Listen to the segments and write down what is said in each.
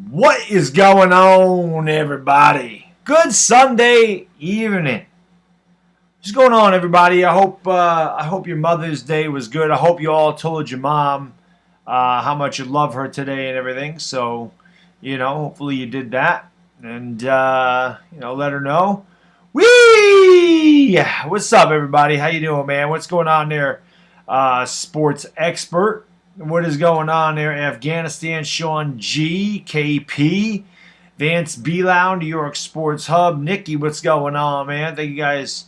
What is going on, everybody? Good Sunday evening. What's going on, everybody? I hope your Mother's Day was good. I hope you all told your mom how much you love her today and everything. So, hopefully you did that, and let her know. Whee! What's up, everybody? How you doing, man? What's going on there, sports expert? What is going on there? Afghanistan, Sean G, KP, Vance Below, New York Sports Hub. Nikki, what's going on, man? Thank you guys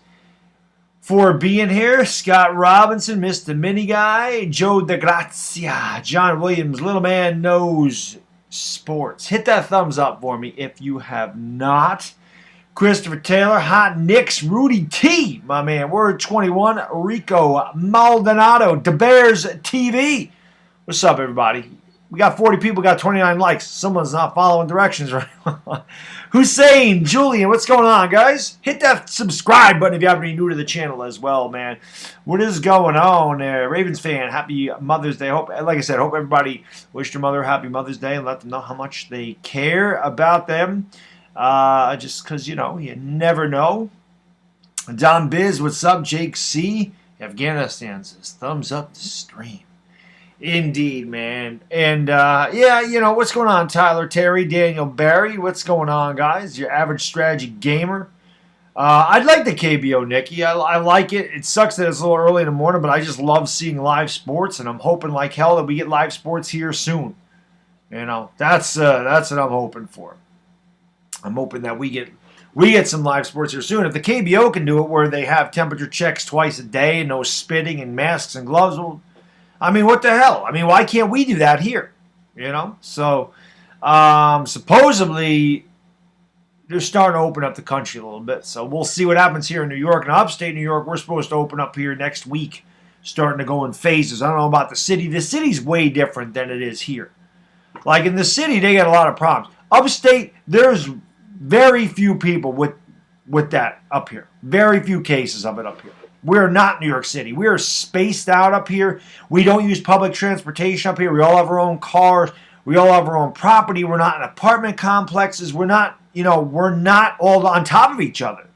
for being here. Scott Robinson, Mr. Mini Guy, Joe DeGrazia, John Williams, Little Man Knows Sports. Hit that thumbs up for me if you have not. Christopher Taylor, Hot Nicks, Rudy T, my man, Word 21, Rico Maldonado, The Bears TV. What's up, everybody? We got 40 people, got 29 likes. Someone's not following directions right now. Hussein, Julian, what's going on, guys? Hit that subscribe button if you happen to be new to the channel as well, man. What is going on there? Ravens fan, happy Mother's Day. Hope everybody wished their mother a happy Mother's Day and let them know how much they care about them. Just because, you never know. Don Biz, what's up? Jake C. Afghanistan says, thumbs up the stream. Indeed, man. And, what's going on, Tyler Terry, Daniel Barry? What's going on, guys? Your average strategy gamer. I'd like the KBO, Nikki. I like it. It sucks that it's a little early in the morning, but I just love seeing live sports, and I'm hoping like hell that we get live sports here soon. That's what I'm hoping for. I'm hoping that we get some live sports here soon. If the KBO can do it where they have temperature checks twice a day, no spitting and masks and gloves, well, what the hell? Why can't we do that here? So supposedly they're starting to open up the country a little bit. So we'll see what happens here in New York. And upstate New York, we're supposed to open up here next week, starting to go in phases. I don't know about the city. The city's way different than it is here. Like in the city, they got a lot of problems. Upstate, there's very few people with that up here. Very few cases of it up here. We're not New York City. We are spaced out up here. We don't use public transportation up here. We all have our own cars. We all have our own property. We're not in apartment complexes. We're not all on top of each other.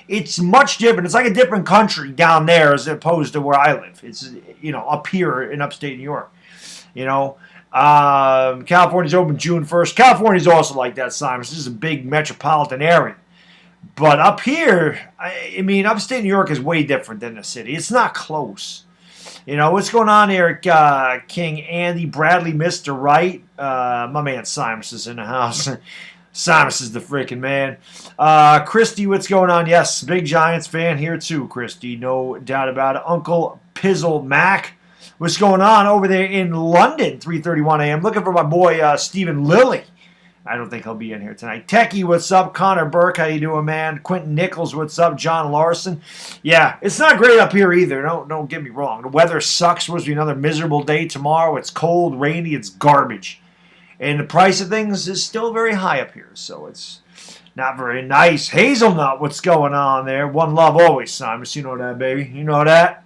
It's much different. It's like a different country down there as opposed to where I live. It's, up here in upstate New York. California's open June 1st. California's also like that, Simon. This is a big metropolitan area. But up here, upstate New York is way different than the city. It's not close. What's going on here, King Andy, Bradley, Mr. Wright? My man Simus is in the house. Simus is the freaking man. Christy, what's going on? Yes, big Giants fan here too, Christy. No doubt about it. Uncle Pizzle Mac. What's going on over there in London, 3:31 a.m.? Looking for my boy Stephen Lilly. I don't think he'll be in here tonight. Techie, what's up? Connor Burke, how you doing, man? Quentin Nichols, what's up? John Larson. Yeah, it's not great up here either. Don't get me wrong. The weather sucks. Supposed to be another miserable day tomorrow. It's cold, rainy, it's garbage. And the price of things is still very high up here, so it's not very nice. Hazelnut, what's going on there? One love always, Simon. You know that, baby. You know that.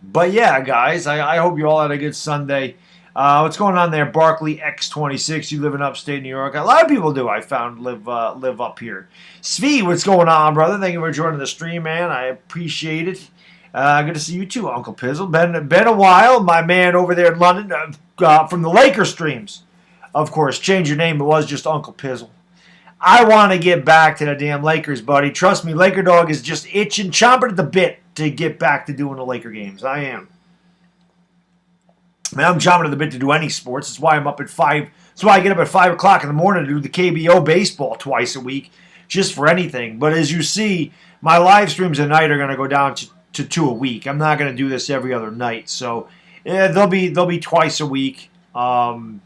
But yeah, guys, I hope you all had a good Sunday. What's going on there, Barkley X26? You live in upstate New York. A lot of people do, I found, live up here. Svi, what's going on, brother? Thank you for joining the stream, man. I appreciate it. Good to see you too, Uncle Pizzle. Been a while. My man over there in London from the Laker streams. Of course, change your name. It was just Uncle Pizzle. I want to get back to the damn Lakers, buddy. Trust me, Laker Dog is just itching, chomping at the bit to get back to doing the Laker games. I am. I'm chomping at the bit to do any sports. That's why I'm up at 5. That's why I get up at 5 o'clock in the morning to do the KBO baseball twice a week, just for anything. But as you see, my live streams at night are going to go down to 2 a week. I'm not going to do this every other night. So they'll be twice a week. So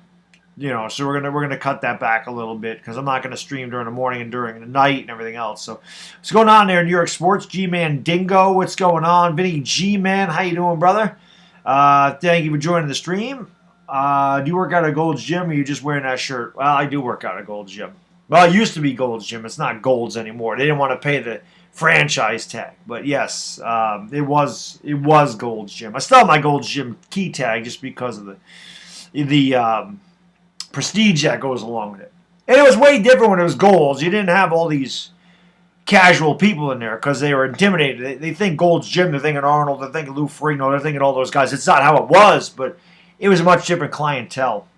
we're gonna cut that back a little bit because I'm not going to stream during the morning and during the night and everything else. So what's going on there in New York sports? G-Man Dingo, what's going on? Vinny G-Man, how you doing, brother? Thank you for joining the stream. Do you work out at Gold's Gym or are you just wearing that shirt? Well, I do work out at Gold's Gym. Well, it used to be Gold's Gym. It's not Gold's anymore. They didn't want to pay the franchise tag. But yes, it was Gold's Gym. I still have my Gold's Gym key tag just because of the prestige that goes along with it. And it was way different when it was Gold's. You didn't have all these casual people in there because they were intimidated. They think Gold's Gym, they're thinking Arnold, they're thinking Lou Ferrigno, they're thinking all those guys. It's not how it was, but it was a much different clientele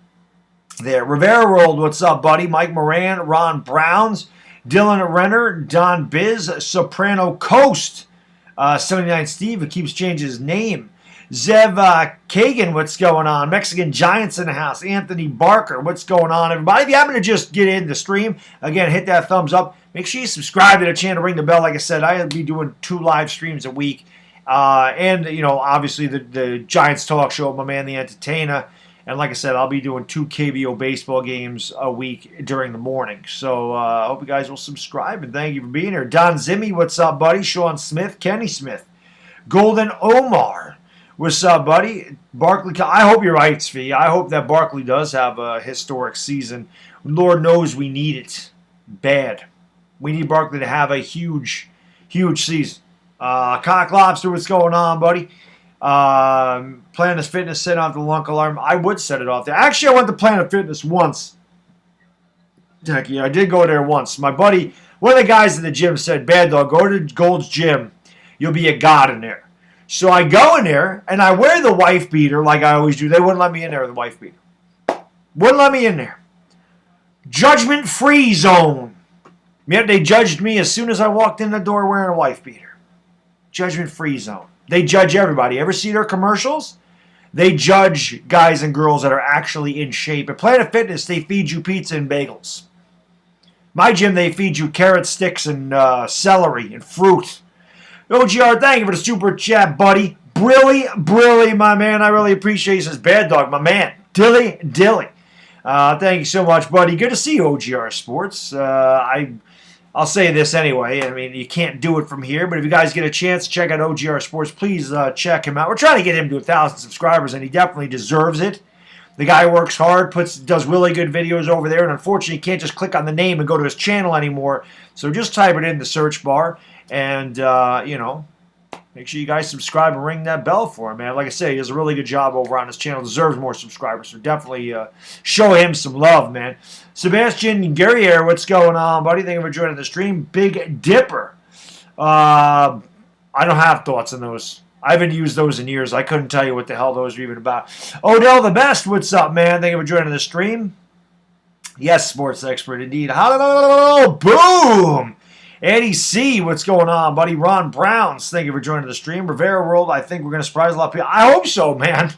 there. Rivera World, what's up, buddy? Mike Moran, Ron Browns, Dylan Renner, Don Biz, Soprano Coast, 79 Steve, who keeps changing his name. Zev Kagan, what's going on? Mexican Giants in the house. Anthony Barker, what's going on, everybody? If you happen to just get in the stream, again, hit that thumbs up. Make sure you subscribe to the channel, ring the bell. Like I said, I'll be doing 2 live streams a week. And, obviously the Giants talk show, my man, The Entertainer. And like I said, I'll be doing 2 KBO baseball games a week during the morning. So I hope you guys will subscribe, and thank you for being here. Don Zimmy, what's up, buddy? Sean Smith, Kenny Smith, Golden Omar, what's up, buddy? Barkley, I hope you're right, Svi. I hope that Barkley does have a historic season. Lord knows we need it bad. We need Barkley to have a huge, huge season. Cock Lobster, what's going on, buddy? Planet Fitness set off the lunk alarm. I would set it off there. Actually, I went to Planet Fitness once. Heck yeah, I did go there once. My buddy, one of the guys in the gym said, Baddog, go to Gold's Gym. You'll be a god in there. So I go in there, and I wear the wife beater like I always do. They wouldn't let me in there with the wife beater. Wouldn't let me in there. Judgment-free zone. Yet they judged me as soon as I walked in the door wearing a wife beater. Judgment-free zone. They judge everybody. Ever see their commercials? They judge guys and girls that are actually in shape. At Planet Fitness, they feed you pizza and bagels. My gym, they feed you carrot sticks and celery and fruit. OGR, thank you for the super chat, buddy. Brilly, my man. I really appreciate you. Says Baddog, my man. Dilly. Thank you so much, buddy. Good to see you, OGR Sports. I'll say this anyway. I mean, you can't do it from here, but if you guys get a chance to check out OGR Sports, please check him out. We're trying to get him to 1,000 subscribers, and he definitely deserves it. The guy works hard, does really good videos over there, and unfortunately, you can't just click on the name and go to his channel anymore. So just type it in the search bar, and, make sure you guys subscribe and ring that bell for him, man. Like I say, he does a really good job over on his channel. Deserves more subscribers, so definitely show him some love, man. Sebastian Guerriere, what's going on, buddy? Thank you for joining the stream. Big Dipper. I don't have thoughts on those. I haven't used those in years. I couldn't tell you what the hell those are even about. Odell the Best, what's up, man? Thank you for joining the stream. Yes, sports expert indeed. Hello, boom! Eddie C, what's going on, buddy? Ron Browns, thank you for joining the stream. Rivera World, I think we're going to surprise a lot of people. I hope so, man.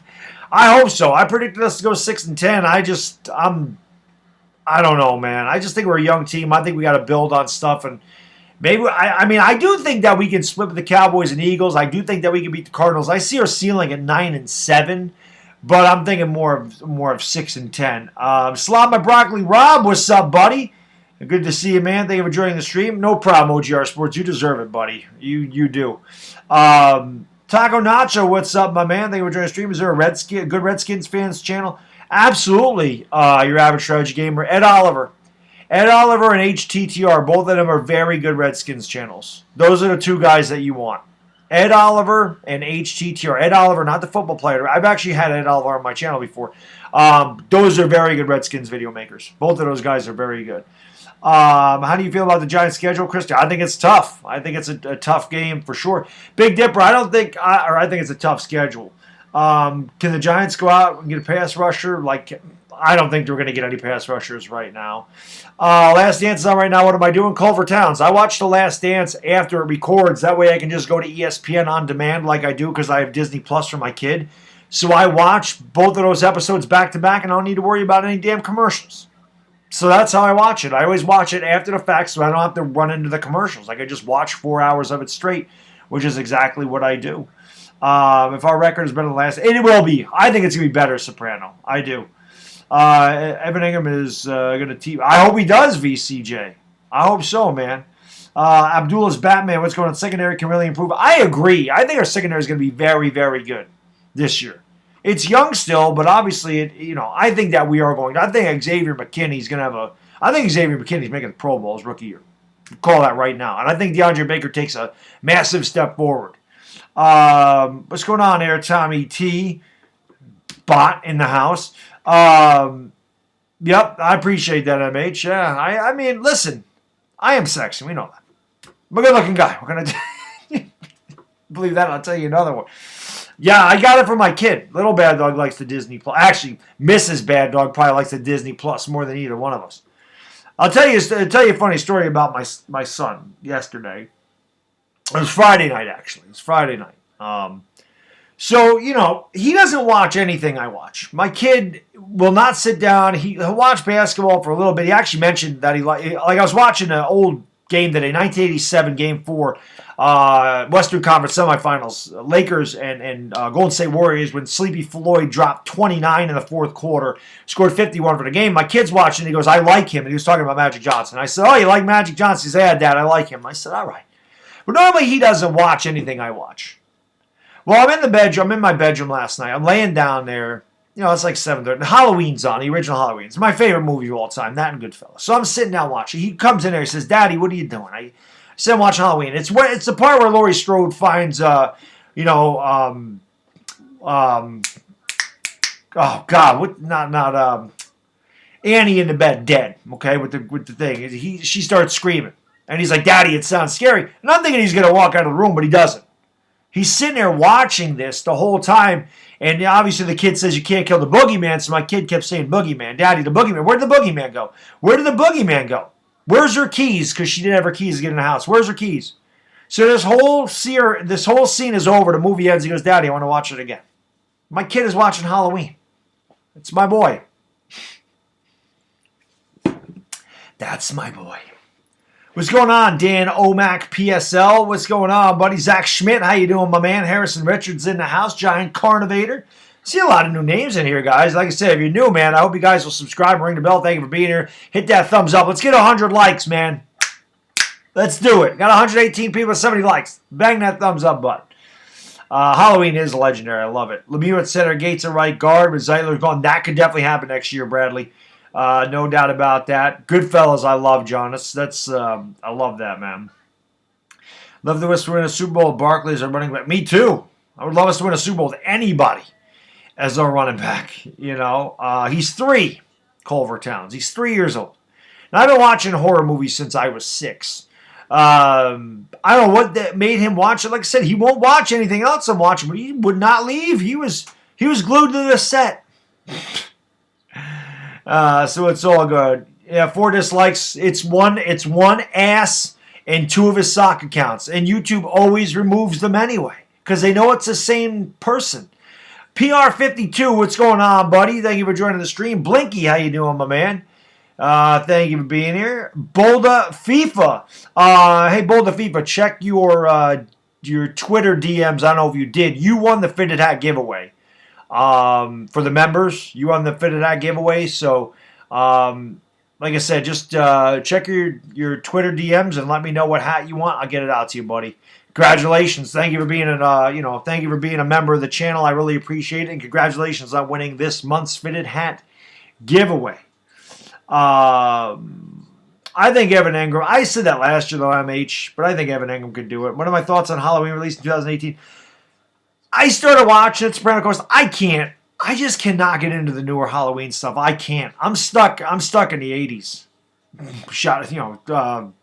I hope so. I predicted us to go 6-10. I don't know, man. I just think we're a young team. I think we got to build on stuff, and maybe I do think that we can split with the Cowboys and Eagles. I do think that we can beat the Cardinals. I see our ceiling at 9-7, but I'm thinking more of 6-10. Slot my broccoli, Rob. What's up, buddy? Good to see you, man. Thank you for joining the stream. No problem, OGR Sports. You deserve it, buddy. You do. Taco Nacho, what's up, my man? Thank you for joining the stream. Is there a good Redskins fans channel? Absolutely. Your average strategy gamer, Ed Oliver. Ed Oliver and HTTR, both of them are very good Redskins channels. Those are the 2 guys that you want. Ed Oliver and HTTR. Ed Oliver, not the football player. I've actually had Ed Oliver on my channel before. Those are very good Redskins video makers. Both of those guys are very good. How do you feel about the Giants' schedule, Christian? I think it's tough. I think it's a tough game for sure. Big Dipper, I think it's a tough schedule. Can the Giants go out and get a pass rusher? I don't think they're going to get any pass rushers right now. Last Dance is on right now. What am I doing? Culver Towns. I watch The Last Dance after it records. That way I can just go to ESPN on demand like I do because I have Disney Plus for my kid. So I watch both of those episodes back to back, and I don't need to worry about any damn commercials. So that's how I watch it. I always watch it after the fact so I don't have to run into the commercials. I can just watch 4 hours of it straight, which is exactly what I do. If our record is better than last, and it will be. I think it's going to be better, Soprano. I do. Evan Ingham is going to team. I hope he does, VCJ. I hope so, man. Abdullah's Batman, what's going on? Secondary can really improve. I agree. I think our secondary is going to be very, very good this year. It's young still, but obviously, I think that we are going. I think Xavier McKinney's going to have I think Xavier McKinney's making the Pro Bowl his rookie year. Call that right now. And I think DeAndre Baker takes a massive step forward. What's going on there, Tommy T? Bot in the house. Yep, I appreciate that, MH. Yeah, I mean, listen, I am sexy. We know that. I'm a good-looking guy. What can I do? Believe that? I'll tell you another one. Yeah, I got it for my kid. Little Baddog likes the Disney Plus. Actually, Mrs. Baddog probably likes the Disney Plus more than either one of us. I'll tell you a funny story about my son yesterday. It was Friday night, actually. It was Friday night. So, he doesn't watch anything I watch. My kid will not sit down. He'll watch basketball for a little bit. He actually mentioned that I was watching an old game today, 1987 Game 4, Western Conference semifinals, Lakers and Golden State Warriors, when Sleepy Floyd dropped 29 in the fourth quarter, scored 51 for the game. My kid's watching. He goes, I like him. And he was talking about Magic Johnson. I said, oh, you like Magic Johnson? He said, yeah, Dad, I like him. I said, all right. But normally he doesn't watch anything I watch. Well, I'm in the bedroom. I'm in my bedroom last night. I'm laying down there. It's like 7:30. Halloween's on, the original Halloween. It's my favorite movie of all time, that and Goodfellas. So I'm sitting down watching. He comes in there. He says, Daddy, what are you doing? I said, I'm watching Halloween. It's the part where Laurie Strode finds, oh, God, Annie in the bed, dead, okay, with the thing. She starts screaming. And he's like, Daddy, it sounds scary. And I'm thinking he's going to walk out of the room, but he doesn't. He's sitting there watching this the whole time, and obviously the kid says you can't kill the boogeyman, so my kid kept saying boogeyman. Daddy, the boogeyman. Where did the boogeyman go? Where did the boogeyman go? Where's her keys? Because she didn't have her keys to get in the house. Where's her keys? So this whole scene is over. The movie ends. He goes, Daddy, I want to watch it again. My kid is watching Halloween. It's my boy. That's my boy. What's going on, Dan Omac PSL? What's going on, buddy? Zach Schmidt, how you doing, my man? Harrison Richards in the house. Giant Carnivator. See a lot of new names in here, guys. Like I said, if you're new, man, I hope you guys will subscribe and ring the bell. Thank you for being here. Hit that thumbs up. Let's get 100 likes, man. Let's do it. Got 118 people with 70 likes. Bang that thumbs up button. Halloween is legendary. I love it. Lemieux at center, Gates at right guard, with Zeitler gone. That could definitely happen next year, Bradley. No doubt about that. Goodfellas, I love, John. That's I love that, man. Love the us to win a Super Bowl with Barkley as our running back. Me too. I would love us to win a Super Bowl with anybody as our running back. He's 3, Culver Towns. He's 3 years old. Now, I've been watching horror movies since I was 6. I don't know what that made him watch it. Like I said, he won't watch anything else I'm watching, but he would not leave. He was glued to the set. So it's all good. Yeah, 4 dislikes. It's one ass and 2 of his sock accounts. And YouTube always removes them anyway, because they know it's the same person. PR52, what's going on, buddy? Thank you for joining the stream. Blinky, how you doing, my man? Thank you for being here. Bolda FIFA. Hey, Bolda FIFA, check your Twitter DMs. I don't know if you did. You won the Fitted Hat giveaway. For the members, you won the Fitted Hat giveaway. So, like I said, just check your Twitter DMs and let me know what hat you want. I'll get it out to you, buddy. Congratulations! Thank you for being thank you for being a member of the channel. I really appreciate it, and congratulations on winning this month's Fitted Hat giveaway. I think Evan Engram. I said that last year though, MH, but I think Evan Engram could do it. One of my thoughts on Halloween released in 2018. I started watching it, Soprano Coast. I just cannot get into the newer Halloween stuff. I can't. I'm stuck in the 80s.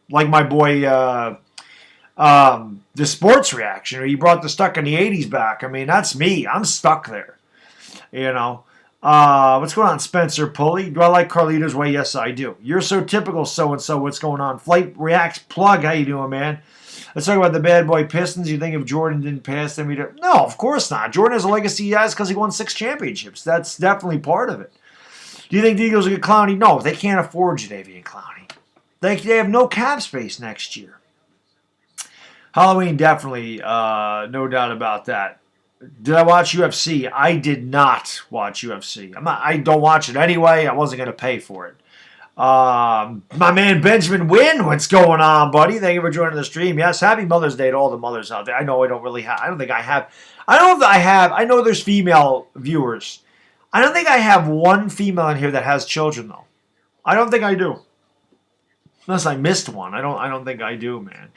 Like my boy, the sports reaction. He brought the stuck in the 80s back. I mean, that's me. I'm stuck there. What's going on, Spencer Pulley? Do I like Carlito's way? Yes, I do. You're so typical so-and-so. What's going on? Flight Reacts Plug. How you doing, man? Let's talk about the bad boy Pistons. You think if Jordan didn't pass them, no, of course not. Jordan has a legacy he has because he won 6 championships. That's definitely part of it. Do you think the Eagles will get Clowney? No, they can't afford Jadeveon Clowney. They have no cap space next year. Halloween, definitely, no doubt about that. Did I watch UFC? I did not watch UFC. I don't watch it anyway. I wasn't going to pay for it. My man Benjamin Wynn, what's going on, buddy? Thank you for joining the stream. Yes, happy Mother's Day to all the mothers out there. I know I don't really have. I don't think I have. I know there's female viewers. I don't think I have one female in here that has children though. I don't think I do. Unless I missed one. I don't think I do, man.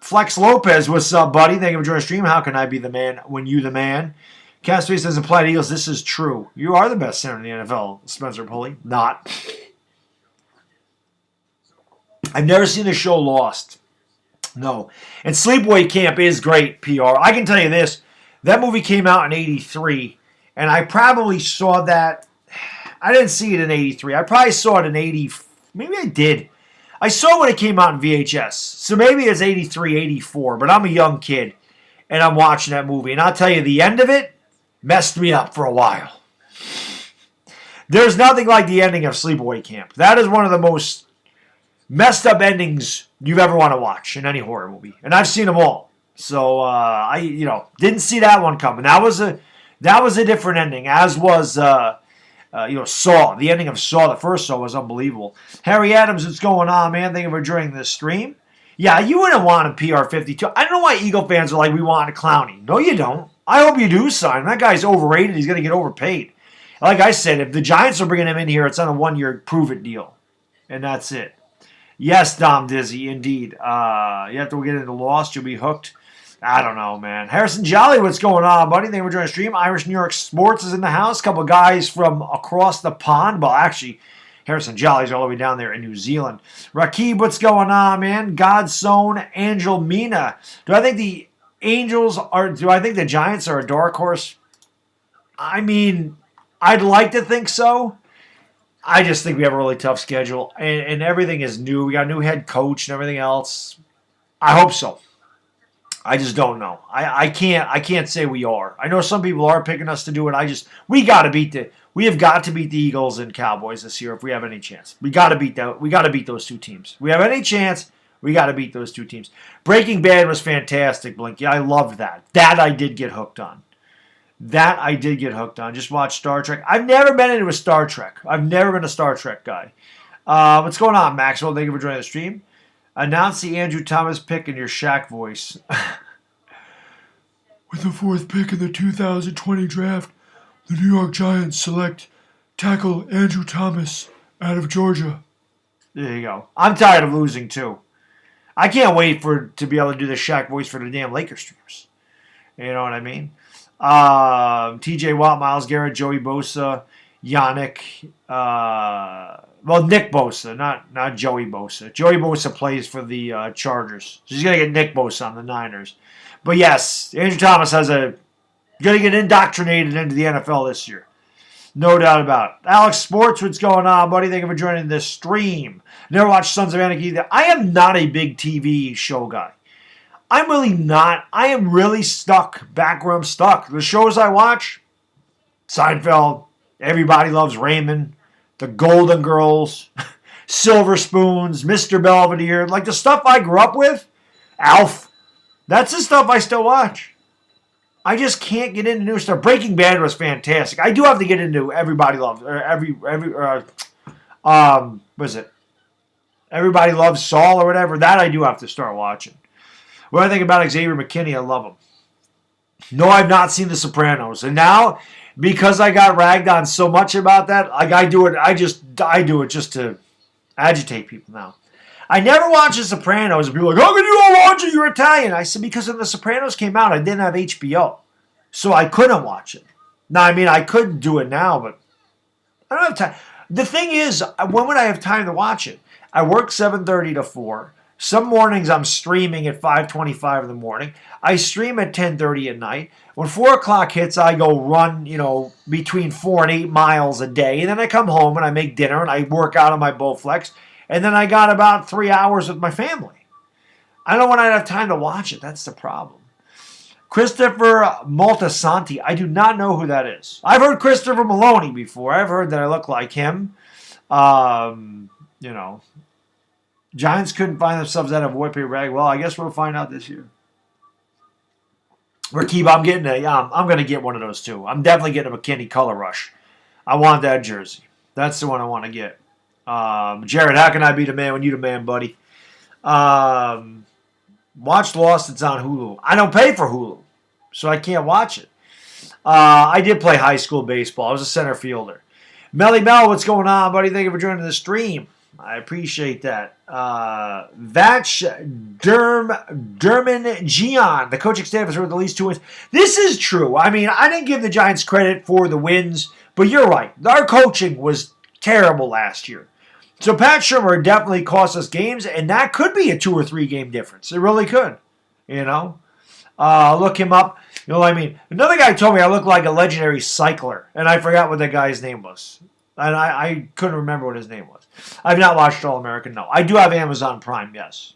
Flex Lopez, what's up, buddy? Thank you for joining the stream. How can I be the man when you the man? Cap Space doesn't apply to Eagles. This is true. You are the best center in the NFL, Spencer Pulley. Not. I've never seen the show Lost. No. And Sleepaway Camp is great PR. I can tell you this. That movie came out in 83, and I probably saw that. I didn't see it in 83. I probably saw it in 80. Maybe I did. I saw it when it came out in VHS. So maybe it's 83, 84, but I'm a young kid, and I'm watching that movie. And I'll tell you, the end of it messed me up for a while. There's nothing like the ending of Sleepaway Camp. That is one of the most messed up endings you've ever want to watch in any horror movie. And I've seen them all. So I didn't see that one coming. That was a different ending, as was Saw. The ending of Saw, the first Saw, was unbelievable. Harry Adams, what's going on, man? Thank you for joining this stream. Yeah, you wouldn't want a PR52. I don't know why Eagle fans are like, we want a Clowney. No, you don't. I hope you do sign him. That guy's overrated. He's going to get overpaid. Like I said, if the Giants are bringing him in here, it's on a one-year prove-it deal. And that's it. Yes, Dom Dizzy, indeed. You have to get into Lost. You'll be hooked. I don't know, man. Harrison Jolly, what's going on, buddy? Thank you for joining the stream. Irish New York Sports is in the house. A couple of guys from across the pond. Well, actually, Harrison Jolly's all the way down there in New Zealand. Rakib, what's going on, man? Godson, Angel Mina. Do I think the Giants are a dark horse? I mean, I'd like to think so. I just think we have a really tough schedule, and everything is new. We got a new head coach and everything else. I hope so. I just don't know. I can't say we are. I know some people are picking us to do it. We have got to beat the Eagles and Cowboys this year if we have any chance. We got to beat those two teams. If we have any chance, we got to beat those two teams. Breaking Bad was fantastic, Blinky. I loved that. That I did get hooked on. Just watch Star Trek. I've never been into a Star Trek. I've never been a Star Trek guy. What's going on, Maxwell? Thank you for joining the stream. Announce the Andrew Thomas pick in your Shaq voice. With the 4th pick in the 2020 draft, the New York Giants select tackle Andrew Thomas out of Georgia. There you go. I'm tired of losing, too. I can't wait to be able to do the Shaq voice for the damn Lakers streamers. You know what I mean? TJ Watt, Myles Garrett, Joey Bosa, Yannick, Nick Bosa, not Joey Bosa. Joey Bosa plays for the Chargers. So he's going to get Nick Bosa on the Niners. But yes, Andrew Thomas going to get indoctrinated into the NFL this year. No doubt about it. Alex Sports, what's going on, buddy? Thank you for joining this stream. Never watched Sons of Anarchy either. I am not a big TV show guy. I'm really not. I am really stuck. Back where I'm stuck. The shows I watch, Seinfeld, Everybody Loves Raymond, The Golden Girls, Silver Spoons, Mr. Belvedere, like the stuff I grew up with, Alf. That's the stuff I still watch. I just can't get into new stuff. Breaking Bad was fantastic. I do have to get into Everybody Loves, Everybody Loves Saul or whatever. That I do have to start watching. What do I think about Xavier McKinney? I love him. No, I've not seen The Sopranos. And now, because I got ragged on so much about that, like I do it just to agitate people now. I never watched The Sopranos. And people are like, how can you all watch it? You're Italian. I said, because when The Sopranos came out, I didn't have HBO. So I couldn't watch it. Now, I mean, I could do it now, but I don't have time. The thing is, when would I have time to watch it? I work 7:30 to 4. Some mornings I'm streaming at 5:25 in the morning. I stream at 10:30 at night. When 4 o'clock hits, I go run, between 4 and 8 miles a day. And then I come home and I make dinner and I work out on my Bowflex. And then I got about 3 hours with my family. I don't know when I'd have time to watch it. That's the problem. Christopher Maltasanti. I do not know who that is. I've heard Christopher Maloney before. I've heard that I look like him. Giants couldn't find themselves out of white paper bag. Well, I guess we'll find out this year. Rakib, I'm going to get one of those too. I'm definitely getting a McKinney Color Rush. I want that jersey. That's the one I want to get. Jared, how can I be the man when you the man, buddy? Watch Lost. It's on Hulu. I don't pay for Hulu, so I can't watch it. I did play high school baseball. I was a center fielder. Melly Mel, what's going on, buddy? Thank you for joining the stream. I appreciate that. Vach Derman Gian, the coaching staff is worth at least 2 wins. This is true. I mean, I didn't give the Giants credit for the wins, but you're right. Our coaching was terrible last year. So Pat Shurmur definitely cost us games, and that could be a 2 or 3 game difference. It really could. You know? Look him up. You know what I mean? Another guy told me I look like a legendary cycler, and I forgot what that guy's name was. And I couldn't remember what his name was. I've not watched All-American, no. I do have Amazon Prime, yes.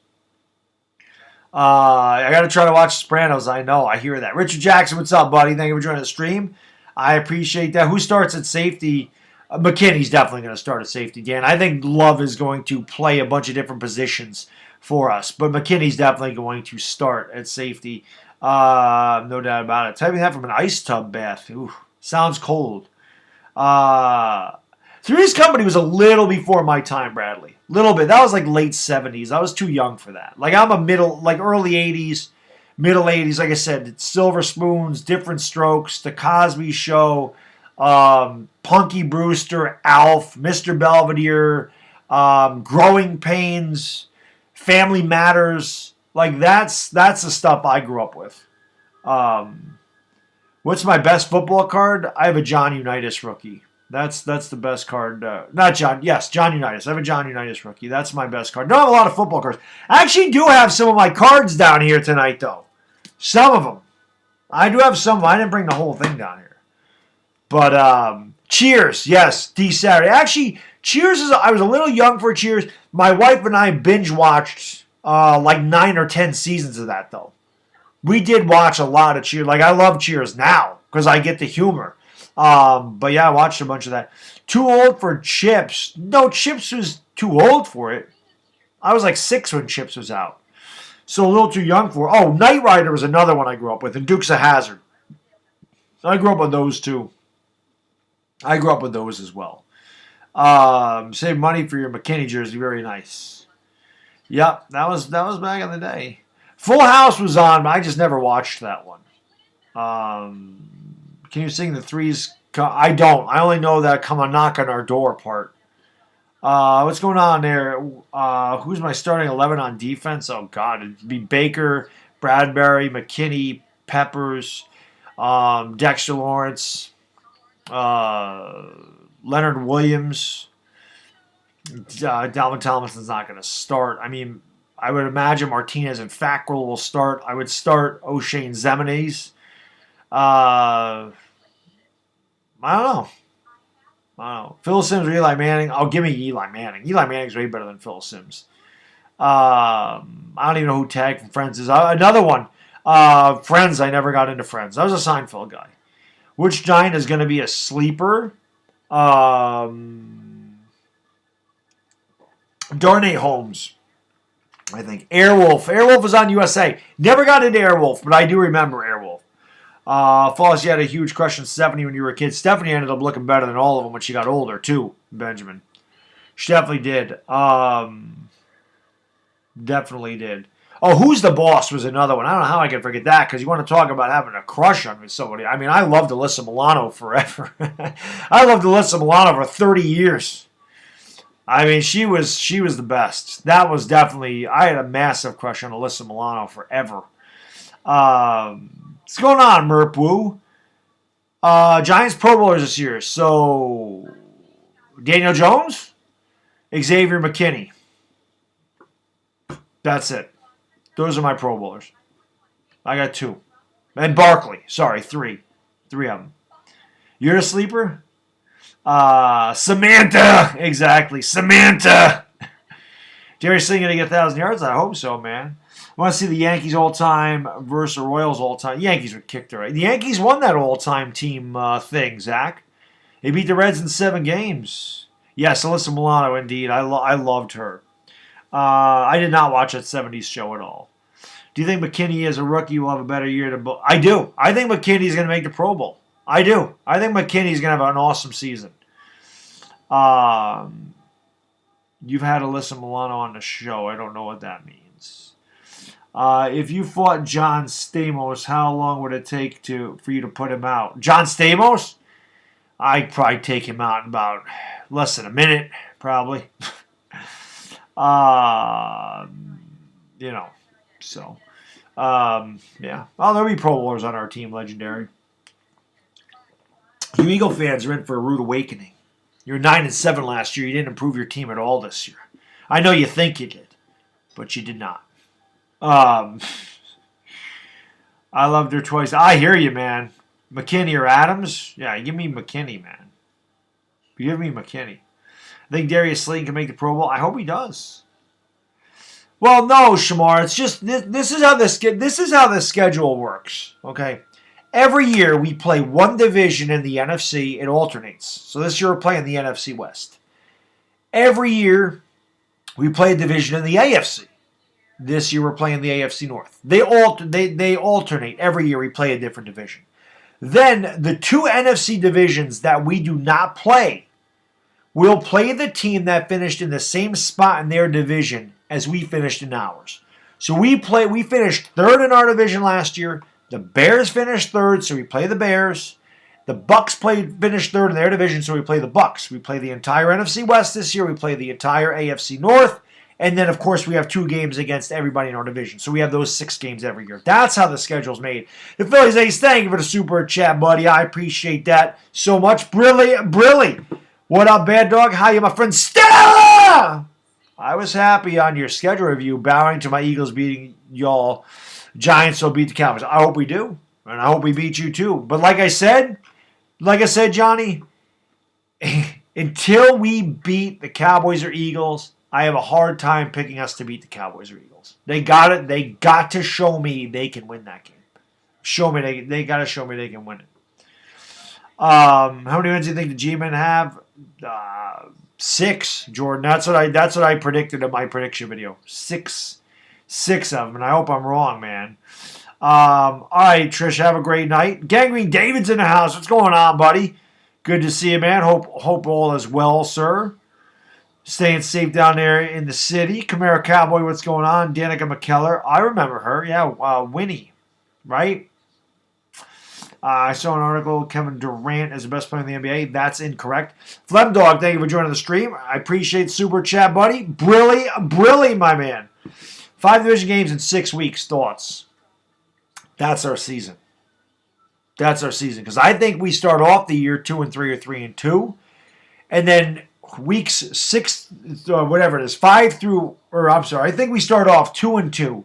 I got to try to watch Sopranos, I know. I hear that. Richard Jackson, what's up, buddy? Thank you for joining the stream. I appreciate that. Who starts at safety? McKinney's definitely going to start at safety, Dan. I think Love is going to play a bunch of different positions for us, but McKinney's definitely going to start at safety. No doubt about it. Typing that from an ice tub bath. Ooh, sounds cold. Three's Company was a little before my time, Bradley. Little bit. That was like late 70s. I was too young for that. Like I'm early 80s, middle 80s. Like I said, it's Silver Spoons, Different Strokes, The Cosby Show, Punky Brewster, Alf, Mr. Belvedere, Growing Pains, Family Matters. Like that's the stuff I grew up with. What's my best football card? I have a John Unitas rookie. That's the best card. Not John. Yes, John Unitas. I have a John Unitas rookie. That's my best card. Don't have a lot of football cards. I actually do have some of my cards down here tonight, though. Some of them. I do have some of them. I didn't bring the whole thing down here. But Cheers. Yes, D Saturday. Actually, Cheers is. I was a little young for Cheers. My wife and I binge watched like 9 or 10 seasons of that, though. We did watch a lot of Cheers. Like I love Cheers now because I get the humor. But yeah, I watched a bunch of that. Too old for Chips. No, Chips was too old for it. I was like 6 when Chips was out. So a little too young for it. Oh, Knight Rider was another one I grew up with, and Dukes of Hazzard. I grew up with those too. I grew up with those as well. Save money for your McKinney jersey. Very nice. Yep, that was back in the day. Full House was on, but I just never watched that one. Can you sing the Threes? I don't. I only know that Come on Knock on Our Door part. What's going on there? Who's my starting 11 on defense? Oh, God. It'd be Baker, Bradbury, McKinney, Peppers, Dexter Lawrence, Leonard Williams. Dalvin Tomlinson's not going to start. I mean, I would imagine Martinez and Fackrell will start. I would start O'Shea and Zemines. I don't know. Phil Simms or Eli Manning? Oh, give me Eli Manning. Eli Manning's way better than Phil Simms. I don't even know who Tag from Friends is. Another one. Friends. I never got into Friends. I was a Seinfeld guy. Which Giant is going to be a sleeper? Darnay Holmes. I think. Airwolf. Airwolf was on USA. Never got into Airwolf, but I do remember Airwolf. Falls, you had a huge crush on Stephanie when you were a kid. Stephanie ended up looking better than all of them when she got older, too, Benjamin. She definitely did. Definitely did. Oh, Who's the Boss was another one. I don't know how I can forget that, because you want to talk about having a crush on somebody. I mean, I loved Alyssa Milano forever. I loved Alyssa Milano for 30 years. I mean, she was the best. That was definitely, I had a massive crush on Alyssa Milano forever. What's going on, Merp Woo? Giants Pro Bowlers this year. So, Daniel Jones, Xavier McKinney. That's it. Those are my Pro Bowlers. I got 2. And Barkley. Sorry, 3. 3 of them. You're a sleeper? Samantha. Exactly. Samantha. Jerry Sling going to get 1,000 yards? I hope so, man. I want to see the Yankees all-time versus the Royals all-time. Yankees would kick their ass. The Yankees won that all-time team thing, Zach. They beat the Reds in 7 games. Yes, Alyssa Milano, indeed. I loved her. I did not watch that 70s show at all. Do you think McKinney as a rookie will have a better year? I do. I think McKinney's going to make the Pro Bowl. I do. I think McKinney's going to have an awesome season. You've had Alyssa Milano on the show. I don't know what that means. If you fought John Stamos, how long would it take for you to put him out? John Stamos? I'd probably take him out in about less than a minute, probably. Uh, you know, so yeah. Oh, there'll be Pro Bowlers on our team. Legendary. You Eagle fans are in for a rude awakening. You were 9-7 last year. You didn't improve your team at all this year. I know you think you did, but you did not. I love their choice. I hear you, man. McKinney or Adams? Yeah, give me McKinney, man. Give me McKinney. I think Darius Slayton can make the Pro Bowl. I hope he does. Well, no, Shamar. It's just this is how the schedule works. Okay, every year we play one division in the NFC. It alternates. So this year we're playing the NFC West. Every year we play a division in the AFC. This year we're playing the AFC North. They alternate. Every year we play a different division. Then the two NFC divisions that we do not play will play the team that finished in the same spot in their division as we finished in ours. So we finished third in our division last year. The Bears finished third, so we play the Bears. The Bucks finished third in their division, so we play the Bucks. We play the entire NFC West this year. We play the entire AFC North. And then, of course, we have 2 games against everybody in our division. So we have those 6 games every year. That's how the schedule's made. The Phillies Ace, thank you for the super chat, buddy. I appreciate that so much. Brilly. What up, Baddog? How you, my friend Stella? I was happy on your schedule review, bowing to my Eagles beating y'all. Giants will beat the Cowboys. I hope we do. And I hope we beat you too. But like I said, Johnny, until we beat the Cowboys or Eagles, I have a hard time picking us to beat the Cowboys or Eagles. They got to show me they can win that game. They got to show me they can win it. How many wins do you think the G-men have? 6, Jordan. That's what I predicted in my prediction video. 6 of them, and I hope I'm wrong, man. All right, Trish, have a great night. Gangrene David's in the house. What's going on, buddy? Good to see you, man. Hope all is well, sir. Staying safe down there in the city. Camaro Cowboy, what's going on? Danica McKellar. I remember her. Yeah, Winnie, right? I saw an article, Kevin Durant is the best player in the NBA. That's incorrect. Flemdog, thank you for joining the stream. I appreciate super chat, buddy. Brilly, my man. 5 division games in 6 weeks. Thoughts? That's our season. Because I think we start off the year 2-3 or 3-2. And then weeks 6, whatever it is, 5 through, or I'm sorry, I think we start off 2-2.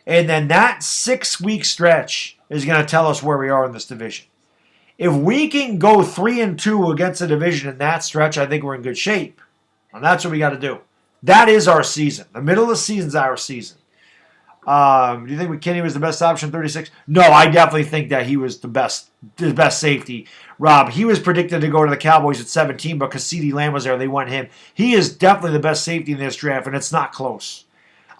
And then that 6-week stretch is going to tell us where we are in this division. If we can go 3-2 against the division in that stretch, I think we're in good shape. And that's what we got to do. That is our season. The middle of the season is our season. Do you think McKinney was the best option, 36? No, I definitely think that he was the best safety. Rob, he was predicted to go to the Cowboys at 17, but because CeeDee Lamb was there, they went him. He is definitely the best safety in this draft, and it's not close.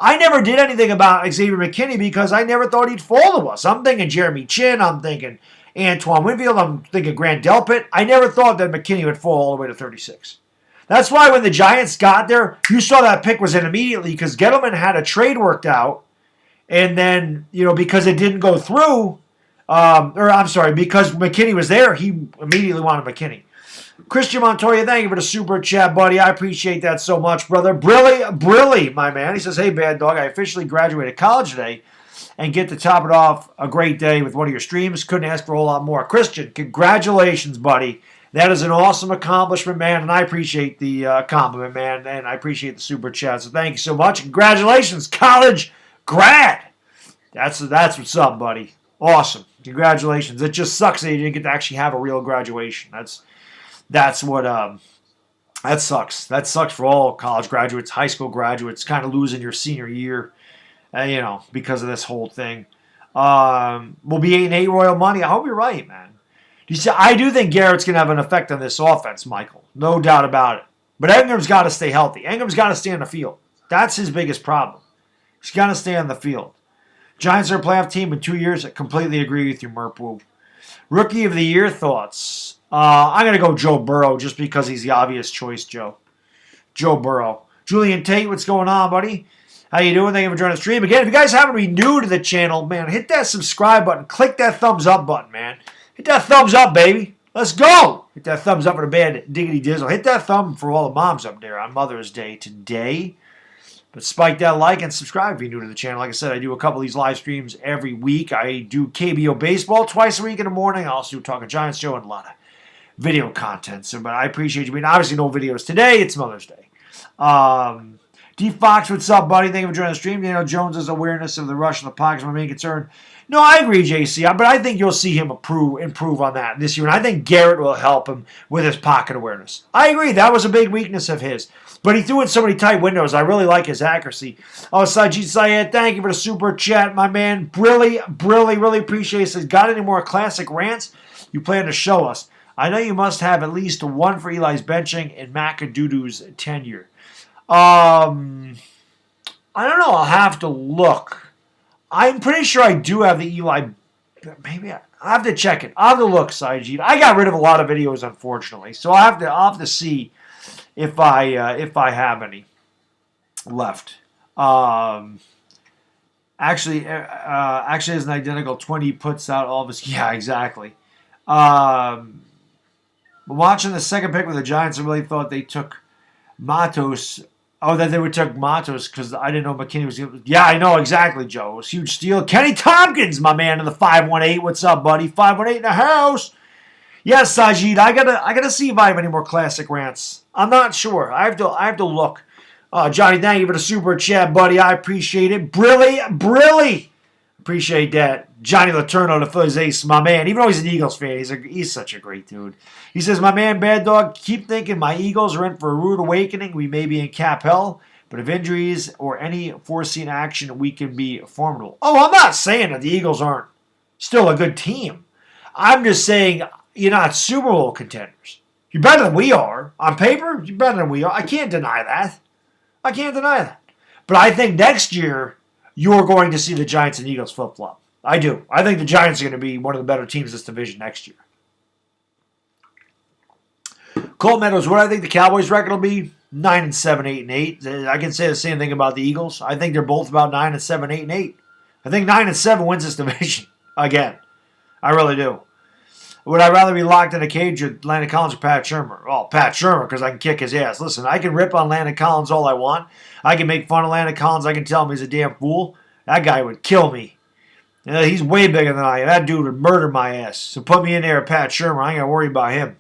I never did anything about Xavier McKinney because I never thought he'd fall to us. I'm thinking Jeremy Chin. I'm thinking Antoine Winfield. I'm thinking Grant Delpit. I never thought that McKinney would fall all the way to 36. That's why when the Giants got there, you saw that pick was in immediately because Gettleman had a trade worked out. And then, because it didn't go through, because McKinney was there, he immediately wanted McKinney. Christian Montoya, thank you for the super chat, buddy. I appreciate that so much, brother. Brilly, my man. He says, hey, Baddog, I officially graduated college today and get to top it off a great day with one of your streams. Couldn't ask for a whole lot more. Christian, congratulations, buddy. That is an awesome accomplishment, man, and I appreciate the compliment, man, and I appreciate the super chat. So thank you so much. Congratulations, college grad. That's what's up, buddy. Awesome. Congratulations. It just sucks that you didn't get to actually have a real graduation. That's what that sucks. That sucks for all college graduates, high school graduates, kind of losing your senior year, because of this whole thing. We'll be 8-8 Royal Money. I hope you're right, man. You see, I do think Garrett's going to have an effect on this offense, Michael. No doubt about it. But Engram's got to stay healthy. Engram's got to stay on the field. That's his biggest problem. He's got to stay on the field. Giants are a playoff team in 2 years. I completely agree with you, Merpoo. Rookie of the Year thoughts. I'm going to go Joe Burrow just because he's the obvious choice, Joe. Joe Burrow. Julian Tate, what's going on, buddy? How you doing? Thank you for joining the stream. Again, if you guys happen to be new to the channel, man, hit that subscribe button. Click that thumbs up button, man. Hit that thumbs up, baby. Let's go. Hit that thumbs up for the band Diggity Dizzle. Hit that thumb for all the moms up there on Mother's Day today. But spike that like and subscribe if you're new to the channel. Like I said, I do a couple of these live streams every week. I do KBO baseball twice a week in the morning. I also do Talking Giants show and a lot of video content. So, but I appreciate you being. Obviously, no videos today. It's Mother's Day. D Fox, what's up, buddy? Thank you for joining the stream. Daniel Jones' awareness of the rush in the pocket is my main concern. No, I agree, JC, but I think you'll see him improve on that this year, and I think Garrett will help him with his pocket awareness. I agree. That was a big weakness of his. But he threw in so many tight windows. I really like his accuracy. Oh, Sajid Syed, thank you for the super chat, my man. Really appreciate it. Says, got any more classic rants you plan to show us? I know you must have at least one for Eli's benching and McAdoo's tenure. I don't know. I'll have to look. I'm pretty sure I do have the Eli. Maybe I'll have to check it. I'll have to look, Sajid. I got rid of a lot of videos, unfortunately, so I'll have to see if I have any left. Actually, is an identical 20 puts out all of his. Yeah, exactly. Watching the second pick with the Giants, I really thought they took Matos. Oh, that they would take Matos because I didn't know McKinney was going to. Yeah, I know exactly, Joe. It was a huge steal. Kenny Tompkins, my man, in the 518. What's up, buddy? 518 in the house. Yes, Sajid. I gotta see if I have any more classic rants. I'm not sure. I have to look. Johnny, thank you for the super chat, buddy. I appreciate it. Brilly. Appreciate that. Johnny Letourneau, the Phillies ace, my man. Even though he's an Eagles fan, he's such a great dude. He says, my man, Baddog, keep thinking my Eagles are in for a rude awakening. We may be in cap hell, but if injuries or any foreseen action, we can be formidable. Oh, I'm not saying that the Eagles aren't still a good team. I'm just saying you're not Super Bowl contenders. You're better than we are. On paper, you're better than we are. I can't deny that. But I think next year, you're going to see the Giants and Eagles flip-flop. I do. I think the Giants are going to be one of the better teams in this division next year. Colt Meadows, what do I think the Cowboys' record will be? 9-7, 8-8. I can say the same thing about the Eagles. I think they're both about 9-7, 8-8. I think 9-7 wins this division again. I really do. Would I rather be locked in a cage with Landon Collins or Pat Shurmur? Well, Pat Shurmur, because I can kick his ass. Listen, I can rip on Landon Collins all I want. I can make fun of Landon Collins. I can tell him he's a damn fool. That guy would kill me. He's way bigger than I am. That dude would murder my ass. So put me in there with Pat Shurmur. I ain't got to worry about him.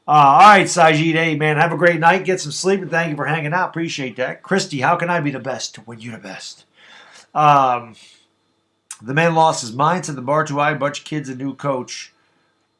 All right, Sajid. Hey, man, have a great night. Get some sleep, and thank you for hanging out. Appreciate that. Christy, how can I be the best when you're the best? The man lost his mind, set the bar too high. Bunch of kids, a new coach.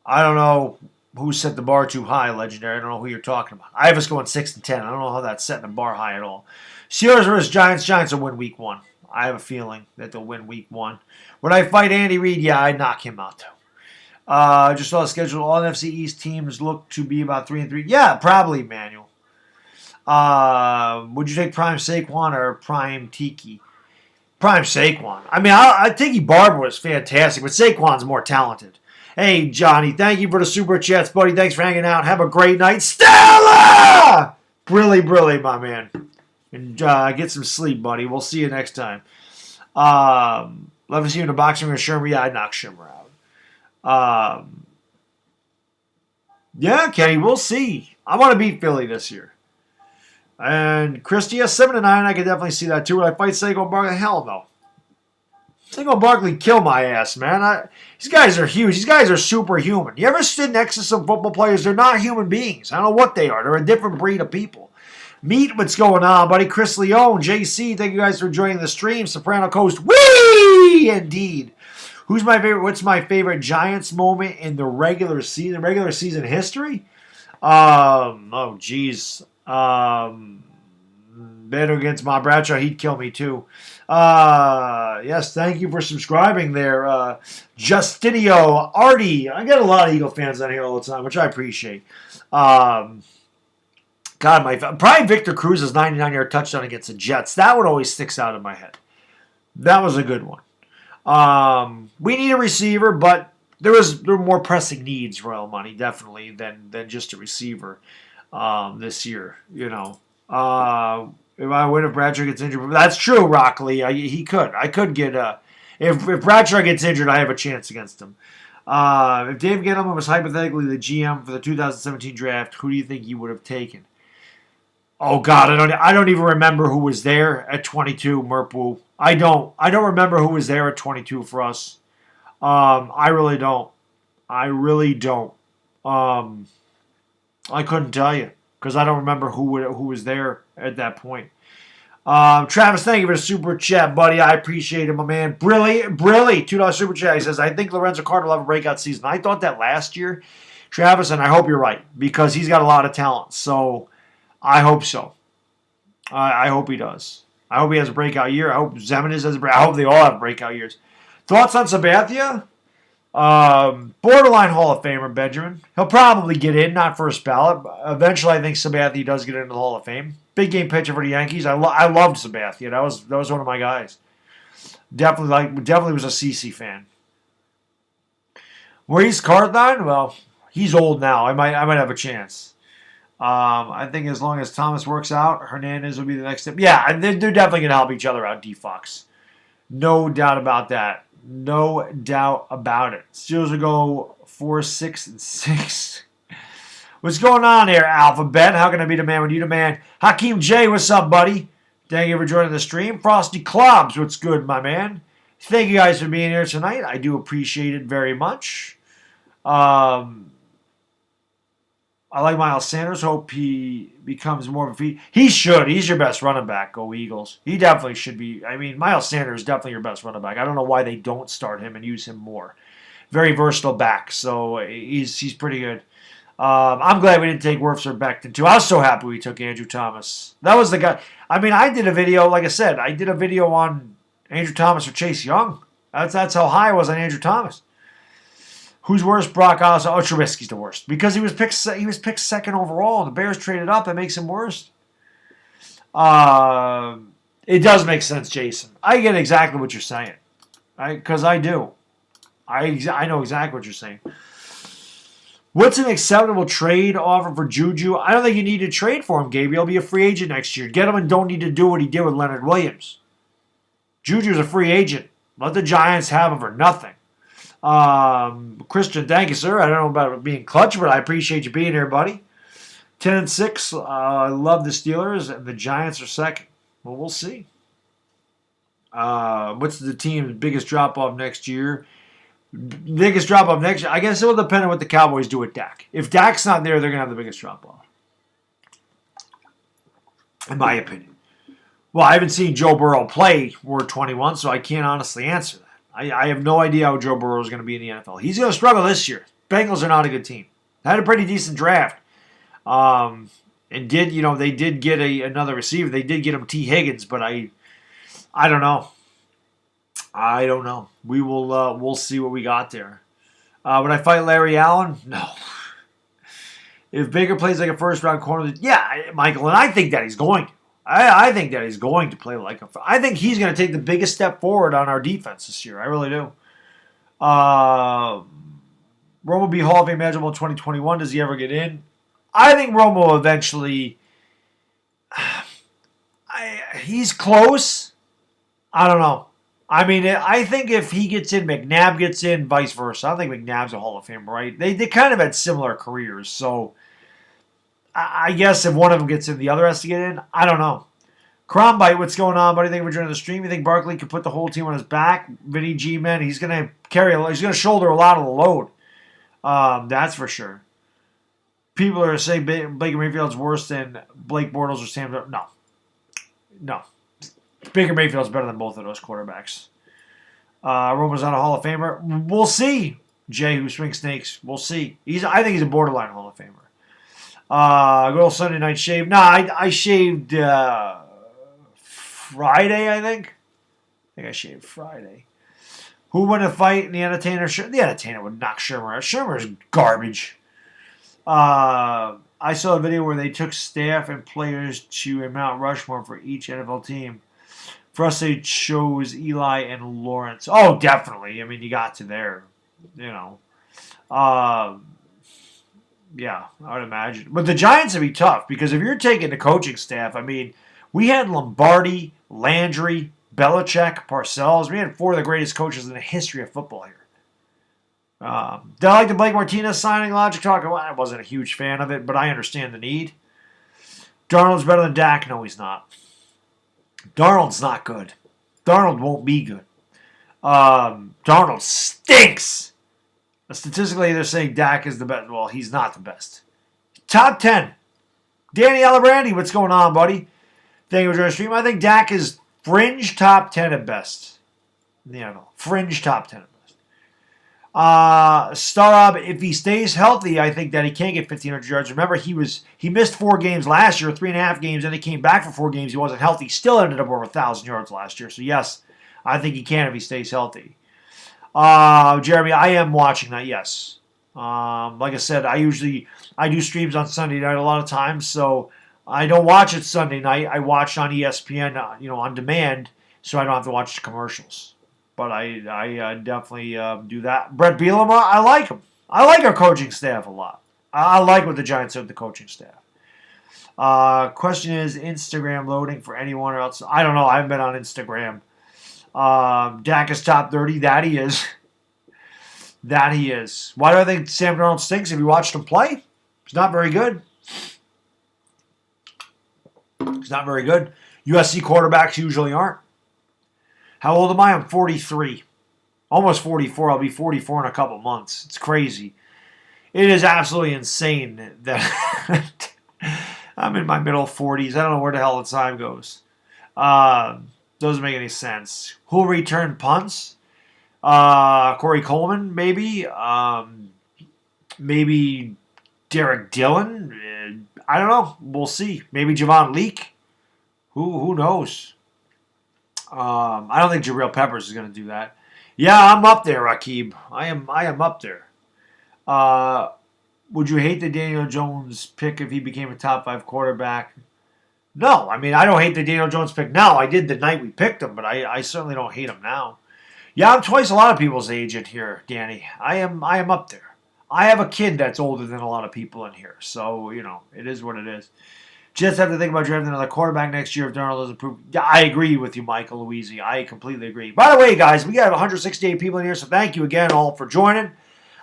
I don't know who set the bar too high, legendary. I don't know who you're talking about. I have us going 6-10. I don't know how that's setting the bar high at all. Steelers versus Giants. Giants will win week 1. I have a feeling that they'll win week 1. Would I fight Andy Reid? Yeah, I'd knock him out, though. Just saw the schedule. All NFC East teams look to be about 3-3. Yeah, probably, Manuel. Would you take Prime Saquon or Prime Tiki? Prime Saquon. I mean, I Tiki Barber was fantastic, but Saquon's more talented. Hey, Johnny, thank you for the super chats, buddy. Thanks for hanging out. Have a great night. Stella! Brilly, my man. And get some sleep, buddy. We'll see you next time. Love to see you in the boxing ring with Shurmur. Yeah, I'd knock Shurmur out. Yeah, Kenny, we'll see. I want to beat Philly this year. And Christy, 7-9, I could definitely see that too. Would I fight Saquon Barkley? Hell no. Saquon Barkley kill my ass, man. These guys are huge. These guys are superhuman. You ever sit next to some football players? They're not human beings. I don't know what they are. They're a different breed of people. Meet what's going on, buddy. Chris Leone, JC, thank you guys for joining the stream. Soprano Coast, whee! Indeed. Who's my favorite? What's my favorite Giants moment in the regular season history? Oh, geez. Better against my Bradshaw, he'd kill me too. Yes, thank you for subscribing there. Justinio, Artie. I get a lot of Eagle fans on here all the time, which I appreciate. God, probably Victor Cruz's 99-yard touchdown against the Jets. That one always sticks out in my head. That was a good one. We need a receiver, but there were more pressing needs, Royal Money, definitely, than just a receiver this year. You know, if I win, if Bradshaw gets injured, but that's true. Rockley, he could. I could get if Bradshaw gets injured, I have a chance against him. If Dave Gettleman was hypothetically the GM for the 2017 draft, who do you think he would have taken? Oh God, I don't even remember who was there at 22. Merpoo. I don't remember who was there at 22 for us. I really don't. I really don't. Um, I couldn't tell you because I don't remember who was there at that point. Travis, thank you for the super chat, buddy. I appreciate it, my man. Brilly, $2 super chat. He says, I think Lorenzo Carter will have a breakout season. I thought that last year, Travis, and I hope you're right because he's got a lot of talent. So I hope so. I hope he does. I hope he has a breakout year. I hope Zemenis has a breakout. I hope they all have breakout years. Thoughts on Sabathia? Borderline Hall of Famer, Benjamin. He'll probably get in, not first ballot. But eventually, I think Sabathia does get into the Hall of Fame. Big game pitcher for the Yankees. I loved Sabathia. That was one of my guys. Definitely was a CC fan. Maurice Carthon? Well, he's old now. I might have a chance. I think as long as Thomas works out, Hernandez will be the next step. Yeah, and they're definitely going to help each other out, D-Fox. No doubt about that. No doubt about it. Steelers will go 4-6-6. What's going on here, Alphabet? How can I be the man when you the man? Hakeem J, what's up, buddy? Thank you for joining the stream. Frosty Clubs, what's good, my man? Thank you guys for being here tonight. I do appreciate it very much. I like Miles Sanders. Hope he becomes more of a feat. He should. He's your best running back. Go Eagles. He definitely should be. I mean, Miles Sanders is definitely your best running back. I don't know why they don't start him and use him more. Very versatile back, so he's pretty good. I'm glad we didn't take Wirfs or Becton, too. I was so happy we took Andrew Thomas. That was the guy. I mean, I did a video, like I said, I did a video on Andrew Thomas or Chase Young. That's how high I was on Andrew Thomas. Who's worse, Brock Osweiler? Oh, Trubisky's the worst because he was picked second overall. The Bears traded up. That makes him worse. It does make sense, Jason. I get exactly what you're saying, because I do. I know exactly what you're saying. What's an acceptable trade offer for Juju? I don't think you need to trade for him, Gabe. He'll be a free agent next year. Get him and don't need to do what he did with Leonard Williams. Juju's a free agent. Let the Giants have him for nothing. Christian, thank you, sir. I don't know about it being clutch, but I appreciate you being here, buddy. 10-6. I love the Steelers, and the Giants are second. Well, we'll see. What's the team's biggest drop-off next year? Biggest drop-off next year? I guess it will depend on what the Cowboys do with Dak. If Dak's not there, they're going to have the biggest drop-off. In my opinion. Well, I haven't seen Joe Burrow play Ward 21, so I can't honestly answer that. I have no idea how Joe Burrow is going to be in the NFL. He's going to struggle this year. Bengals are not a good team. They had a pretty decent draft. And they did get another receiver. They did get him T. Higgins, but I don't know. I don't know. We'll see what we got there. Would I fight Larry Allen? No. If Baker plays like a first-round corner, yeah, Michael, and I think that he's going to. I think that he's going to play like a. I think he's going to take the biggest step forward on our defense this year. I really do. Romo will be Hall of Fame eligible in 2021. Does he ever get in? I think Romo will eventually. He's close. I don't know. I mean, I think if he gets in, McNabb gets in, vice versa. I think McNabb's a Hall of Famer, right? They kind of had similar careers, so. I guess if one of them gets in, the other has to get in. I don't know. Crombite, what's going on, buddy? Thank you for joining the stream. You think Barkley could put the whole team on his back? Vinny G, man, he's going to he's going to shoulder a lot of the load. That's for sure. People are saying Baker Mayfield's worse than Blake Bortles or Sam. No. Baker Mayfield's better than both of those quarterbacks. Romo's not a Hall of Famer. We'll see. Jay, who swings snakes. We'll see. I think he's a borderline Hall of Famer. Good old Sunday night shave. Nah, I shaved Friday, I think. I shaved Friday. Who won a fight in the Entertainer? The Entertainer would knock Shermer out. Shermer's garbage. I saw a video where they took staff and players to a Mount Rushmore for each NFL team. For us, they chose Eli and Lawrence. Oh, definitely. I mean, you got to there. Yeah, I would imagine. But the Giants would be tough because if you're taking the coaching staff, I mean, we had Lombardi, Landry, Belichick, Parcells. We had four of the greatest coaches in the history of football here. Did I like the Blake Martinez signing? Logic Talk? Well, I wasn't a huge fan of it, but I understand the need. Darnold's better than Dak? No, he's not. Darnold's not good. Darnold won't be good. Darnold stinks. Statistically, they're saying Dak is the best. Well, he's not the best. Top 10. Danny Alibrandi, what's going on, buddy? Thank you for joining the stream. I think Dak is fringe top 10 at best. Yeah, no. Fringe top 10 at best. Starab, if he stays healthy, I think that he can get 1,500 yards. Remember, he missed 4 games last year, 3.5 games, and he came back for 4 games. He wasn't healthy. He still ended up over 1,000 yards last year. So, yes, I think he can if he stays healthy. Jeremy, I am watching that, yes. Like I said, I do streams on Sunday night a lot of times, so I don't watch it Sunday night. I watch on ESPN, on demand, so I don't have to watch the commercials. But I definitely do that. Brett Bielema, I like him. I like our coaching staff a lot. I like what the Giants have with the coaching staff. Question is, Instagram loading for anyone else? I don't know. I haven't been on Instagram. Dak is top 30. That he is. That he is. Why do I think Sam Darnold stinks? Have you watched him play? He's not very good. He's not very good. USC quarterbacks usually aren't. How old am I? I'm 43. Almost 44. I'll be 44 in a couple months. It's crazy. It is absolutely insane that I'm in my middle 40s. I don't know where the hell the time goes. Doesn't make any sense. Who'll return punts? Corey Coleman, maybe. Maybe Derek Dillon. I don't know. We'll see. Maybe Javon Leake. Who knows? I don't think Jabril Peppers is going to do that. Yeah, I'm up there, Rakib. I am up there. Would you hate the Daniel Jones pick if he became a top 5 quarterback? No, I mean, I don't hate the Daniel Jones pick now. I did the night we picked him, but I certainly don't hate him now. Yeah, I'm twice a lot of people's age in here, Danny. I am up there. I have a kid that's older than a lot of people in here, so, it is what it is. Just have to think about drafting another quarterback next year if Darnold doesn't prove. Yeah, I agree with you, Michael Louisi. I completely agree. By the way, guys, we got 168 people in here, so thank you again all for joining.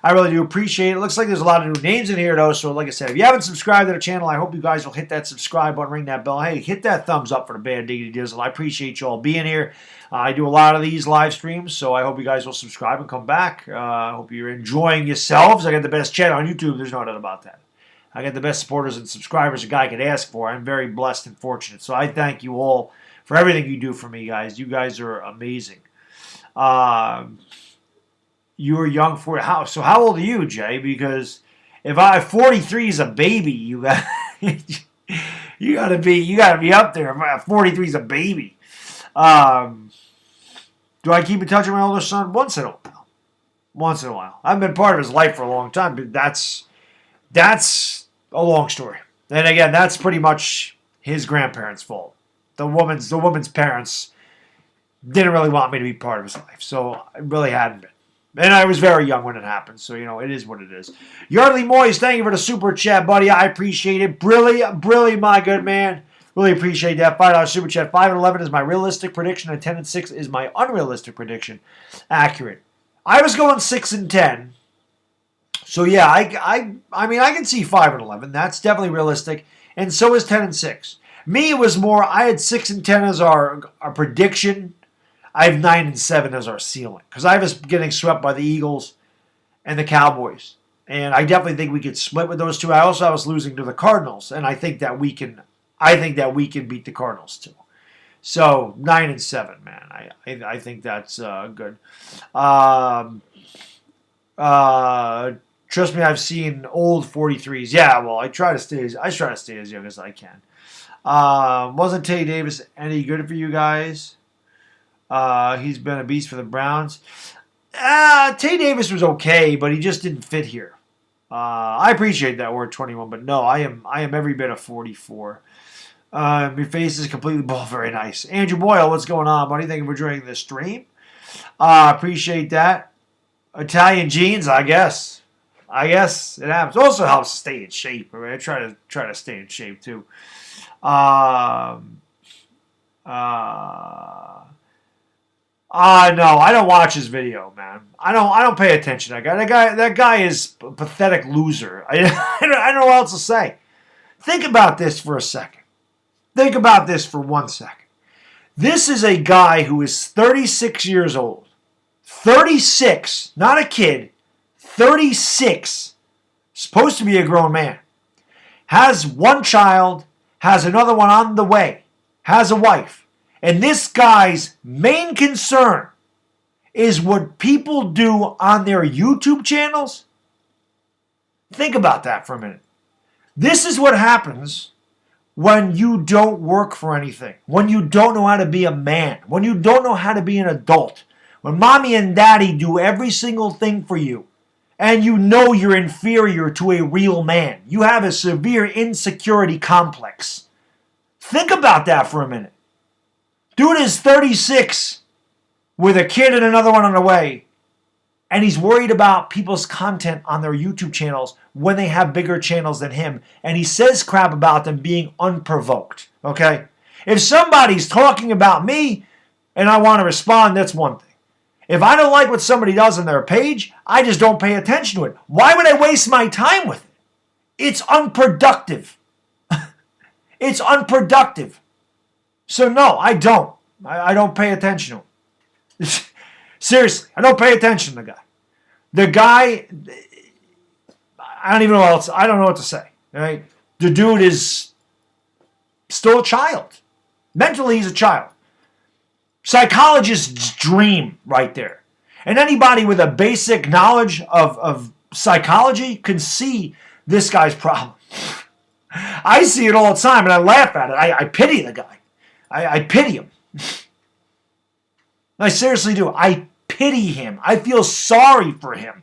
I really do appreciate it. Looks like there's a lot of new names in here, though. So, like I said, if you haven't subscribed to the channel, I hope you guys will hit that subscribe button, ring that bell. Hey, hit that thumbs up for the Bad Diggity Dizzle. I appreciate you all being here. I do a lot of these live streams, so I hope you guys will subscribe and come back. I hope you're enjoying yourselves. I got the best channel on YouTube. There's no doubt about that. I got the best supporters and subscribers a guy could ask for. I'm very blessed and fortunate. So I thank you all for everything you do for me, guys. You guys are amazing. You were young for so how old are you, Jay? Because if 43 is a baby, you got to be up there. 43 is a baby. Do I keep in touch with my older son? Once in a while. Once in a while. I've been part of his life for a long time, but that's a long story. And again, that's pretty much his grandparents' fault. The woman's parents didn't really want me to be part of his life, so I really hadn't been. And I was very young when it happened, so, it is what it is. Yardley Moyes, thank you for the super chat, buddy. I appreciate it. Brilly, my good man. Really appreciate that. $5 super chat. 5-11 is my realistic prediction, and 10-6 is my unrealistic prediction. Accurate. I was going 6-10. So, yeah, I mean, I can see 5-11. That's definitely realistic. And so is 10-6. Me, it was more, I had 6-10 as our prediction. I have 9-7 as our ceiling. Because I was getting swept by the Eagles and the Cowboys. And I definitely think we could split with those two. I also was losing to the Cardinals. And I think that we can beat the Cardinals too. So 9-7, man. I think that's good. Trust me, I've seen old 43s. Yeah, well, I try to stay as young as I can. Wasn't Tay Davis any good for you guys? He's been a beast for the Browns. Tay Davis was okay, but he just didn't fit here. I appreciate that word 21, but no, I am every bit of 44. Your face is completely bald. Very nice. Andrew Boyle, what's going on, buddy? Thank you for joining the stream. Appreciate that. Italian jeans, I guess. It happens. Also helps stay in shape. Right? I try to stay in shape too. No, I don't watch his video, man. I don't pay attention to that guy. That guy is a pathetic loser. I don't know what else to say. Think about this for a second. Think about this for 1 second. This is a guy who is 36 years old. 36, not a kid. 36. Supposed to be a grown man. Has one child, has another one on the way, has a wife. And this guy's main concern is what people do on their YouTube channels. Think about that for a minute. This is what happens when you don't work for anything, when you don't know how to be a man, when you don't know how to be an adult, when mommy and daddy do every single thing for you, and you know you're inferior to a real man. You have a severe insecurity complex. Think about that for a minute. Dude is 36 with a kid and another one on the way, and he's worried about people's content on their YouTube channels when they have bigger channels than him. And he says crap about them being unprovoked. Okay? If somebody's talking about me and I want to respond, that's one thing. If I don't like what somebody does on their page, I just don't pay attention to it. Why would I waste my time with it? It's unproductive. It's unproductive. So no, I don't. I don't pay attention to him. Seriously, I don't pay attention to the guy. The guy, I don't even know what else. I don't know what to say. Right? The dude is still a child. Mentally, he's a child. Psychologist's dream right there. And anybody with a basic knowledge of psychology can see this guy's problem. I see it all the time and I laugh at it. I pity the guy. I pity him. I seriously do. I pity him. I feel sorry for him.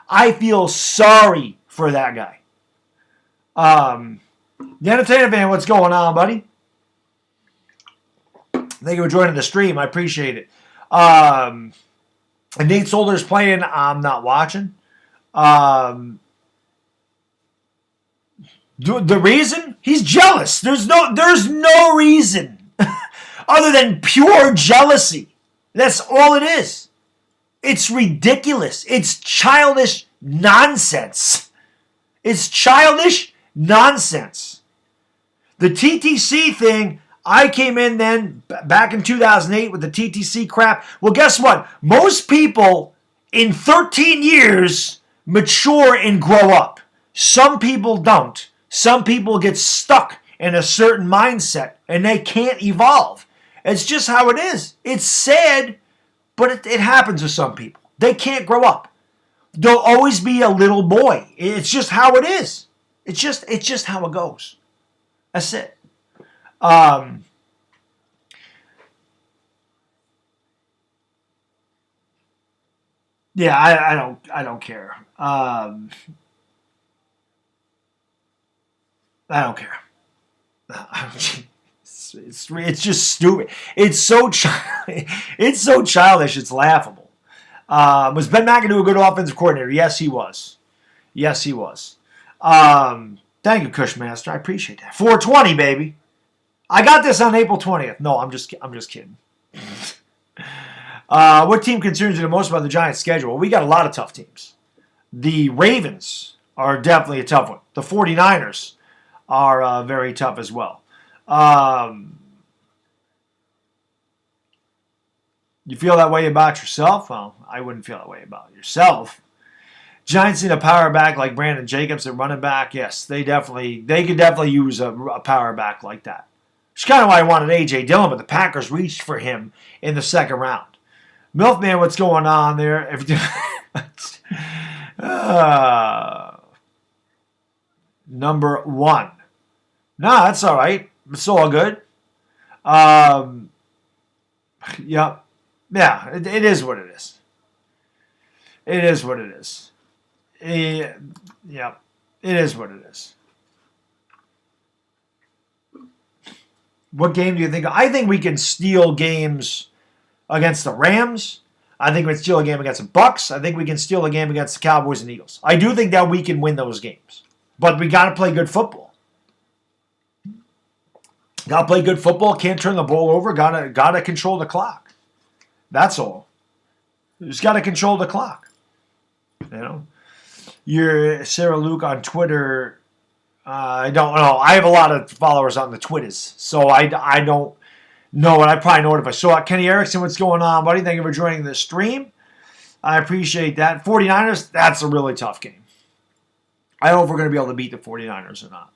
I feel sorry for that guy. The Entertainer Fan, what's going on, buddy? Thank you for joining the stream. I appreciate it. And Nate Solder's playing. I'm not watching. The reason? He's jealous. There's no reason other than pure jealousy. That's all it is. It's ridiculous. It's childish nonsense. It's childish nonsense. The TTC thing, I came in then back in 2008 with the TTC crap. Well, guess what? Most people in 13 years mature and grow up. Some people don't. Some people get stuck in a certain mindset and they can't evolve. It's just how it is. It's sad, but it happens to some people. They can't grow up. They'll always be a little boy. It's just how it is. It's just how it goes. That's it. Yeah, I don't care. I don't care. It's just stupid. It's so childish. It's laughable. Was Ben McAdoo a good offensive coordinator? Yes, he was. Yes, he was. Thank you, Cushmaster. I appreciate that. 420, baby. I got this on April 20th. No, I'm just kidding. What team concerns you the most about the Giants' schedule? Well, we got a lot of tough teams. The Ravens are definitely a tough one. The 49ers are very tough as well. You feel that way about yourself? Well, I wouldn't feel that way about yourself. Giants need a power back like Brandon Jacobs at running back. Yes, they could definitely use a power back like that. It's kind of why I wanted A.J. Dillon, but the Packers reached for him in the second round. Milfman, what's going on there? Number one. No, that's all right. It's all good. Yep. Yeah, it is what it is. It is what it is. Yep. It is what it is. What game do you think? I think we can steal games against the Rams. I think we can steal a game against the Bucks. I think we can steal a game against the Cowboys and Eagles. I do think that we can win those games. But we got to play good football. Got to play good football. Can't turn the ball over. Got to control the clock. That's all. You just got to control the clock. You know? Your Sarah Luke on Twitter I don't know. I have a lot of followers on the Twitters, so I don't know, and I probably know it if I saw it. Kenny Erickson, what's going on, buddy? Thank you for joining the stream. I appreciate that. 49ers, that's a really tough game. I don't know if we're going to be able to beat the 49ers or not.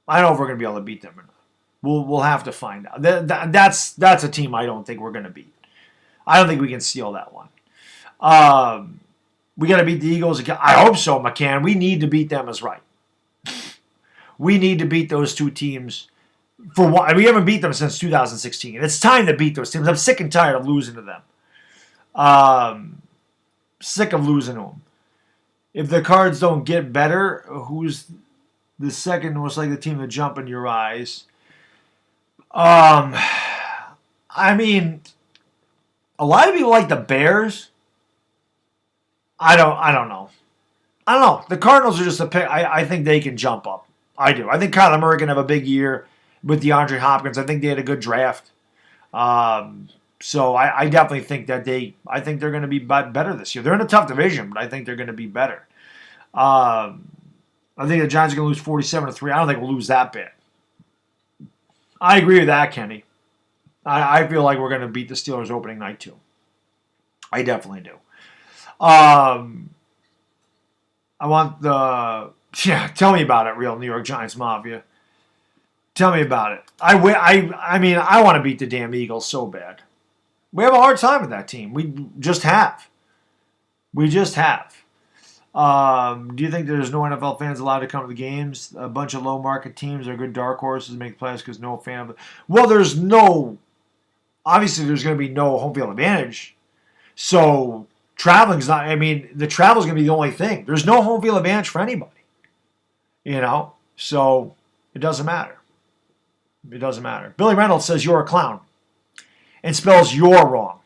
I don't know if we're going to be able to beat them or not. We'll have to find out. That's a team I don't think we're going to beat. I don't think we can steal that one. We got to beat the Eagles again. I hope so, McCann. We need to beat them as right. We need to beat those two teams. For one, we haven't beat them since 2016. It's time to beat those teams. I'm sick and tired of losing to them. Sick of losing to them. If the Cards don't get better, who's the second most likely team to jump in your eyes? I mean, a lot of people like the Bears. I don't know. I don't know. The Cardinals are just a pick. I think they can jump up. I do. I think Kyler Murray can have a big year with DeAndre Hopkins. I think they had a good draft. So I definitely think that I think they're going to be better this year. They're in a tough division, but I think they're going to be better. I think the Giants are going to lose 47-3. I don't think we'll lose that bad. I agree with that, Kenny. I feel like we're going to beat the Steelers opening night too. I definitely do. I want tell me about it, real New York Giants Mafia. Tell me about it. I want to beat the damn Eagles so bad. We have a hard time with that team. We just have. Do you think there's no NFL fans allowed to come to the games? A bunch of low market teams are good dark horses to make playoffs because no fan of it. Well, obviously there's going to be no home field advantage. So traveling's not, the travel's going to be the only thing. There's no home field advantage for anybody. So it doesn't matter. It doesn't matter. Billy Reynolds says you're a clown and spells you're wrong.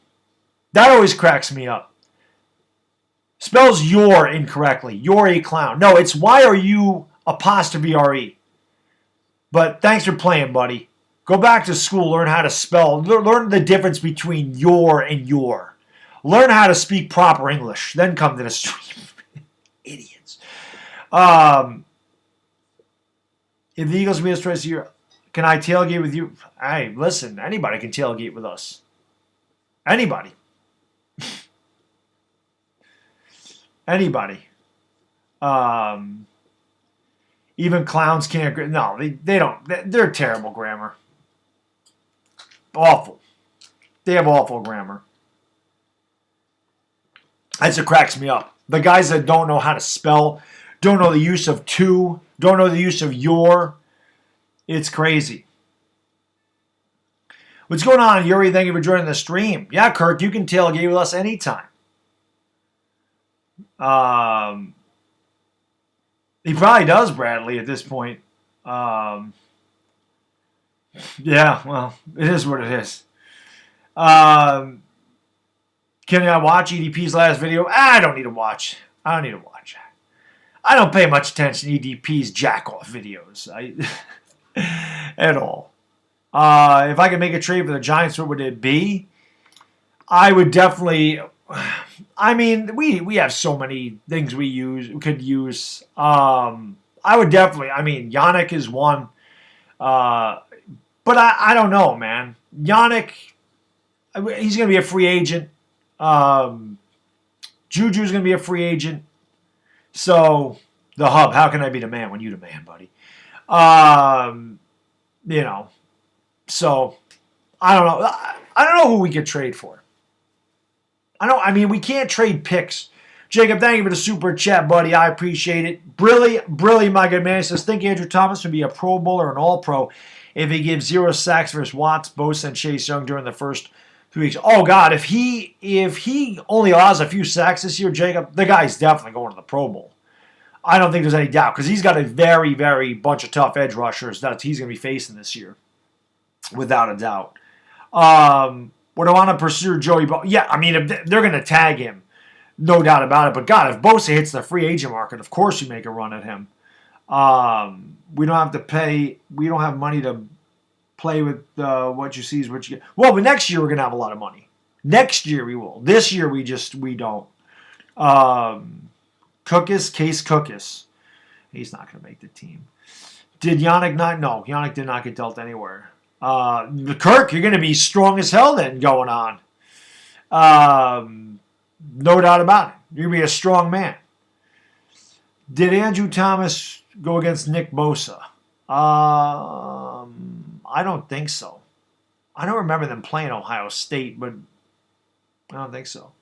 That always cracks me up. Spells you're incorrectly. You're a clown. No, it's YOU''RE. But thanks for playing, buddy. Go back to school, learn how to spell. Learn the difference between your and your. Learn how to speak proper English. Then come to the stream. Idiots. If the Eagles beat us twice a year, can I tailgate with you? Hey, listen, anybody can tailgate with us. Anybody. Anybody. Even clowns can't. No, they don't. They're terrible grammar. Awful. They have awful grammar. That's what cracks me up. The guys that don't know how to spell, don't know the use of to, don't know the use of your. It's crazy. What's going on, Yuri? Thank you for joining the stream. Yeah, Kirk, you can tailgate with us anytime. He probably does, Bradley, at this point. Yeah, well, it is what it is. Can I watch EDP's last video? I don't need to watch. I don't pay much attention to EDP's jack-off videos. At all. If I could make a trade for the Giants, what would it be? I would definitely... we have so many things we could use. I would definitely... Yannick is one. But I don't know, man. Yannick, he's going to be a free agent. Juju's going to be a free agent. So, the hub, how can I be the man when you the man, buddy? So, I don't know. I don't know who we could trade for. We can't trade picks. Jacob, thank you for the super chat, buddy. I appreciate it. Brilly, my good man, says, think Andrew Thomas would be a Pro Bowl or an All-Pro if he gives 0 sacks versus Watts, Bosa, and Chase Young during the first 2 weeks. Oh, God, if he only allows a few sacks this year, Jacob, the guy's definitely going to the Pro Bowl. I don't think there's any doubt because he's got a very, very bunch of tough edge rushers that he's going to be facing this year, without a doubt. Would I want to pursue Joey Bosa? Yeah, if they're going to tag him, no doubt about it. But, God, if Bosa hits the free agent market, of course you make a run at him. We don't have to pay. We don't have money to play with what you see is what you get. Well, but next year we're going to have a lot of money. Next year we will. This year we don't. Case Cookus. He's not going to make the team. Did Yannick not? No, Yannick did not get dealt anywhere. Kirk, you're going to be strong as hell then going on. No doubt about it. You're going to be a strong man. Did Andrew Thomas go against Nick Bosa? I don't think so. I don't remember them playing Ohio State, but I don't think so.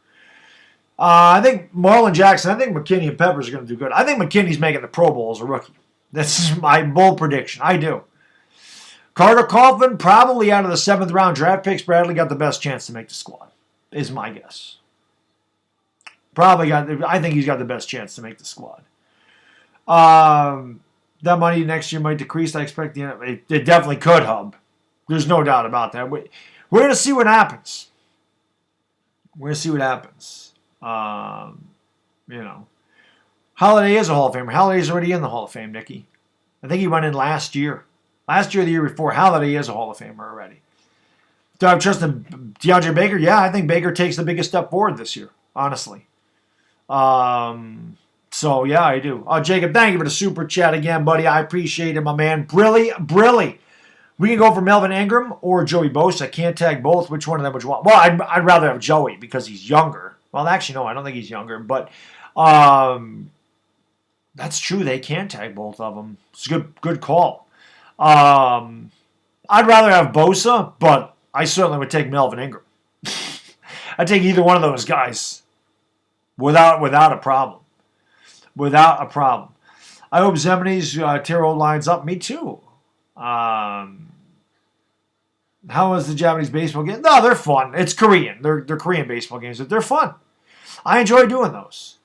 I think Marlon Jackson, I think McKinney and Peppers are going to do good. I think McKinney's making the Pro Bowl as a rookie. That's my bold prediction. I do. Carter Coughlin, probably out of the 7th round draft picks, Bradley got the best chance to make the squad, is my guess. I think he's got the best chance to make the squad. That money next year might decrease. I expect it definitely could, Hub. There's no doubt about that. We're going to see what happens. Holiday is a Hall of Famer. Holiday's already in the Hall of Fame, Nicky. I think he went in last year. Last year or the year before. Holiday is a Hall of Famer already. Do I trust DeAndre Baker? Yeah, I think Baker takes the biggest step forward this year, honestly. So, yeah, I do. Jacob, thank you for the super chat again, buddy. I appreciate it, my man. Brilly. We can go for Melvin Ingram or Joey Bosa. Can't tag both. Which one of them would you want? Well, I'd rather have Joey because he's younger. Well, actually, no, I don't think he's younger. But that's true. They can tag both of them. It's a good call. I'd rather have Bosa, but I certainly would take Melvin Ingram. I'd take either one of those guys without a problem. I hope Zemini's Taro lines up. Me too. How was the Japanese baseball game? No, they're fun. It's Korean. They're Korean baseball games, but they're fun. I enjoy doing those.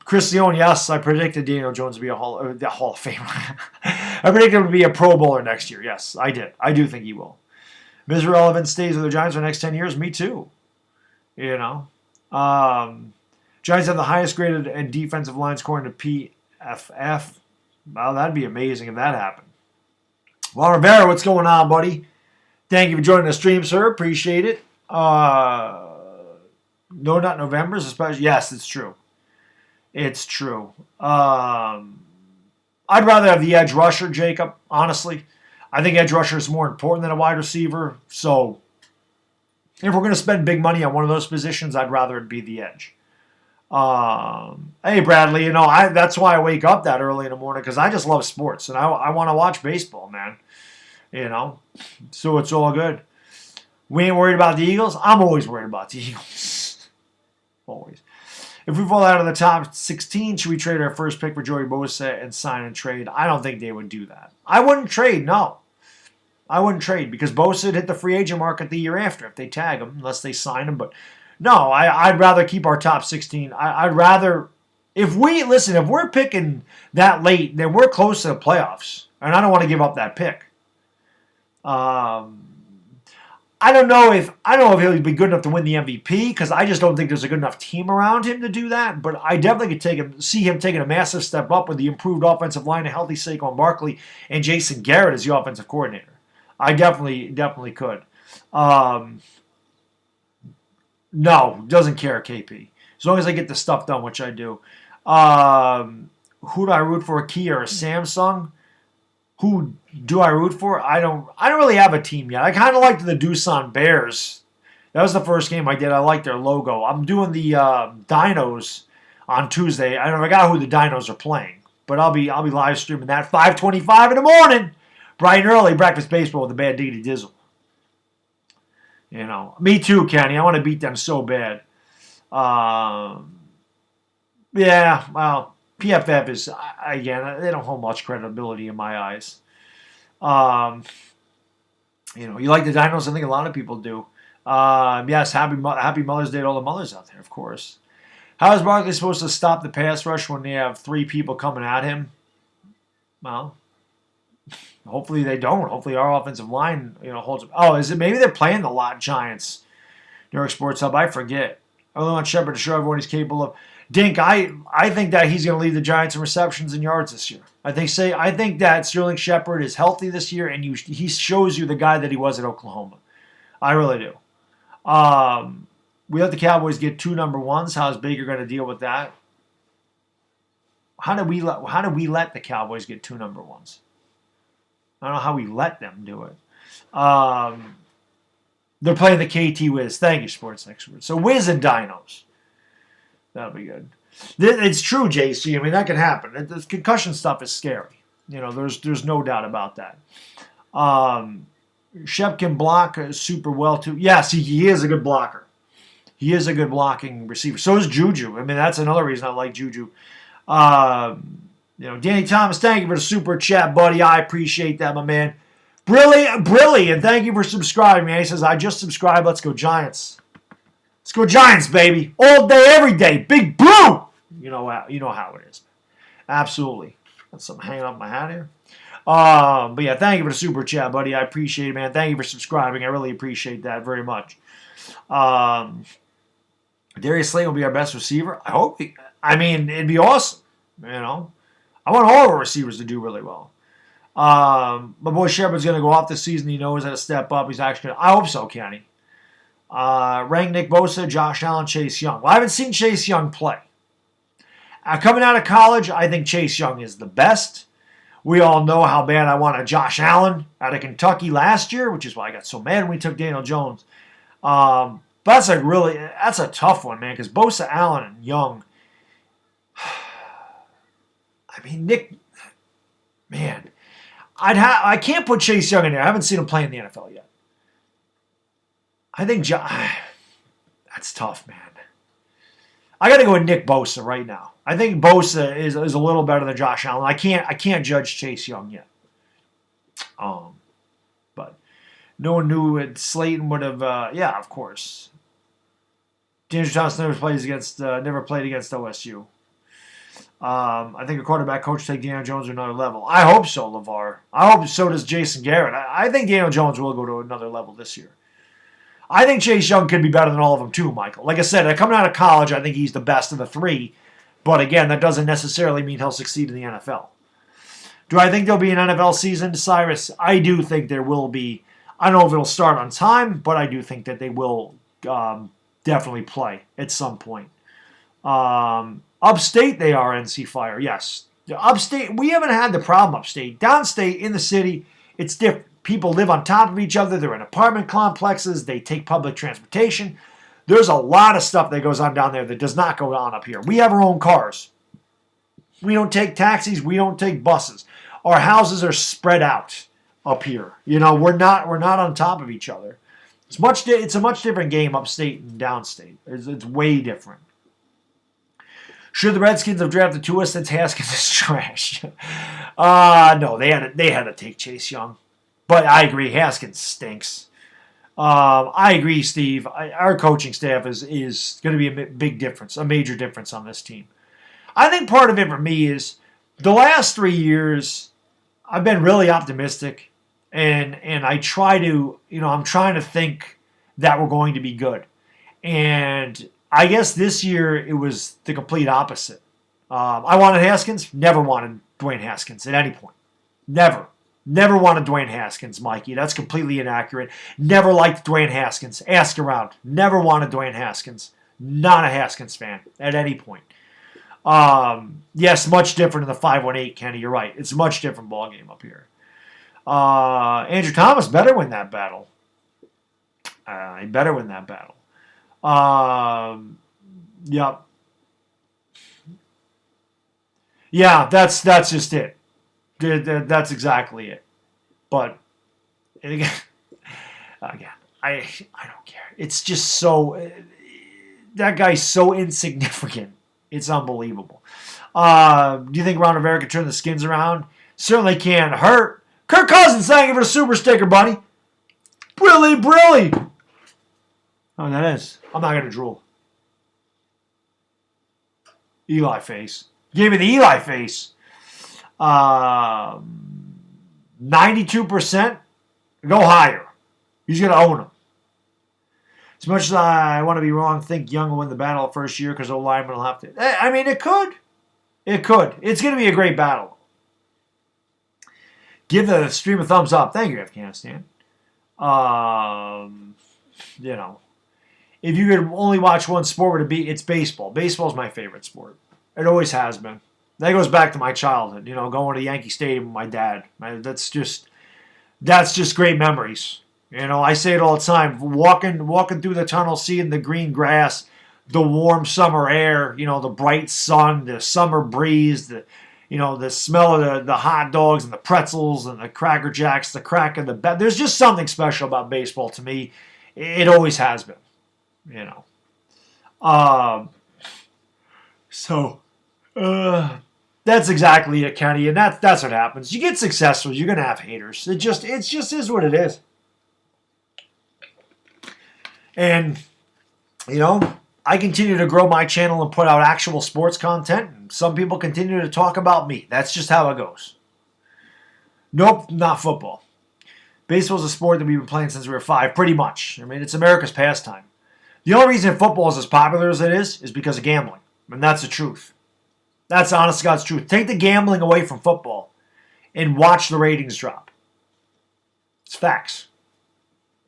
Chris Leone, yes, I predicted Daniel Jones to be a Hall of Famer. I predicted him to be a Pro Bowler next year. Yes, I did. I do think he will. Ms. Relevant stays with the Giants for the next 10 years. Me too. Giants have the highest graded and defensive lines according to PFF. Wow, that'd be amazing if that happened. Well, Rivera, what's going on, buddy? Thank you for joining the stream, sir. Appreciate it. No, not November's, especially. Yes, it's true. I'd rather have the edge rusher, Jacob, honestly. I think edge rusher is more important than a wide receiver. So if we're going to spend big money on one of those positions, I'd rather it be the edge. Hey, Bradley, that's why I wake up that early in the morning, because I just love sports, and I want to watch baseball, man. So it's all good. We ain't worried about the Eagles. I'm always worried about the Eagles. Always. If we fall out of the top 16, should we trade our first pick for Joey Bosa and sign and trade? I don't think they would do that. I wouldn't trade, no. I wouldn't trade, because Bosa would hit the free agent market the year after if they tag him, unless they sign him. But no, I'd rather keep our top 16. I'd rather, if we're picking that late, then we're close to the playoffs, and I don't want to give up that pick. I don't know if he'll be good enough to win the MVP, because I just don't think there's a good enough team around him to do that. But I definitely could see him taking a massive step up with the improved offensive line, a healthy Saquon Barkley, and Jason Garrett as the offensive coordinator. I definitely could. No, doesn't care, KP. As long as I get the stuff done, which I do. Who do I root for, a Kia or a Samsung? Who do I root for? I don't really have a team yet. I kind of liked the Doosan Bears. That was the first game I did. I liked their logo. I'm doing the Dinos on Tuesday. I forgot who the Dinos are playing, but I'll be live streaming that 5:25 in the morning, bright and early, breakfast baseball with the Bad Diggity Dizzle. Me too, Kenny. I want to beat them so bad. Yeah, well, PFF is, again, they don't hold much credibility in my eyes. You like the Dinos? I think a lot of people do. Yes, happy Mother's Day to all the mothers out there, of course. How is Barkley supposed to stop the pass rush when they have 3 people coming at him? Well, hopefully they don't. Hopefully our offensive line, holds up. Oh, is it maybe they're playing the Lot Giants? New York Sports Hub, I forget. I only want Shepard to show everyone he's capable of. Dink, I think that he's going to lead the Giants in receptions and yards this year. I think that Sterling Shepard is healthy this year, and he shows you the guy that he was at Oklahoma. I really do. We let the Cowboys get 2 number ones. How's Baker going to deal with that? How did we let the Cowboys get 2 number ones? I don't know how we let them do it. They're playing the KT Wiz. Thank you, sports expert. So Wiz and Dinos. That'll be good. It's true, JC. I mean, that can happen. The concussion stuff is scary. There's no doubt about that. Shep can block super well, too. Yes, he is a good blocker. He is a good blocking receiver. So is Juju. I mean, that's another reason I like Juju. Danny Thomas, thank you for the super chat, buddy. I appreciate that, my man. Brilliant. Thank you for subscribing, man. He says, I just subscribed. Let's go Giants. Let's go Giants, baby. All day, every day. Big blue. You know how it is. Absolutely. Got something hanging off my hat here. But yeah, thank you for the super chat, buddy. I appreciate it, man. Thank you for subscribing. I really appreciate that very much. Darius Slayton will be our best receiver. I hope. It'd be awesome. I want all our receivers to do really well. My boy Shepard's going to go off this season. He knows how to step up. He's actually going to. I hope so, Kenny. Rank Nick Bosa, Josh Allen, Chase Young. Well, I haven't seen Chase Young play. Coming out of college, I think Chase Young is the best. We all know how bad I wanted Josh Allen out of Kentucky last year, which is why I got so mad when we took Daniel Jones. But that's a tough one, man, because Bosa, Allen, and Young. Nick, man, I can't put Chase Young in there. I haven't seen him play in the NFL yet. I think that's tough, man. I got to go with Nick Bosa right now. I think Bosa is a little better than Josh Allen. I can't judge Chase Young yet. But no one knew Slayton would have. Yeah, of course. James Johnson never played against OSU. I think a quarterback coach take Daniel Jones to another level. I hope so, LeVar. I hope so does Jason Garrett. I think Daniel Jones will go to another level this year. I think Chase Young could be better than all of them too, Michael. Like I said, coming out of college, I think he's the best of the 3. But again, that doesn't necessarily mean he'll succeed in the NFL. Do I think there'll be an NFL season, Cyrus? I do think there will be. I don't know if it'll start on time, but I do think that they will definitely play at some point. Upstate, they are NC Fire. Yes. Upstate, we haven't had the problem upstate. Downstate, in the city, it's different. People live on top of each other. They're in apartment complexes. They take public transportation. There's a lot of stuff that goes on down there that does not go on up here. We have our own cars. We don't take taxis. We don't take buses. Our houses are spread out up here. We're not on top of each other. It's a much different game upstate and downstate. It's way different. Should the Redskins have drafted Tua since Haskins is trash? No, they had to take Chase Young. But I agree, Haskins stinks. I agree, Steve. Our coaching staff is going to be a big difference, a major difference on this team. I think part of it for me is the last 3 years, I've been really optimistic, and I try to, I'm trying to think that we're going to be good. And I guess this year it was the complete opposite. I wanted Haskins, never wanted Dwayne Haskins at any point. Never. Never wanted Dwayne Haskins, Mikey. That's completely inaccurate. Never liked Dwayne Haskins. Ask around. Never wanted Dwayne Haskins. Not a Haskins fan at any point. Yes, much different in the 518, Kenny. You're right. It's a much different ballgame up here. Andrew Thomas better win that battle. He better win that battle. Yep. Yeah, that's just it. That's exactly it. But again, I don't care. It's just so that guy's so insignificant. It's unbelievable. Do you think Ron Rivera can turn the Skins around? Certainly can. Hurt. Kirk Cousins, thank you for the super sticker, buddy. Brilly. Oh, that is. I'm not gonna drool. Eli face. Gave me the Eli face. 92%. Go higher. He's going to own them. As much as I want to be wrong, think Young will win the battle first year because O-lineman will have to. It could. It could. It's going to be a great battle. Give the stream a thumbs up. Thank you, Afghanistan. If you could only watch one sport, would it be? It's baseball. Baseball's my favorite sport. It always has been. That goes back to my childhood, going to Yankee Stadium with my dad. That's just great memories. I say it all the time. Walking through the tunnel, seeing the green grass, the warm summer air, the bright sun, the summer breeze, the smell of the hot dogs and the pretzels and the Cracker Jacks, the crack of the bed. There's just something special about baseball to me. It always has been, you know. So, that's exactly it, Kenny, and that's what happens. You get successful, you're gonna have haters. It just is what it is. And I continue to grow my channel and put out actual sports content. And some people continue to talk about me. That's just how it goes. Nope, not football. Baseball is a sport that we've been playing since we were 5, pretty much. I mean, it's America's pastime. The only reason football is as popular as it is because of gambling. And that's the truth. That's the honest to God's truth. Take the gambling away from football and watch the ratings drop. It's facts.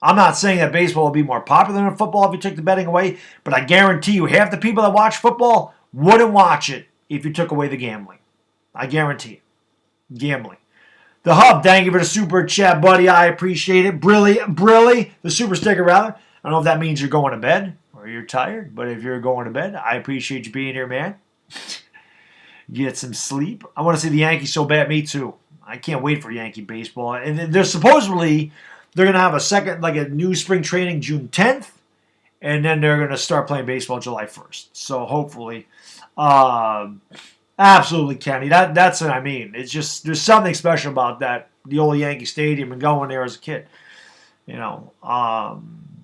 I'm not saying that baseball will be more popular than football if you took the betting away, but I guarantee you half the people that watch football wouldn't watch it if you took away the gambling. I guarantee it. Gambling. The Hub, thank you for the super chat, buddy. I appreciate it. Brilly, the super sticker, rather. I don't know if that means you're going to bed or you're tired, but if you're going to bed, I appreciate you being here, man. Get some sleep. I want to see the Yankees so bad. Me too. I can't wait for Yankee baseball. And they're supposedly... They're going to have a new spring training June 10th, and then they're going to start playing baseball July 1st. So hopefully, absolutely, Kenny. That's what I mean. It's just, there's something special about that, the old Yankee Stadium and going there as a kid. They have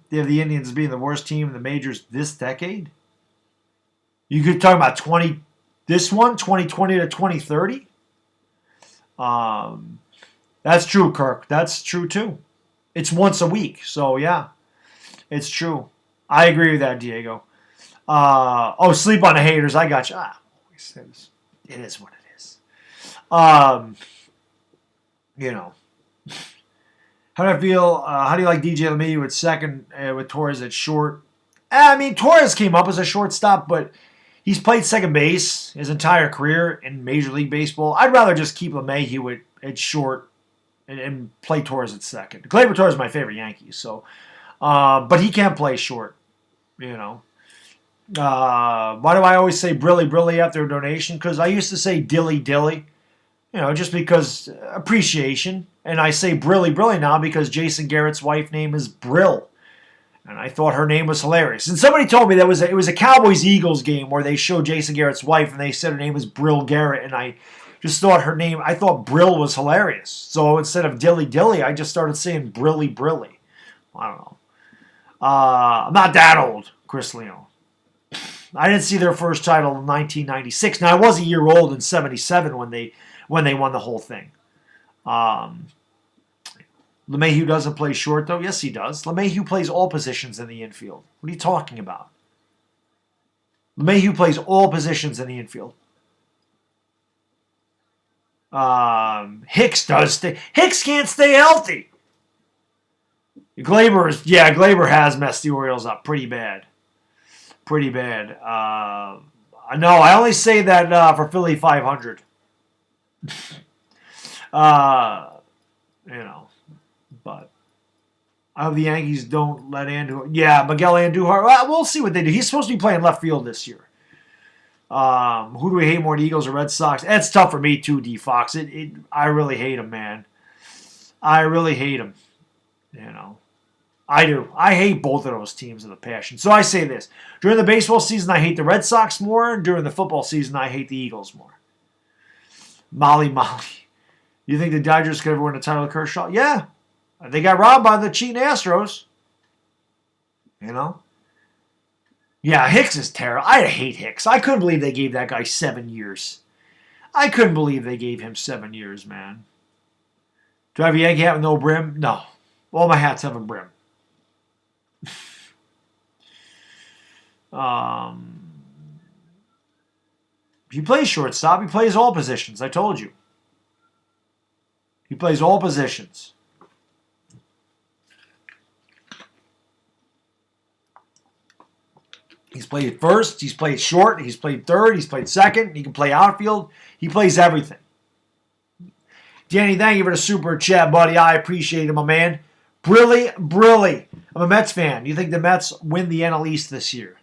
the Indians being the worst team in the majors this decade. You could talk about 2020 to 2030. That's true, Kirk. That's true, too. It's once a week, so yeah, it's true. I agree with that, Diego. Sleep on the haters. I got you. It is what it is. How do I feel? How do you like DJ LeMahieu at second with Torres at short? I mean, Torres came up as a shortstop, but he's played second base his entire career in Major League Baseball. I'd rather just keep LeMahieu at short. And play Torres at second. Gleyber Torres is my favorite Yankee, so, but he can't play short, Why do I always say Brilly after a donation? Because I used to say Dilly, just because appreciation. And I say Brilly now because Jason Garrett's wife name is Brill. And I thought her name was hilarious. And somebody told me it was a Cowboys Eagles game where they showed Jason Garrett's wife and they said her name was Brill Garrett. And I just thought I thought Brill was hilarious. So instead of Dilly, I just started saying Brilly. I don't know. I'm not that old, Chris Leon. I didn't see their first title in 1996. Now, I was a year old in 77 when they won the whole thing. LeMahieu doesn't play short, though. Yes, he does. LeMahieu plays all positions in the infield. What are you talking about? LeMahieu plays all positions in the infield. Hicks can't stay healthy. Gleyber has messed the Orioles up pretty bad. No, I only say that for Philly 500. But I hope the Yankees don't let Andujar. Yeah, Miguel Andujar. Well, we'll see what they do. He's supposed to be playing left field this year. Who do we hate more, the Eagles or Red Sox? It's tough for me too, D Fox. I really hate him, man. I really hate him. I do. I hate both of those teams with a passion. So I say this: during the baseball season, I hate the Red Sox more, and during the football season, I hate the Eagles more. Molly. You think the Dodgers could ever win a title with Kershaw? Yeah, they got robbed by the cheating Astros. Yeah, Hicks is terrible. I hate Hicks. I couldn't believe they gave that guy 7 years. I couldn't believe they gave him 7 years, man. Do I have a Yankee hat with no brim? No. All my hats have a brim. He plays shortstop. He plays all positions. I told you. He plays all positions. He's played first, he's played short, he's played third, he's played second, he can play outfield. He plays everything. Danny, thank you for the super chat, buddy. I appreciate it, my man. Brilly. I'm a Mets fan. You think the Mets win the NL East this year?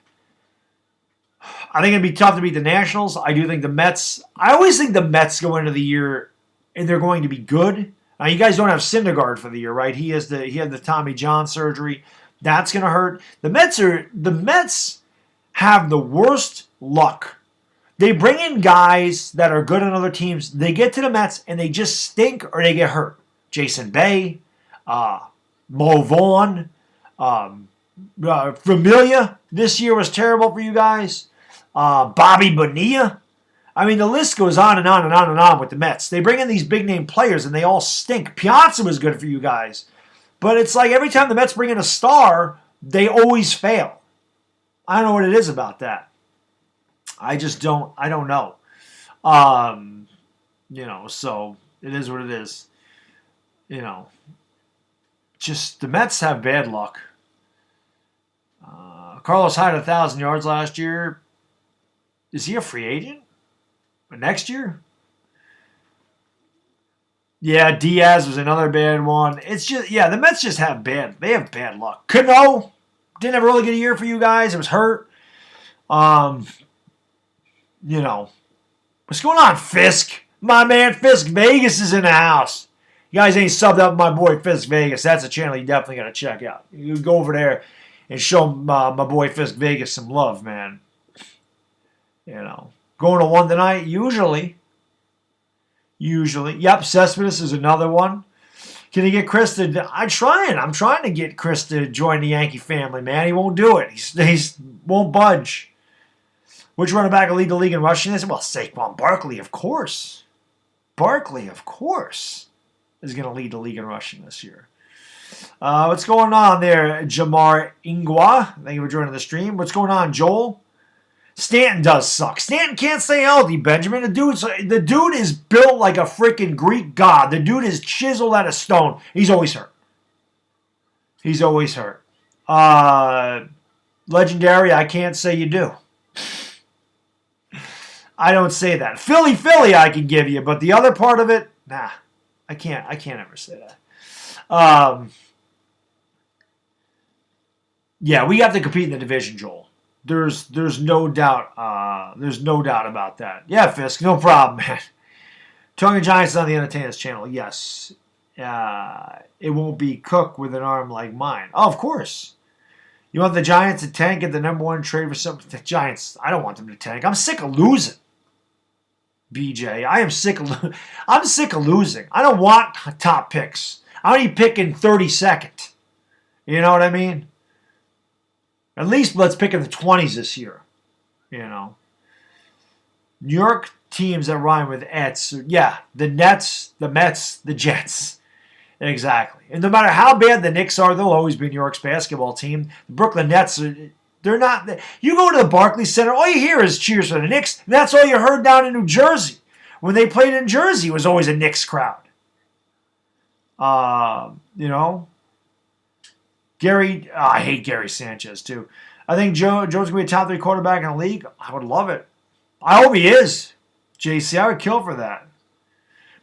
I think it'd be tough to beat the Nationals. I do think the Mets. I always think the Mets go into the year and they're going to be good. Now you guys don't have Syndergaard for the year, right? He had the Tommy John surgery. That's going to hurt. The Mets have the worst luck. They bring in guys that are good on other teams. They get to the Mets and they just stink or they get hurt. Jason Bay, Mo Vaughn, Familia this year was terrible for you guys. Bobby Bonilla. I mean, the list goes on and on and on and on with the Mets. They bring in these big name players and they all stink. Piazza was good for you guys. But it's like every time the Mets bring in a star, they always fail. I don't know what it is about that. I don't know. So it is what it is. Just the Mets have bad luck. Carlos Hyde 1,000 yards last year. Is he a free agent? But next year? Yeah, Diaz was another bad one. It's just, the Mets just have bad luck. Cano didn't have a really good year for you guys. It was hurt. What's going on, Fisk? My man Fisk Vegas is in the house. You guys ain't subbed up my boy Fisk Vegas. That's a channel you definitely got to check out. You go over there and show my boy Fisk Vegas some love, man. Going to one tonight, usually. Yep, Cespedes is another one. Can he get Chris to... I'm trying to get Chris to join the Yankee family, man. He won't do it. He won't budge. Which running back will lead the league in rushing this? Well, Saquon Barkley, of course. Is going to lead the league in rushing this year. What's going on there, Jamar Ingwa? Thank you for joining the stream. What's going on, Joel? Stanton does suck. Stanton can't stay healthy, Benjamin. The dude is built like a freaking Greek god. The dude is chiseled out of stone. He's always hurt. Legendary, I can't say you do. I don't say that. Philly, I can give you, but the other part of it, nah, I can't ever say that. We have to compete in the division, Joel. There's no doubt. There's no doubt about that. Yeah, Fisk, no problem, man. Talking Giants on the Entertainers channel. Yes, it won't be Cook with an arm like mine. Oh, of course. You want the Giants to tank at the number one trade for something? The Giants, I don't want them to tank. I'm sick of losing. BJ, I'm sick of losing. I don't want top picks. I only pick in 32nd. You know what I mean? At least let's pick in the 20s this year. New York teams that rhyme with Ets. Yeah, the Nets, the Mets, the Jets. Exactly. And no matter how bad the Knicks are, they'll always be New York's basketball team. The Brooklyn Nets, they're not. You go to the Barclays Center, all you hear is cheers for the Knicks. And that's all you heard down in New Jersey. When they played in Jersey, it was always a Knicks crowd. Gary, I hate Gary Sanchez too. I think Joe's going to be a top 3 quarterback in the league. I would love it. I hope he is. JC, I would kill for that.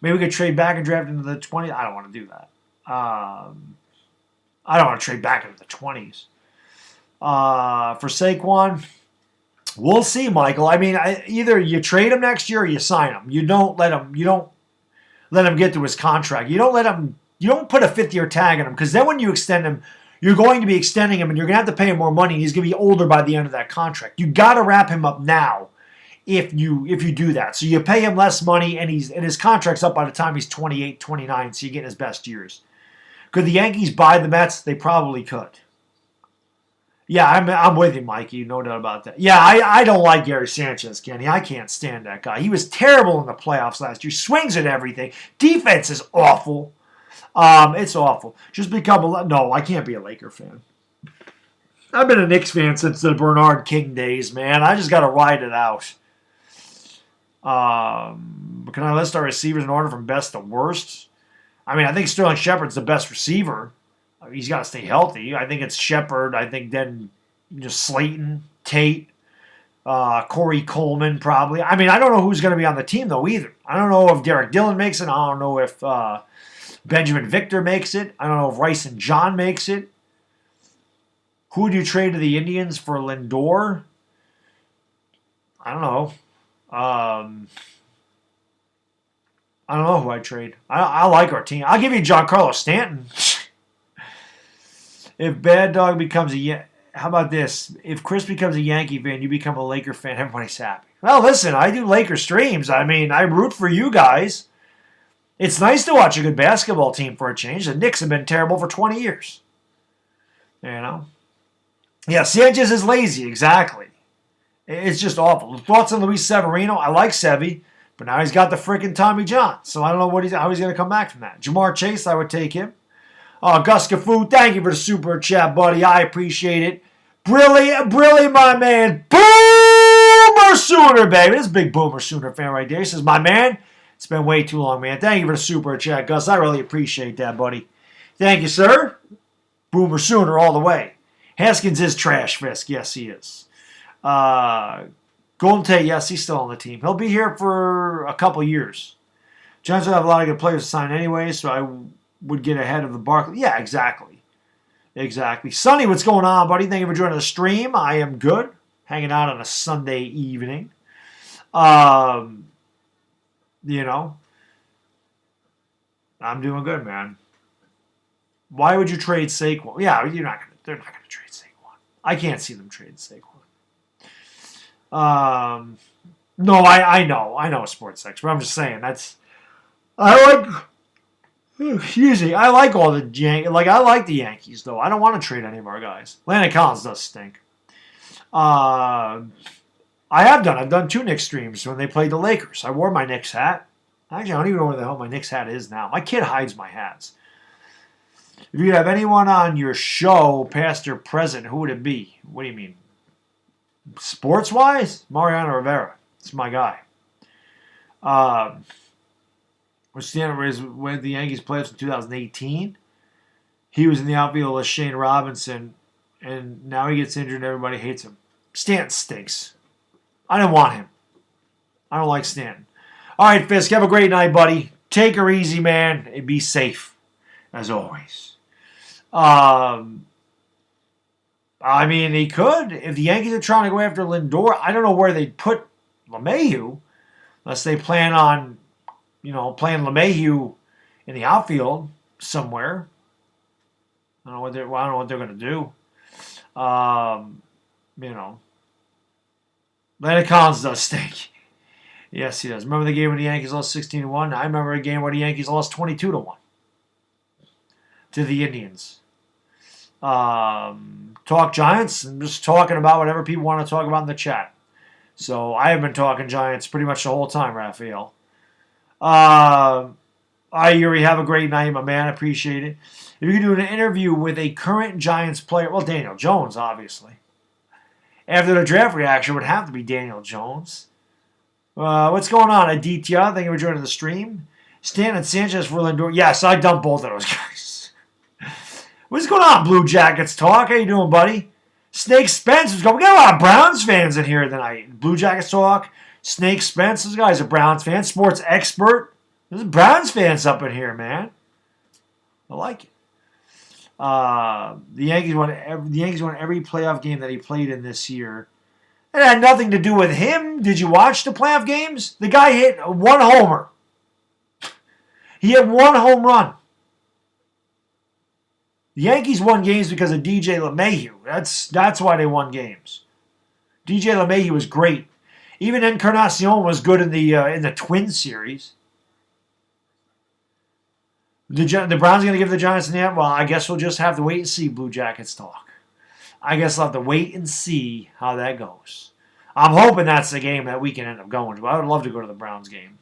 Maybe we could trade back and draft into the 20s. I don't want to do that. I don't want to trade back into the 20s. For Saquon, we'll see, Michael. I mean, either you trade him next year or you sign him. You don't let him get to his contract. You don't put a 5th-year tag on him, because then when you extend him, you're going to be extending him and you're going to have to pay him more money, and he's going to be older by the end of that contract. You got to wrap him up now if you do that. So you pay him less money, and his contract's up by the time he's 28, 29, so you get his best years. Could the Yankees buy the Mets? They probably could. Yeah, I'm with you, Mikey. No doubt about that. Yeah, I don't like Gary Sanchez, Kenny. I can't stand that guy. He was terrible in the playoffs last year. Swings at everything. Defense is awful. It's awful. Just become no, I can't be a Laker fan. I've been a Knicks fan since the Bernard King days, man. I just got to ride it out. Can I list our receivers in order from best to worst? I mean, I think Sterling Shepard's the best receiver. He's got to stay healthy. I think it's Shepard. I think then just Slayton. Tate, Corey Coleman probably. I mean, I don't know who's going to be on the team, though, either. I don't know if Derek Dillon makes it. I don't know if Benjamin Victor makes it. I don't know if Rice and John makes it. Who would you trade to the Indians for Lindor? I don't know. I don't know who I'd trade. I like our team. I'll give you Giancarlo Stanton. If Baddog becomes how about this? If Chris becomes a Yankee fan, you become a Laker fan, everybody's happy. Well, listen, I do Laker streams. I mean, I root for you guys. It's nice to watch a good basketball team for a change. The Knicks have been terrible for 20 years. You know? Yeah, Sanchez is lazy, exactly. It's just awful. Thoughts on Luis Severino? I like Sevy, but now he's got the freaking Tommy John. So I don't know how he's going to come back from that. Jamar Chase, I would take him. Gus Cafu, thank you for the super chat, buddy. I appreciate it. Brilly, my man. Boomer Sooner, baby. This is a big Boomer Sooner fan right there. He says, my man, it's been way too long, man. Thank you for the super chat, Gus. I really appreciate that, buddy. Thank you, sir. Boomer Sooner all the way. Haskins is trash, Fisk. Yes, he is. Golden Tate, yes, he's still on the team. He'll be here for a couple years. Giants will have a lot of good players to sign anyway, so I would get ahead of the Barkley. Yeah, exactly. Sonny, what's going on, buddy? Thank you for joining the stream. I am good. Hanging out on a Sunday evening. I'm doing good, man. Why would you trade Saquon? Yeah, they're not going to trade Saquon. I can't see them trading Saquon. No, I know sports sex, but I'm just saying excuse me. I like all the I like the Yankees though. I don't want to trade any of our guys. Landon Collins does stink. I've done 2 Knicks streams when they played the Lakers. I wore my Knicks hat. Actually, I don't even know where the hell my Knicks hat is now. My kid hides my hats. If you have anyone on your show, past or present, who would it be? What do you mean? Sports-wise? Mariano Rivera. It's my guy. When the Yankees played in 2018, he was in the outfield with Shane Robinson, and now he gets injured and everybody hates him. Stanton stinks. I didn't want him. I don't like Stanton. All right, Fisk, have a great night, buddy. Take her easy, man, and be safe, as always. I mean, he could. If the Yankees are trying to go after Lindor, I don't know where they'd put LeMahieu, unless they plan on, playing LeMahieu in the outfield somewhere. I don't know what they're going to do. Landon Collins does stink. Yes, he does. Remember the game when the Yankees lost 16-1? I remember a game where the Yankees lost 22-1 to the Indians. Talk Giants. I'm just talking about whatever people want to talk about in the chat. So I have been talking Giants pretty much the whole time, Raphael. Yuri, have a great night, my man. I appreciate it. If you could do an interview with a current Giants player, well, Daniel Jones, obviously. After the draft reaction, would have to be Daniel Jones. What's going on, Aditya? Thank you for joining the stream. Stanton and Sanchez for Lindor. Yes, I dumped both of those guys. What's going on, Blue Jackets talk? How you doing, buddy? Snake Spence is going. We got a lot of Browns fans in here tonight. Blue Jackets talk. Snake Spence. This guy's a Browns fan. Sports expert. There's Browns fans up in here, man. I like it. The Yankees won every playoff game that he played in this year. It had nothing to do with him. Did you watch the playoff games? The guy hit 1 homer. He had 1 home run. The Yankees won games because of DJ LeMahieu. That's why they won games. DJ LeMahieu was great. Even Encarnacion was good in the Twins series. The Browns going to give the Giants an end? Well, I guess we'll just have to wait and see, Blue Jackets talk. I guess I'll have to wait and see how that goes. I'm hoping that's the game that we can end up going to. I would love to go to the Browns game.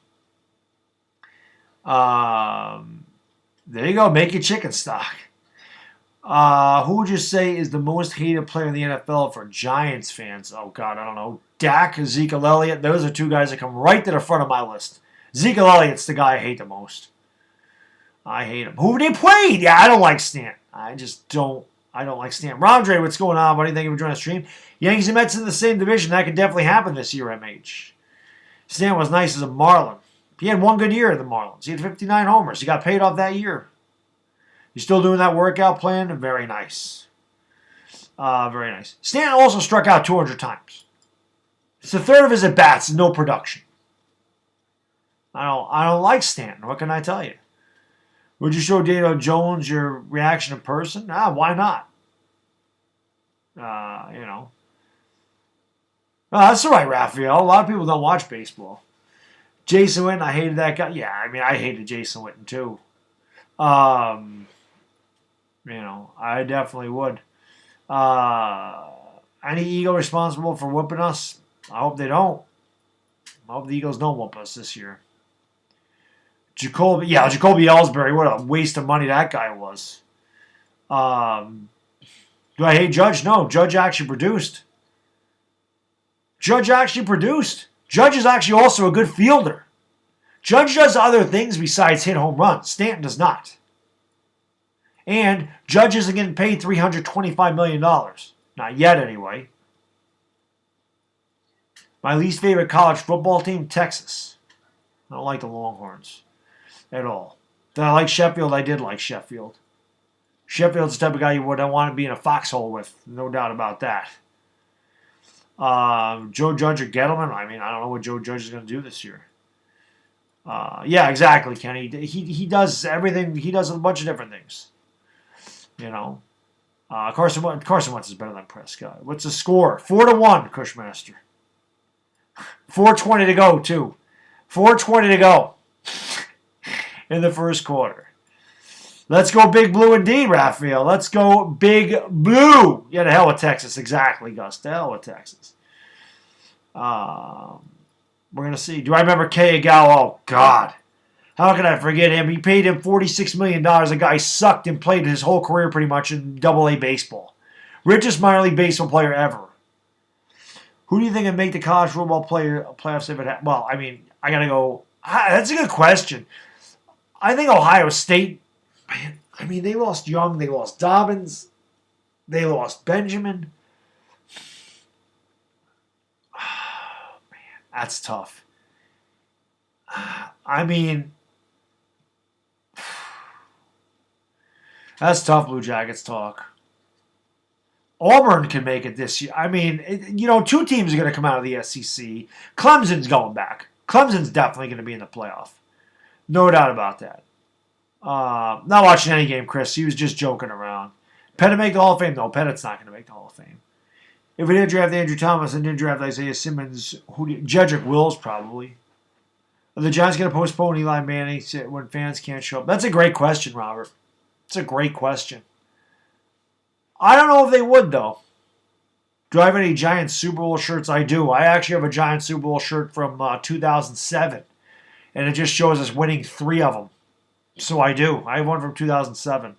There you go. Make your chicken stock. Who would you say is the most hated player in the NFL for Giants fans? Oh, God, I don't know. Dak, Ezekiel Elliott. Those are 2 guys that come right to the front of my list. Ezekiel Elliott's the guy I hate the most. I hate him. Who they played? Yeah, I don't like Stanton. I just don't I don't like Stanton. Rondre, what's going on, buddy? Thank you for joining the stream. Yankees and Mets in the same division. That could definitely happen this year, MH. Stanton was nice as a Marlin. He had one good year at the Marlins. He had 59 homers. He got paid off that year. He's still doing that workout plan. Very nice. Very nice. Stanton also struck out 200 times. It's a third of his at-bats, no production. I don't like Stanton. What can I tell you? Would you show Dano Jones your reaction in person? Why not? That's all right, Raphael. A lot of people don't watch baseball. Jason Witten, I hated that guy. Yeah, I mean, I hated Jason Witten too. I definitely would. Any Eagle responsible for whooping us? I hope they don't. I hope the Eagles don't whoop us this year. Jacoby Ellsbury, what a waste of money that guy was. Do I hate Judge? No, Judge actually produced. Judge is actually also a good fielder. Judge does other things besides hit home runs. Stanton does not. And Judge isn't getting paid $325 million. Not yet, anyway. My least favorite college football team, Texas. I don't like the Longhorns at all. Did I like Sheffield? I did like Sheffield. Sheffield's the type of guy you would want to be in a foxhole with. No doubt about that. Joe Judge or Gettleman? I mean, I don't know what Joe Judge is going to do this year. Yeah, exactly, Kenny. He does everything. He does a bunch of different things. Carson Wentz is better than Prescott. What's the score? 4-1, Cushmaster. 4:20 to go, too. 4:20 to go in the first quarter. Let's go Big Blue indeed, Raphael. Let's go Big Blue. Yeah, to hell with Texas. Exactly, Gus. To hell with Texas. We're going to see. Do I remember Kei Agawa? Oh, God. How can I forget him? He paid him $46 million. The guy sucked and played his whole career pretty much in Double-A baseball. Richest minor league baseball player ever. Who do you think would make the college football playoffs if it happened? Well, I mean, I got to go. That's a good question. I think Ohio State, man, I mean, they lost Young. They lost Dobbins. They lost Benjamin. Oh, man, that's tough. I mean, that's tough, Blue Jackets talk. Auburn can make it this year. I mean, two teams are going to come out of the SEC. Clemson's going back. Clemson's definitely going to be in the playoff. No doubt about that. Not watching any game, Chris. He was just joking around. Pettit make the Hall of Fame? No, Pettit's not going to make the Hall of Fame. If we didn't draft Andrew Thomas and didn't draft Isaiah Simmons, Jedrick Wills probably. Are the Giants going to postpone Eli Manning when fans can't show up? That's a great question, Robert. It's a great question. I don't know if they would, though. Do I have any Giants Super Bowl shirts? I do. I actually have a Giants Super Bowl shirt from 2007. And it just shows us winning 3 of them. So I do. I have one from 2007.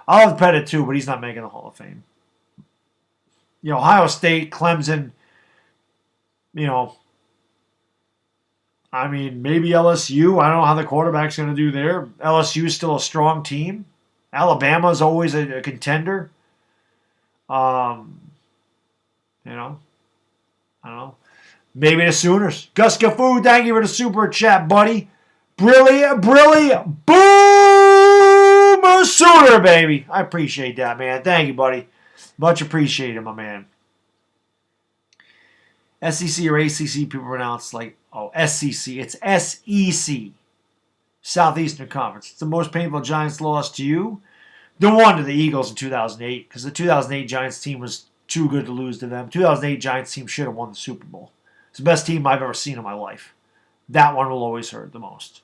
I'll have Pettit, too, but he's not making the Hall of Fame. Ohio State, Clemson, I mean, maybe LSU. I don't know how the quarterback's going to do there. LSU is still a strong team. Alabama's always a contender. I don't know. Maybe the Sooners. Gus Gafu, thank you for the super chat, buddy. Brilliant, boom, Sooner, baby. I appreciate that, man. Thank you, buddy. Much appreciated, my man. SEC or ACC, people pronounce SEC. It's SEC. Southeastern Conference. It's the most painful Giants loss to you. The one to the Eagles in 2008, because the 2008 Giants team was too good to lose to them. 2008 Giants team should have won the Super Bowl. It's the best team I've ever seen in my life. That one will always hurt the most.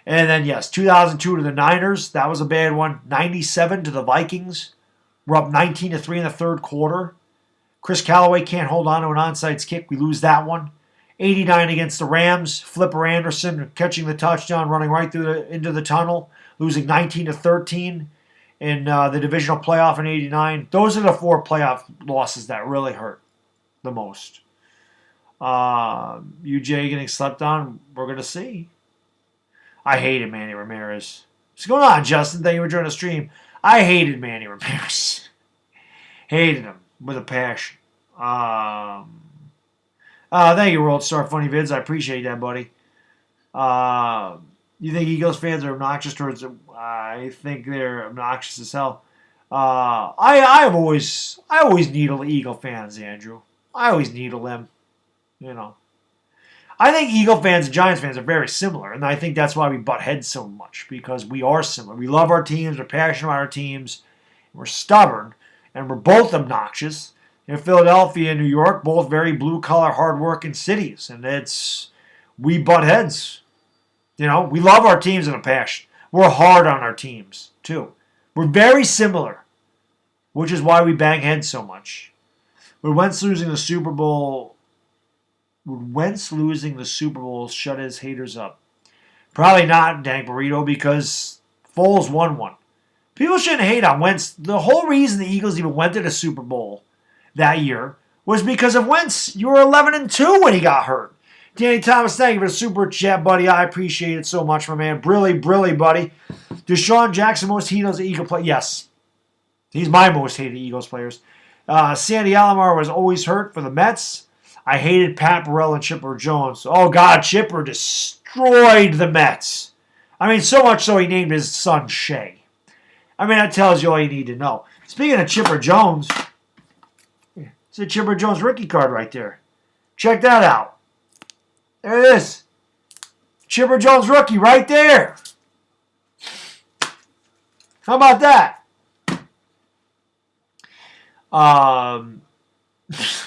And then, yes, 2002 to the Niners. That was a bad one. 97 to the Vikings. We're up 19-3 in the third quarter. Chris Callaway can't hold on to an onside kick. We lose that one. 89 against the Rams. Flipper Anderson catching the touchdown, running right into the tunnel, losing 19-13 in the divisional playoff in 89. Those are the 4 playoff losses that really hurt the most. UJ getting slept on, we're going to see. I hated Manny Ramirez. What's going on, Justin? Thank you for joining the stream. I hated Manny Ramirez. Hated him with a passion. Thank you, World Star Funny Vids. I appreciate that, buddy. You think Eagles fans are obnoxious towards them? I think they're obnoxious as hell. I always needle Eagle fans, Andrew. I always needle them. You know. I think Eagle fans and Giants fans are very similar, and I think that's why we butt heads so much, because we are similar. We love our teams, we're passionate about our teams, we're stubborn, and we're both obnoxious. In Philadelphia and New York, both very blue-collar, hard-working cities, and we butt heads. You know, we love our teams in a passion. We're hard on our teams, too. We're very similar, which is why we bang heads so much. With Wentz losing the Super Bowl... Would Wentz losing the Super Bowl shut his haters up? Probably not, Dank Burrito, because Foles won one. People shouldn't hate on Wentz. The whole reason the Eagles even went to the Super Bowl that year was because of Wentz. You were 11-2 when he got hurt. Danny Thomas, thank you for the super chat, buddy. I appreciate it so much, my man. Brilly, buddy. Deshaun Jackson, most hated Eagle player? Yes. He's my most hated Eagles players. Sandy Alomar was always hurt for the Mets. I hated Pat Burrell and Chipper Jones. Oh, God, Chipper destroyed the Mets. I mean, so much so he named his son Shea. I mean, that tells you all you need to know. Speaking of Chipper Jones, it's a Chipper Jones rookie card right there. Check that out. There it is. Chipper Jones rookie right there. How about that?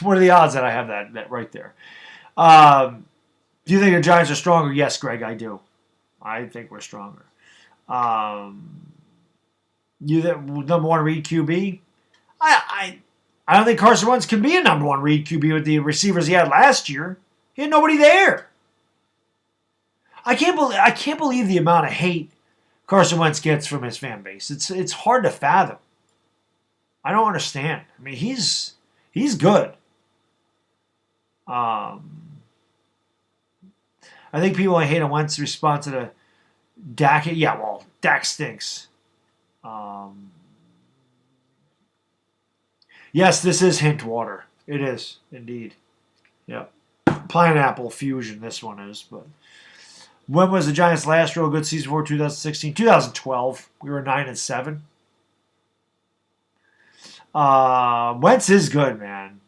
What are the odds that I have that right there? Do you think the Giants are stronger? Yes, Greg, I do. I think we're stronger. You the number one read QB? I don't think Carson Wentz can be a number one read QB with the receivers he had last year. He had nobody there. I can't believe the amount of hate Carson Wentz gets from his fan base. It's hard to fathom. I don't understand. I mean, he's good. I think people hate on Wentz's response to the Dak. Yeah, well, Dak stinks. Yes, this is hint water. It is, indeed. Yep. Pineapple fusion, this one is. But when was the Giants' last real good season for 2016? 2012. We were 9-7. Wentz is good, man.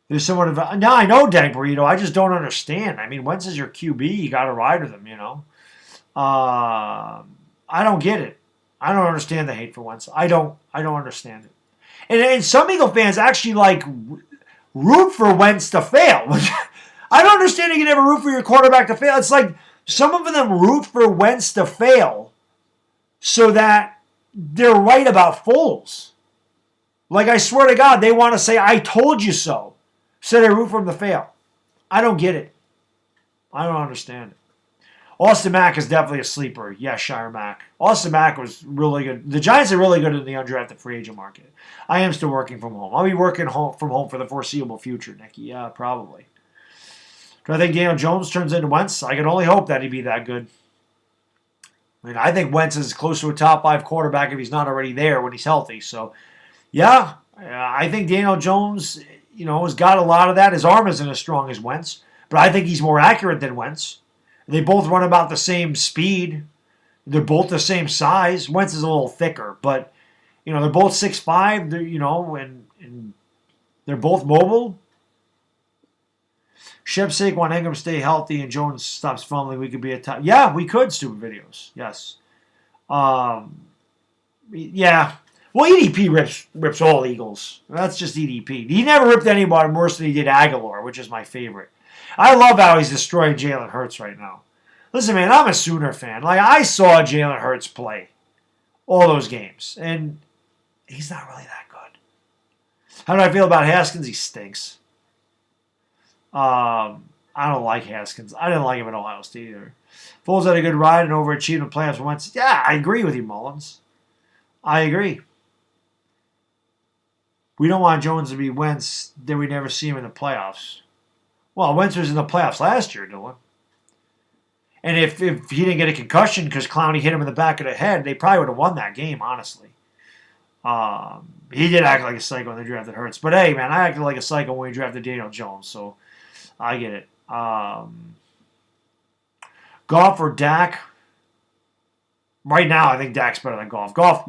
There's someone. Now I know Dank Burrito. I just don't understand. I mean, Wentz is your QB. You got to ride with him, you know. I don't get it. I don't understand the hate for Wentz. I don't understand it. And some Eagle fans actually like root for Wentz to fail. I don't understand you can never root for your quarterback to fail. It's like some of them root for Wentz to fail so that they're right about Foles. Like, I swear to God, they want to say, I told you so. So they root for him to fail. I don't get it. I don't understand it. Austin Mack is definitely a sleeper. Yes, Shire Mack. Austin Mack was really good. The Giants are really good in the undrafted free agent market. I am still working from home. I'll be working from home for the foreseeable future, Nicky. Yeah, probably. Do I think Daniel Jones turns into Wentz? I can only hope that he'd be that good. I mean, I think Wentz is close to a top 5 quarterback if he's not already there when he's healthy. So, yeah, I think Daniel Jones, you know, has got a lot of that. His arm isn't as strong as Wentz, but I think he's more accurate than Wentz. They both run about the same speed. They're both the same size. Wentz is a little thicker, but, you know, they're both 6'5", you know, and they're both mobile. Shep's sake, want Ingram stay healthy and Jones stops fumbling, we could be a top. Yeah, we could, stupid videos. Yes. Yeah. Well, EDP rips all Eagles. That's just EDP. He never ripped anybody worse than he did Aguilar, which is my favorite. I love how he's destroying Jalen Hurts right now. Listen, man, I'm a Sooner fan. Like, I saw Jalen Hurts play all those games, and he's not really that good. How do I feel about Haskins? He stinks. I don't like Haskins. I didn't like him at Ohio State either. Foles had a good ride and overachieved in the playoffs once. Yeah, I agree with you, Mullins. I agree. We don't want Jones to be Wentz, then we never see him in the playoffs. Well, Wentz was in the playoffs last year, Dylan. And if he didn't get a concussion because Clowney hit him in the back of the head, they probably would have won that game, honestly. He did act like a psycho when they drafted Hurts. But hey, man, I acted like a psycho when we drafted Daniel Jones, so I get it. Goff or Dak? Right now, I think Dak's better than Goff. Goff's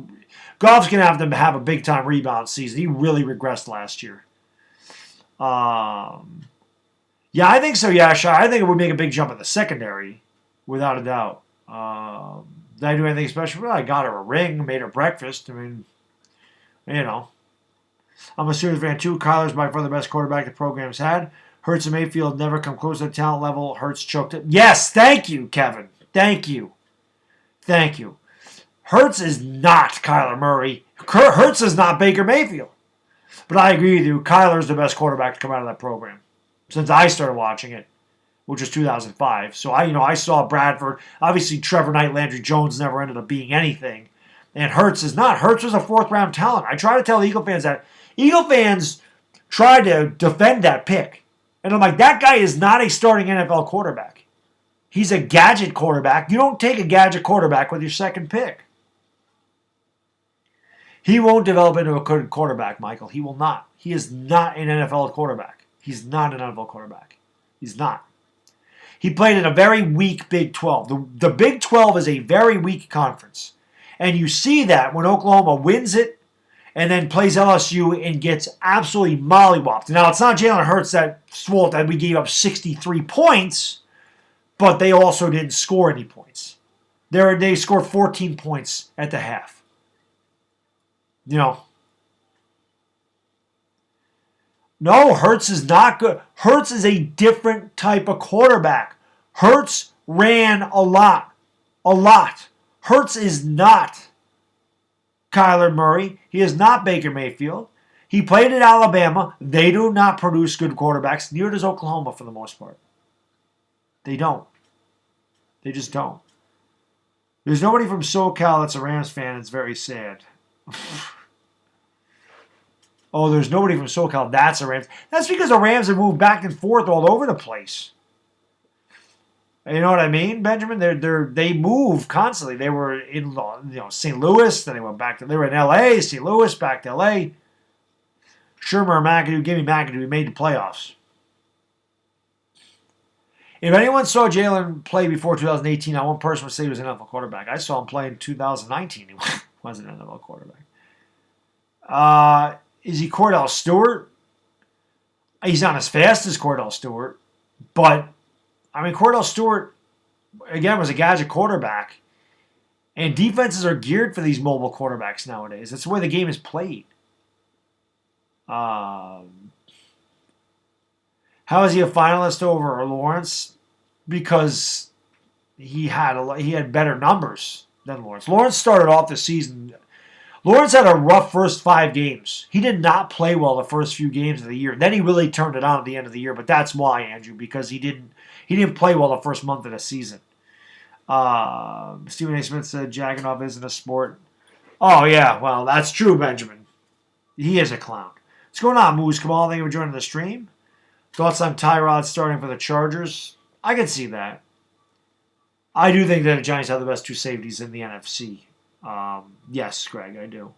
going to have to have a big-time rebound season. He really regressed last year. Yeah, I think so, yeah, sure. I think it would make a big jump in the secondary, without a doubt. Did I do anything special? Well, I got her a ring, made her breakfast. I mean, you know. I'm a Steelers fan, too. Kyler's by far the best quarterback the program's had. Hurts and Mayfield never come close to the talent level. Hurts choked it. Yes, thank you, Kevin. Thank you. Thank you. Hurts is not Kyler Murray. Hurts is not Baker Mayfield. But I agree with you. Kyler's the best quarterback to come out of that program since I started watching it, which was 2005. So I saw Bradford. Obviously, Trevor Knight, Landry Jones never ended up being anything. And Hurts is not. Hurts was a fourth-round talent. I try to tell the Eagle fans that. Eagle fans try to defend that pick. And I'm like, that guy is not a starting NFL quarterback. He's a gadget quarterback. You don't take a gadget quarterback with your second pick. He won't develop into a good quarterback, Michael. He will not. He is not an NFL quarterback. He's not an NFL quarterback. He's not. He played in a very weak Big 12. The Big 12 is a very weak conference. And you see that when Oklahoma wins it and then plays LSU and gets absolutely mollywopped. Now, it's not Jalen Hurts that's fault that we gave up 63 points, but they also didn't score any points. They scored 14 points at the half. No, Hurts is not good. Hurts is a different type of quarterback. Hurts ran a lot. Hurts is not Kyler Murray. He is not Baker Mayfield. He played at Alabama. They do not produce good quarterbacks. Neither does Oklahoma for the most part. They don't. They just don't. There's nobody from SoCal that's a Rams fan. It's very sad. Oh, there's nobody from SoCal that's a Rams. That's because the Rams have moved back and forth all over the place. You know what I mean, Benjamin? They move constantly. They were in St. Louis, then they went back to they were in L.A., St. Louis, back to L.A. Shermer, McAdoo, give me McAdoo. We made the playoffs. If anyone saw Jalen play before 2018, not one person would say he was an NFL quarterback. I saw him play in 2019. He wasn't an NFL quarterback. Is he Cordell Stewart? He's not as fast as Cordell Stewart, but Cordell Stewart, again, was a gadget quarterback. And defenses are geared for these mobile quarterbacks nowadays. That's the way the game is played. How is he a finalist over Lawrence? Because he had better numbers than Lawrence. Lawrence started off the season. Lawrence had a rough first 5 games. He did not play well the first few games of the year. Then he really turned it on at the end of the year. But that's why, Andrew, because he didn't play well the first month of the season. Stephen A. Smith said Jaganov isn't a sport. Oh, yeah. Well, that's true, Benjamin. He is a clown. What's going on, Moose Kamal? Thank you for joining the stream. Thoughts on Tyrod starting for the Chargers? I can see that. I do think that the Giants have the best 2 safeties in the NFC. Yes, Greg, I do.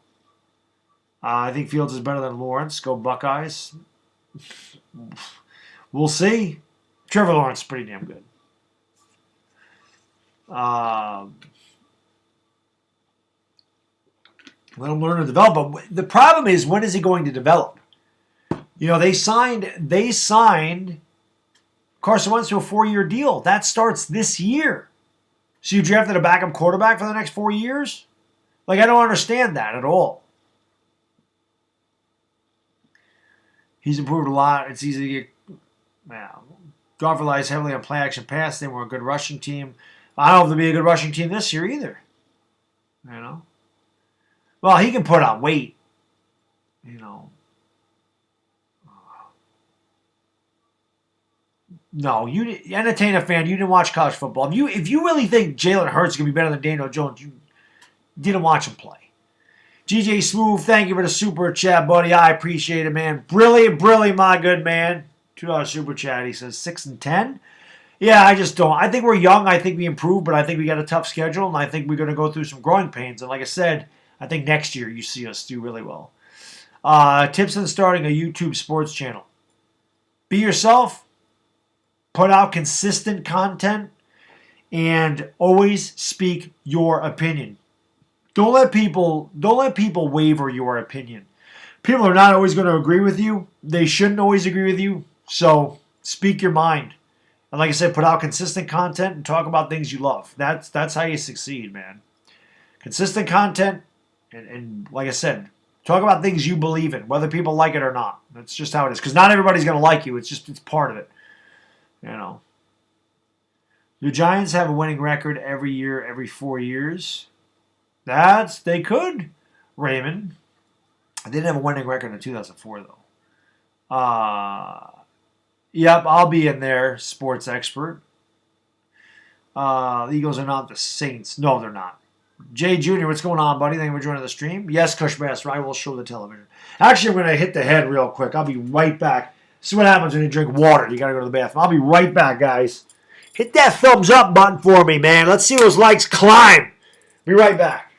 I think Fields is better than Lawrence. Go Buckeyes. We'll see. Trevor Lawrence is pretty damn good. Let him learn to develop. But the problem is, when is he going to develop? They signed Carson Wentz to a 4-year deal. That starts this year. So you drafted a backup quarterback for the next 4 years? I don't understand that at all. He's improved a lot. It's easy to get... Goff relies heavily on play-action pass. They were a good rushing team. I don't know if they'll be a good rushing team this year either. Well, he can put on weight. No, you entertain a fan. You didn't watch college football. If you really think Jalen Hurts is going to be better than Daniel Jones, you didn't watch him play. GJ Smooth, thank you for the super chat, buddy. I appreciate it, man. Brilliant, my good man. $2 super chat. He says 6-10. Yeah, I just don't. I think we're young. I think we improve, but I think we got a tough schedule, and I think we're going to go through some growing pains. And like I said, I think next year you see us do really well. Tips on starting a YouTube sports channel. Be yourself. Put out consistent content. And always speak your opinion. Don't let people waver your opinion. People are not always going to agree with you. They shouldn't always agree with you. So speak your mind. And like I said, put out consistent content and talk about things you love. That's how you succeed, man. Consistent content and like I said, talk about things you believe in, whether people like it or not. That's just how it is. Because not everybody's going to like you. It's part of it. You know. The Giants have a winning record every year, every 4 years. They could, Raymond. They didn't have a winning record in 2004, though. Yep, I'll be in there, sports expert. The Eagles are not the Saints. No, they're not. Jay Jr., what's going on, buddy? Thank you for joining the stream. Yes, Cushmaster, I will show the television. Actually, I'm going to hit the head real quick. I'll be right back. This is what happens when you drink water. You got to go to the bathroom. I'll be right back, guys. Hit that thumbs up button for me, man. Let's see those likes climb. Be right back.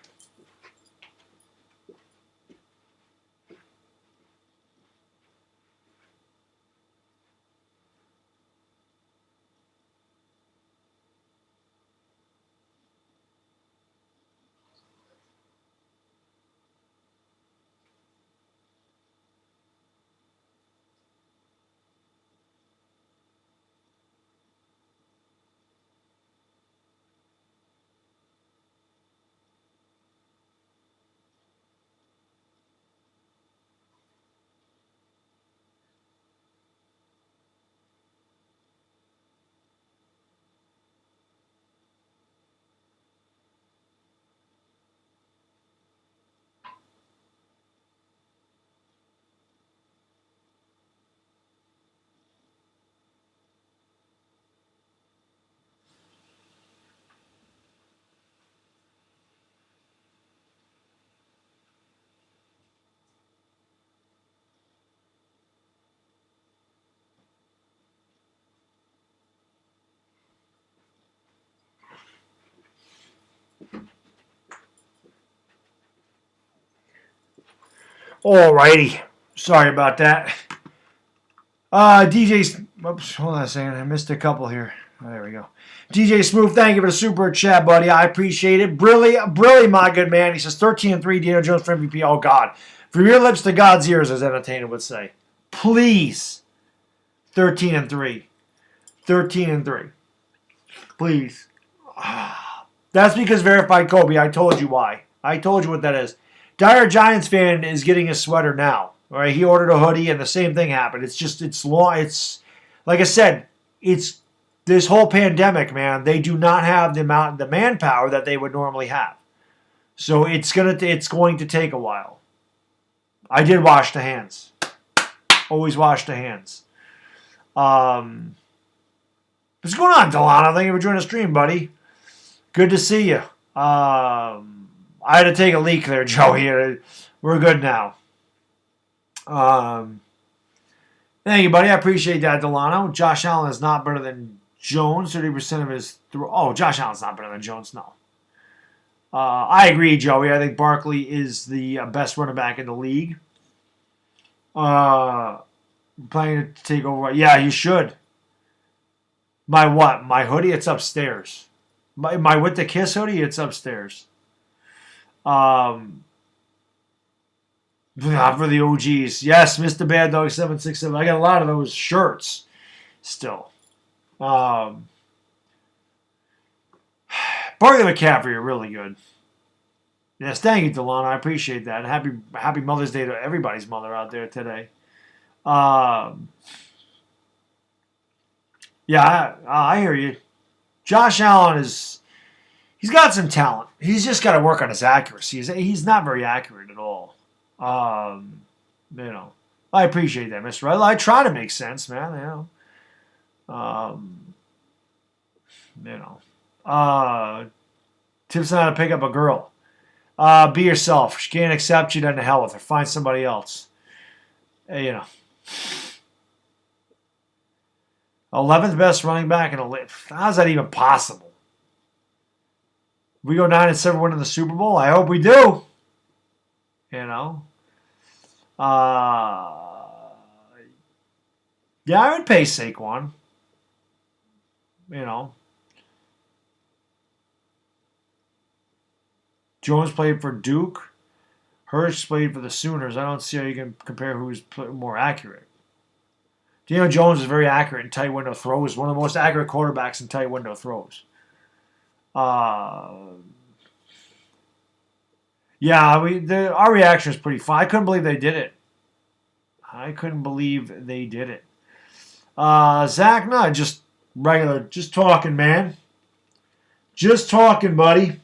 Alrighty. Sorry about that. DJ's. Oops, hold on a second. I missed a couple here. Oh, there we go. DJ Smooth, thank you for the super chat, buddy. I appreciate it. Brilly, my good man. He says 13-3, Daniel Jones for MVP. Oh, God. From your lips to God's ears, as Entertainer would say. Please. 13-3. 13-3. Please. That's because verified Kobe. I told you why. I told you what that is. Dire Giants fan is getting a sweater now. All right, he ordered a hoodie, and the same thing happened. It's long. It's like I said. It's this whole pandemic, man. They do not have the manpower that they would normally have. So it's going to take a while. I did wash the hands. Always wash the hands. What's going on, Delano? Thank you for joining the stream, buddy. Good to see you. I had to take a leak there, Joey. We're good now. Thank you, buddy. I appreciate that, Delano. Josh Allen is not better than Jones. 30% of his Josh Allen's not better than Jones. No. I agree, Joey. I think Barkley is the best running back in the league. Planning to take over. Yeah, you should. My what? My hoodie? It's upstairs. My With the Kiss hoodie? It's upstairs. For the OGs. Yes, Mr. Baddog 767. I got a lot of those shirts still. Barkley McCaffrey are really good. Yes, thank you, Delano. I appreciate that. And happy Mother's Day to everybody's mother out there today. Yeah, I hear you. Josh Allen he's got some talent. He's just got to work on his accuracy. He's not very accurate at all. I appreciate that, Mr. I try to make sense, man. Tips on how to pick up a girl. Be yourself. If she can't accept you, then to hell with her. Find somebody else. 11th best running back in the league. How's that even possible? We go 9-7 winning the Super Bowl. I hope we do. You know? Yeah, I would pay Saquon. You know, Jones played for Duke. Hurst played for the Sooners. I don't see how you can compare who's more accurate. Daniel Jones is very accurate in tight window throws. One of the most accurate quarterbacks in tight window throws. Uh, yeah, our reaction is pretty fun. I couldn't believe they did it. I couldn't believe they did it. Zach, no, just regular, just talking, man. Just talking, buddy.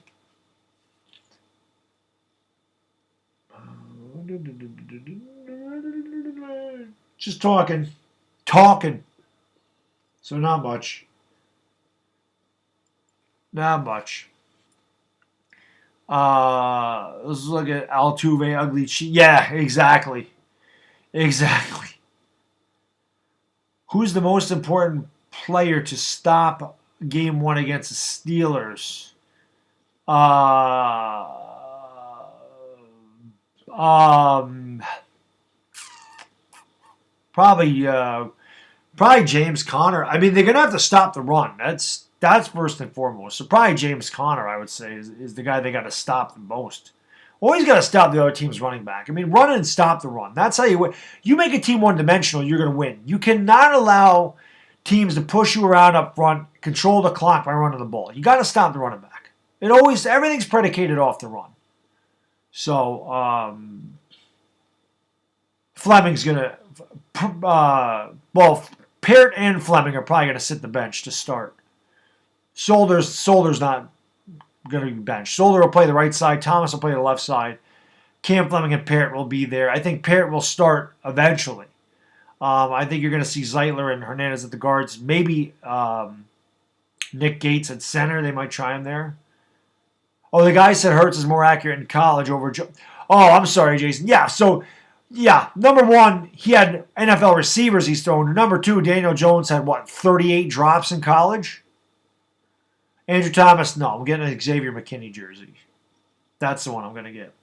Just talking. Talking. So not much. Not much. Let's look at Altuve, ugly cheat. Yeah, exactly. Exactly. Who's the most important player to stop game one against the Steelers? Probably James Conner. I mean, they're gonna have to stop the run. That's first and foremost. So probably James Conner, I would say, is the guy they got to stop the most. Always got to stop the other team's running back. I mean, run and stop the run. That's how you win. You make a team one-dimensional, you're going to win. You cannot allow teams to push you around up front, control the clock by running the ball. You got to stop the running back. Everything's predicated off the run. So Fleming's going to, Parrott and Fleming are probably going to sit the bench to start. Solder's not going to be benched. Solder will play the right side. Thomas will play the left side. Cam Fleming and Parrott will be there. I think Parrott will start eventually. I think you're going to see Zeitler and Hernandez at the guards. Maybe Nick Gates at center. They might try him there. Oh, the guy said Hurts is more accurate in college over Joe. Oh, I'm sorry, Jason. Yeah, so, number one, he had NFL receivers he's thrown. Number two, Daniel Jones had, 38 drops in college? Andrew Thomas, no. I'm getting an Xavier McKinney jersey. That's the one I'm going to get.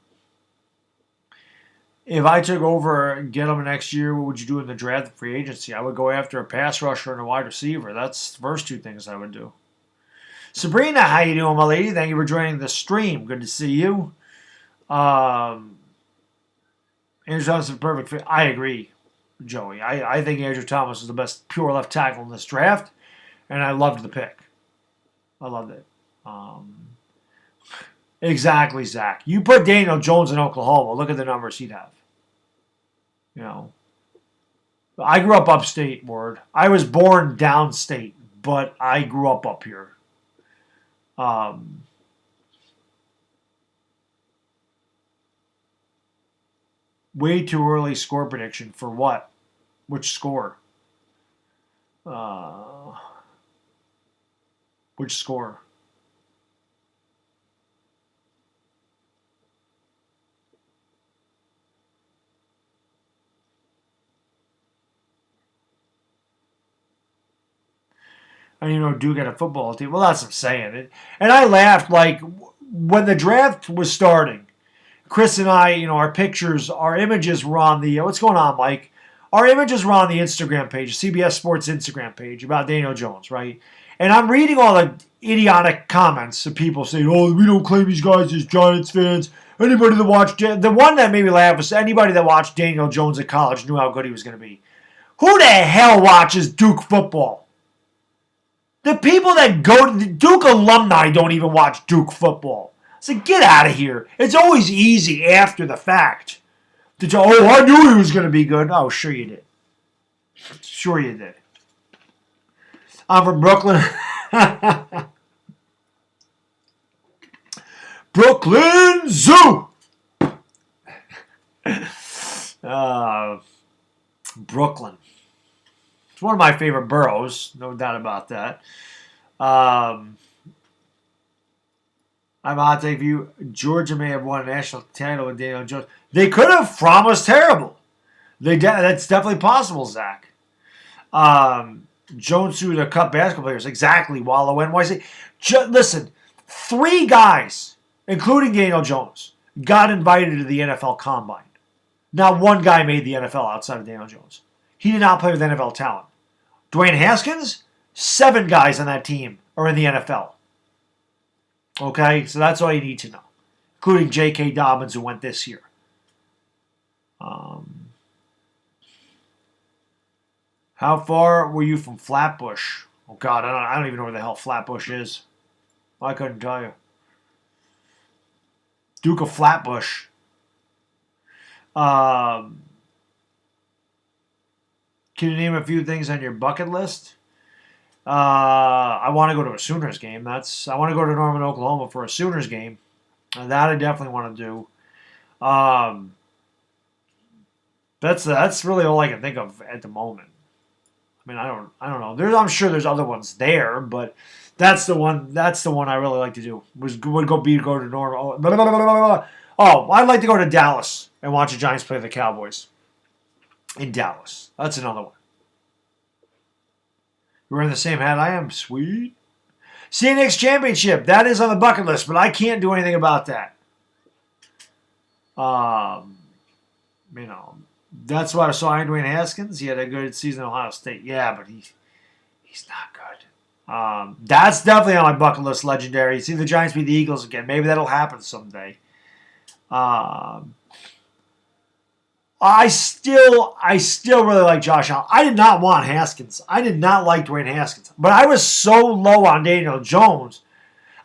If I took over and get him next year, what would you do in the draft and free agency? I would go after a pass rusher and a wide receiver. That's the first two things I would do. Sabrina, how you doing, my lady? Thank you for joining the stream. Good to see you. Andrew Thomas is a perfect fit. I agree, Joey. I think Andrew Thomas is the best pure left tackle in this draft, and I loved the pick. I loved it. Exactly, Zach. You put Daniel Jones in Oklahoma, look at the numbers he'd have. You know. I grew up upstate, word. I was born downstate, but I grew up here. Way too early score prediction for what? Which score? Which score? I didn't know Duke had a football team. Well, that's what I'm saying. And I laughed, like, when the draft was starting, Chris and I, our pictures, our images were on the, what's going on, Mike? Our images were on the Instagram page, CBS Sports Instagram page about Daniel Jones, right? And I'm reading all the idiotic comments of people saying, oh, we don't claim these guys as Giants fans. Anybody that watched, the one that made me laugh was anybody that watched Daniel Jones at college knew how good he was going to be. Who the hell watches Duke football? The people that go to Duke alumni don't even watch Duke football. So get out of here. It's always easy after the fact. I knew he was going to be good. Oh, sure you did. Sure you did. I'm from Brooklyn. Brooklyn Zoo. Brooklyn. It's one of my favorite boroughs, no doubt about that. I'm hot take view. Georgia may have won a national title with Daniel Jones. They could have. Fromm was terrible. That's definitely possible, Zach. Jones threw to cut basketball players. Exactly, Wallow NYC. Listen, 3 guys, including Daniel Jones, got invited to the NFL Combine. Not one guy made the NFL outside of Daniel Jones. He did not play with NFL talent. Dwayne Haskins, 7 guys on that team are in the NFL. Okay, so that's all you need to know, including J.K. Dobbins, who went this year. How far were you from Flatbush? Oh, God, I don't even know where the hell Flatbush is. I couldn't tell you. Duke of Flatbush. Can you name a few things on your bucket list? I want to go to a Sooners game. I want to go to Norman, Oklahoma for a Sooners game. That I definitely want to do. That's really all I can think of at the moment. I mean, I don't know. I'm sure there's other ones there, but that's the one. That's the one I really like to do. Would go to Norman. Oh, I'd like to go to Dallas and watch the Giants play the Cowboys. In Dallas, that's another one. You're wearing the same hat I am. Sweet. CNX Championship. That is on the bucket list, but I can't do anything about that. That's why I saw Dwayne Haskins. He had a good season at Ohio State. Yeah, but he's not good. That's definitely on my bucket list. Legendary. See the Giants beat the Eagles again. Maybe that'll happen someday. I still really like Josh Allen. I did not want Haskins. I did not like Dwayne Haskins. But I was so low on Daniel Jones,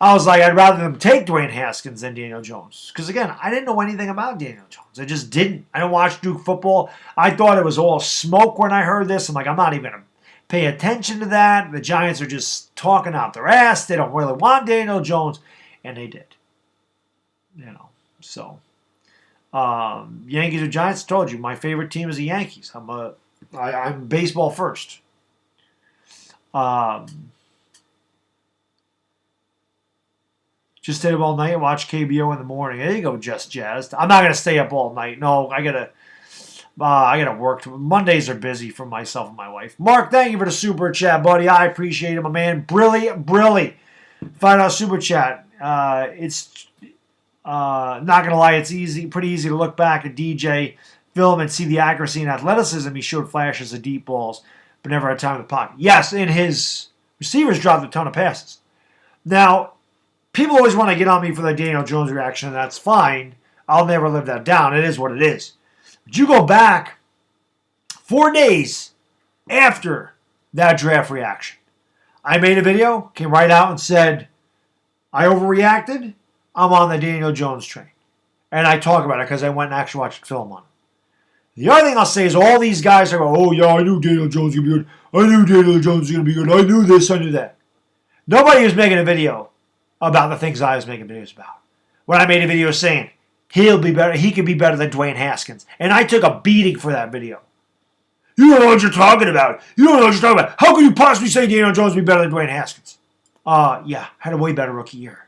I was like, I'd rather them take Dwayne Haskins than Daniel Jones. Because, again, I didn't know anything about Daniel Jones. I just didn't. I don't watch Duke football. I thought it was all smoke when I heard this. I'm like, I'm not even going to pay attention to that. The Giants are just talking out their ass. They don't really want Daniel Jones. And they did. So... Yankees or Giants, told you, my favorite team is the Yankees. I'm baseball first. Just stayed up all night and watch KBO in the morning. There you go, Just Jazzed. I'm not going to stay up all night. No, I got to work. Mondays are busy for myself and my wife. Mark, thank you for the super chat, buddy. I appreciate it, my man. Brilly. $5 super chat. It's... not going to lie, it's pretty easy to look back at DJ film and see the accuracy and athleticism. He showed flashes of deep balls, but never had time in the pocket. Yes, and his receivers dropped a ton of passes. Now, people always want to get on me for the Daniel Jones reaction, and that's fine. I'll never live that down. It is what it is. But you go back 4 days after that draft reaction. I made a video, came right out and said, I overreacted. I'm on the Daniel Jones train. And I talk about it because I went and actually watched film on him. The other thing I'll say is all these guys are going, oh, yeah, I knew Daniel Jones was going to be good. I knew Daniel Jones was going to be good. I knew this, I knew that. Nobody was making a video about the things I was making videos about. When I made a video saying, he'll be better, he could be better than Dwayne Haskins. And I took a beating for that video. You don't know what you're talking about. You don't know what you're talking about. How could you possibly say Daniel Jones would be better than Dwayne Haskins? Yeah, had a way better rookie year.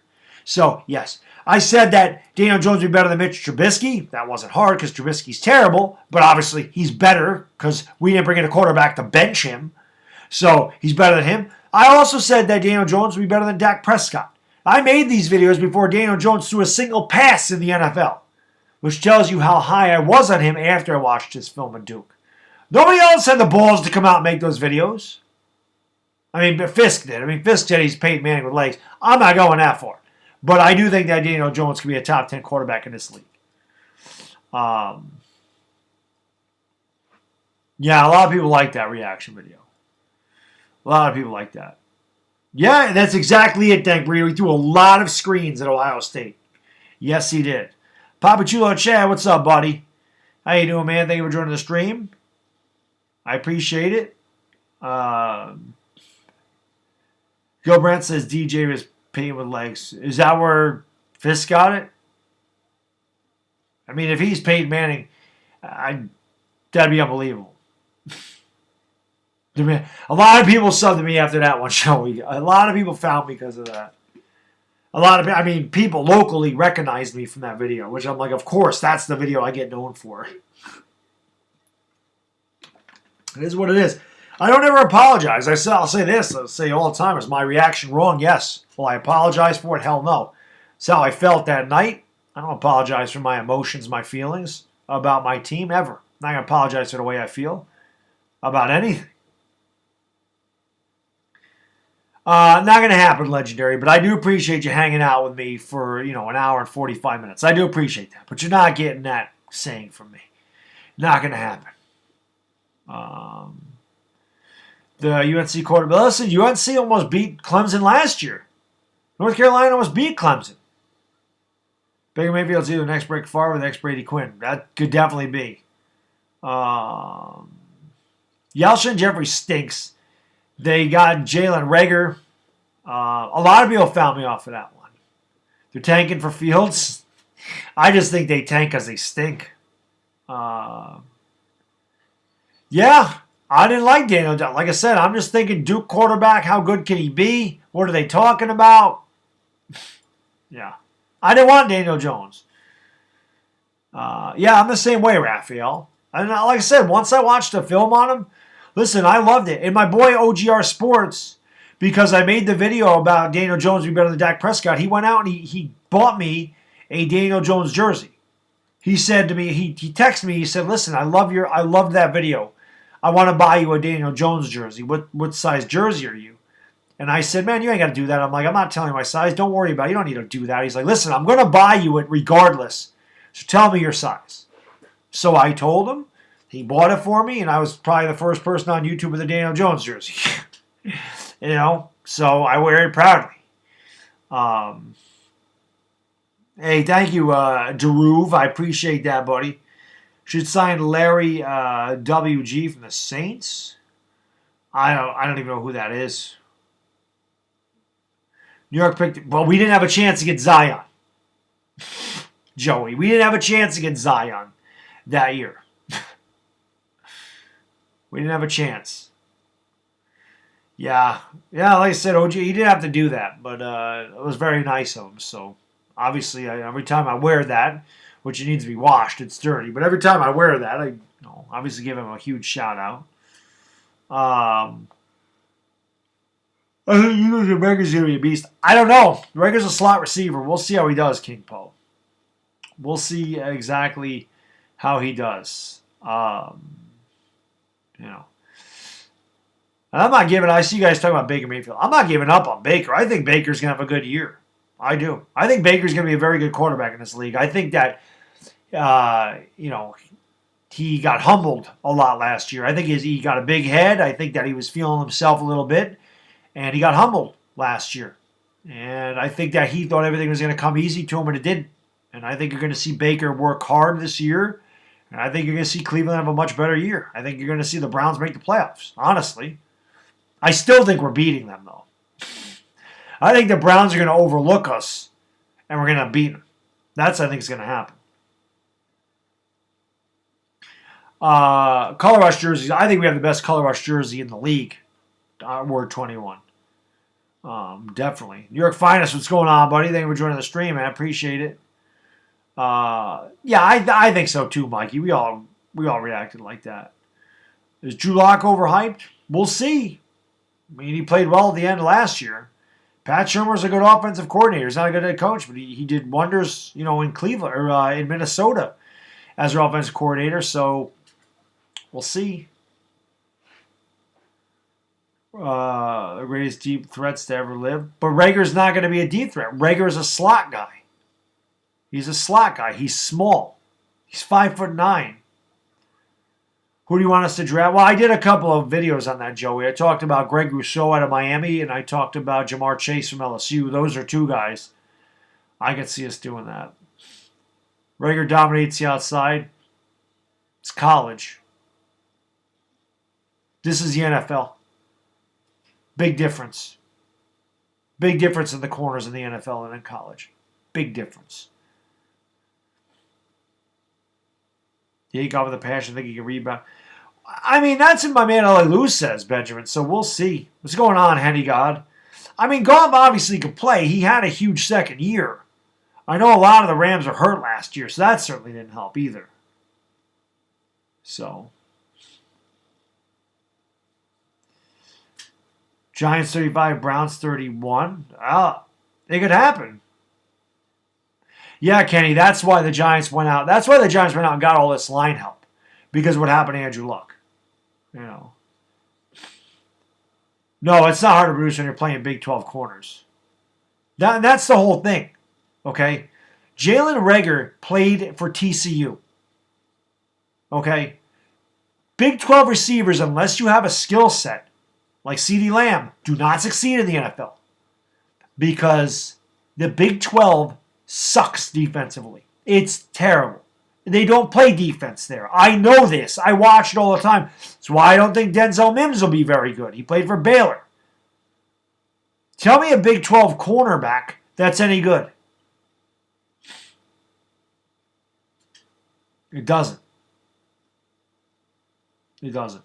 So, yes, I said that Daniel Jones would be better than Mitch Trubisky. That wasn't hard because Trubisky's terrible, but obviously he's better because we didn't bring in a quarterback to bench him. So, he's better than him. I also said that Daniel Jones would be better than Dak Prescott. I made these videos before Daniel Jones threw a single pass in the NFL, which tells you how high I was on him after I watched his film at Duke. Nobody else had the balls to come out and make those videos. Fisk did. Fisk said he's Peyton Manning with legs. I'm not going that far. But I do think that Daniel Jones could be a top 10 quarterback in this league. Yeah, a lot of people like that reaction video. A lot of people like that. Yeah, that's exactly it, Dank Breeder. He threw a lot of screens at Ohio State. Yes, he did. Papa Chulo Chad, what's up, buddy? How you doing, man? Thank you for joining the stream. I appreciate it. Gil Brent says DJ was Peyton with legs. Is that where Fisk got it? If he's Peyton Manning, that'd be unbelievable. A lot of people subbed to me after that one show. A lot of people found me because of that. People locally recognized me from that video, which I'm like, of course, that's the video I get known for. It is what it is. I don't ever apologize. I'll say this. I'll say all the time. Is my reaction wrong? Yes. Will I apologize for it? Hell no. It's how I felt that night. I don't apologize for my emotions, my feelings about my team, ever. I'm not going to apologize for the way I feel about anything. Not going to happen, Legendary, but I do appreciate you hanging out with me for, an hour and 45 minutes. I do appreciate that, but you're not getting that saying from me. Not going to happen. The UNC quarterback. Listen, UNC almost beat Clemson last year. North Carolina almost beat Clemson. Baker Mayfield's either the next Brett Favre or the next Brady Quinn. That could definitely be. Yalshin Jeffrey stinks. They got Jalen Reagor. A lot of people found me off of that one. They're tanking for Fields. I just think they tank because they stink. Yeah, I didn't like Daniel Jones. Like I said, I'm just thinking Duke quarterback, how good can he be? What are they talking about? Yeah. I didn't want Daniel Jones. Yeah, I'm the same way, Raphael. And like I said, once I watched the film on him, listen, I loved it. And my boy OGR Sports, because I made the video about Daniel Jones being better than Dak Prescott, he went out and he bought me a Daniel Jones jersey. He said to me, he texted me, he said, listen, I loved that video. I want to buy you a Daniel Jones jersey. What size jersey are you? And I said, man, you ain't got to do that. I'm like, I'm not telling you my size. Don't worry about it. You don't need to do that. He's like, listen, I'm going to buy you it regardless. So tell me your size. So I told him. He bought it for me, and I was probably the first person on YouTube with a Daniel Jones jersey. So I wear it proudly. Hey, thank you, Deruve. I appreciate that, buddy. Should sign Larry WG from the Saints. I don't even know who that is. New York picked. Well, we didn't have a chance to get Zion. Joey, we didn't have a chance to get Zion that year. We didn't have a chance. Yeah, like I said, OG, he didn't have to do that, but it was very nice of him. So obviously, every time I wear that, which it needs to be washed, it's dirty. But every time I wear that, I obviously give him a huge shout out. I think Reagor's going to be a beast. I don't know. Reagor's a slot receiver. We'll see how he does, King Poe. We'll see exactly how he does. And I'm not giving. I see you guys talking about Baker Mayfield. I'm not giving up on Baker. I think Baker's going to have a good year. I do. I think Baker's going to be a very good quarterback in this league. I think that, he got humbled a lot last year. I think he got a big head. I think that he was feeling himself a little bit. And he got humbled last year. And I think that he thought everything was going to come easy to him, and it didn't. And I think you're going to see Baker work hard this year. And I think you're going to see Cleveland have a much better year. I think you're going to see the Browns make the playoffs, honestly. I still think we're beating them, though. I think the Browns are going to overlook us, and we're going to beat them. That's, I think, is going to happen. Color rush jerseys. I think we have the best color rush jersey in the league. Word 21. Definitely. New York Finest, what's going on, buddy? Thank you for joining the stream, man. I appreciate it. I think so too, Mikey. We all reacted like that. Is Drew Lock overhyped? We'll see. I mean, he played well at the end of last year. Pat Shurmur's a good offensive coordinator. He's not a good head coach, but he did wonders, in Cleveland or in Minnesota as their offensive coordinator. So we'll see. The greatest deep threats to ever live. But Reagor's not going to be a deep threat. Reagor's a slot guy. He's a slot guy. He's small. He's 5'9". Who do you want us to draft? Well, I did a couple of videos on that, Joey. I talked about Greg Rousseau out of Miami, and I talked about Jamar Chase from LSU. Those are two guys. I could see us doing that. Reagor dominates the outside. It's college. This is the NFL. Big difference. Big difference in the corners in the NFL and in college. Big difference. He got with a passion. I think he can rebound. I mean, that's what my man L.A. Lou says, Benjamin. So we'll see. What's going on, Henny God? I mean, Goff obviously could play. He had a huge second year. I know a lot of the Rams were hurt last year, so that certainly didn't help either. So. Giants 35, Browns 31. It could happen. Yeah, Kenny, that's why the Giants went out. That's why the Giants went out and got all this line help. Because of what happened to Andrew Luck. You know. No, it's not hard to produce when you're playing Big 12 corners. That's the whole thing. Okay? Jalen Reagor played for TCU. Okay? Big 12 receivers, unless you have a skill set like CeeDee Lamb, do not succeed in the NFL. Because the Big 12 sucks defensively. It's terrible. They don't play defense there. I know this. I watch it all the time. That's why I don't think Denzel Mims will be very good. He played for Baylor. Tell me a Big 12 cornerback that's any good. It doesn't. It doesn't.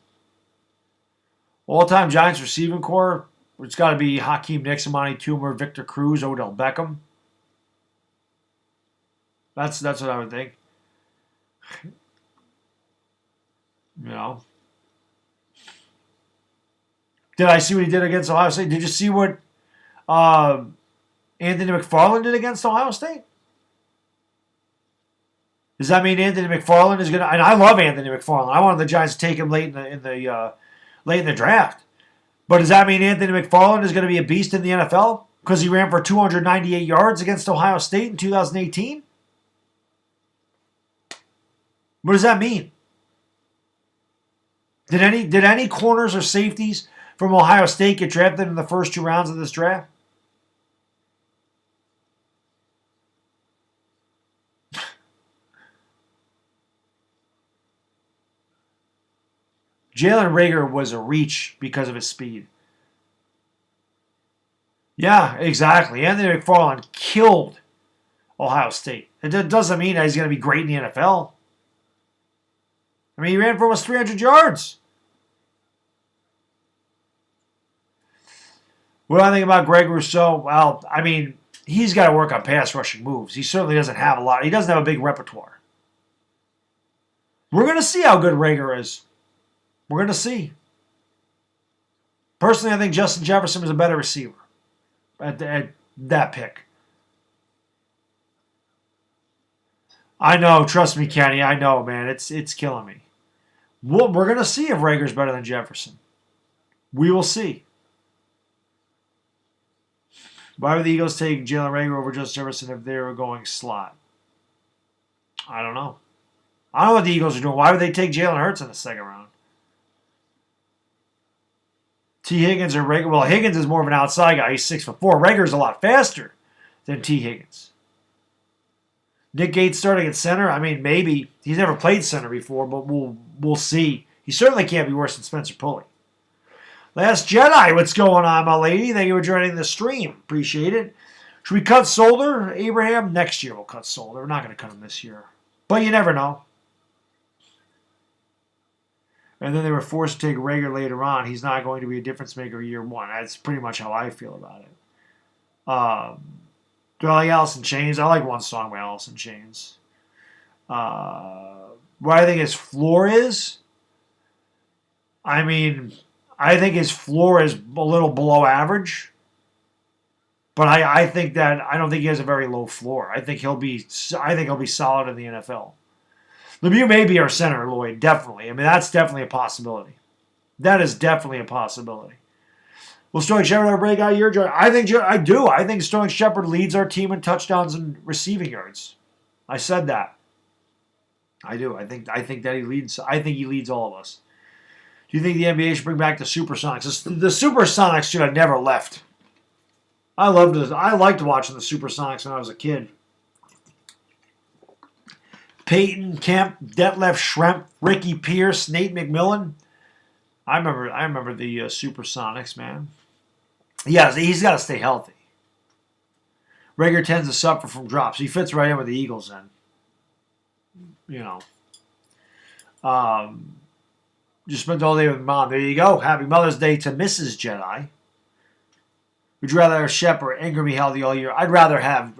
All-time Giants receiving core, it's got to be Hakeem Nicks, Amani Toomer, Victor Cruz, Odell Beckham. That's what I would think. You know. Did I see what he did against Ohio State? Did you see what Anthony McFarland did against Ohio State? Does that mean Anthony McFarland is going to? And I love Anthony McFarland. I wanted the Giants to take him late in the draft. But does that mean Anthony McFarland is going to be a beast in the NFL because he ran for 298 yards against Ohio State in 2018? What does that mean? Did any corners or safeties from Ohio State get drafted in the first 2 rounds of this draft? Jalen Reagor was a reach because of his speed. Yeah, exactly. Anthony McFarland killed Ohio State. It doesn't mean that he's going to be great in the NFL. I mean, he ran for almost 300 yards. What do I think about Greg Rousseau? Well, I mean, he's got to work on pass rushing moves. He certainly doesn't have a lot. He doesn't have a big repertoire. We're going to see how good Reagor is. We're going to see. Personally, I think Justin Jefferson was a better receiver at that pick. I know, trust me, Kenny. I know, man. It's killing me. We're going to see if Reagor's better than Jefferson. We will see. Why would the Eagles take Jalen Reagor over Justin Jefferson if they were going slot? I don't know. I don't know what the Eagles are doing. Why would they take Jalen Hurts in the second round? T. Higgins or Reagor? Well, Higgins is more of an outside guy. He's 6'4". Reagor's a lot faster than T. Higgins. Nick Gates starting at center? I mean, maybe. He's never played center before, but we'll see. He certainly can't be worse than Spencer Pulley. Last Jedi, what's going on, my lady? Thank you for joining the stream. Appreciate it. Should we cut Solder, Abraham? Next year we'll cut Solder. We're not going to cut him this year. But you never know. And then they were forced to take Reagor later on. He's not going to be a difference maker year one. That's pretty much how I feel about it. Do I like Alice in Chains? I like one song by Alice in Chains. What I think his floor is, I mean, I think his floor is a little below average. But I think that I don't think he has a very low floor. I think he'll be solid in the NFL. Lemieux may be our center, Lloyd, definitely. I mean, that's definitely a possibility. That is definitely a possibility. Will Sterling Shepard have a breakout year? I do. I think Sterling Shepard leads our team in touchdowns and receiving yards. I said that. I do. I think that he leads. I think he leads all of us. Do you think the NBA should bring back the Supersonics? The Supersonics should have never left. I liked watching the Supersonics when I was a kid. Peyton Kemp, Detlef Schrempf, Ricky Pierce, Nate McMillan. I remember the Supersonics, man. Yeah, he's got to stay healthy. Reagor tends to suffer from drops. He fits right in with the Eagles then. You know. Just spent all day with Mom. There you go. Happy Mother's Day to Mrs. Jedi. Would you rather have Shep or Ingram be healthy all year? I'd rather have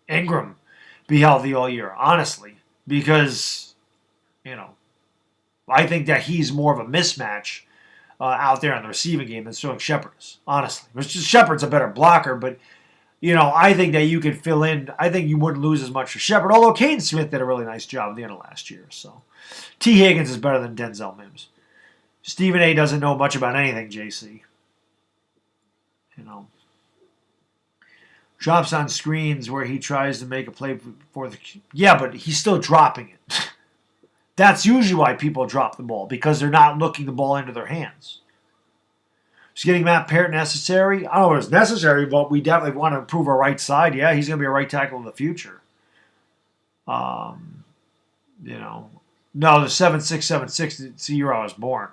Ingram be healthy all year, honestly. Because, you know, I think that he's more of a mismatch out there in the receiving game than Sterling Shepard is, honestly. Shepard's a better blocker, but I think that you could fill in. I think you wouldn't lose as much for Shepard, although Caden Smith did a really nice job at the end of last year. So T. Higgins is better than Denzel Mims. Stephen A. doesn't know much about anything, JC. Drops on screens where he tries to make a play for the... Yeah, but he's still dropping it. That's usually why people drop the ball, because they're not looking the ball into their hands. Is getting Matt Parrott necessary? I don't know if it's necessary, but we definitely want to improve our right side. Yeah, he's going to be a right tackle in the future. No, the 7.676, it's the year I was born.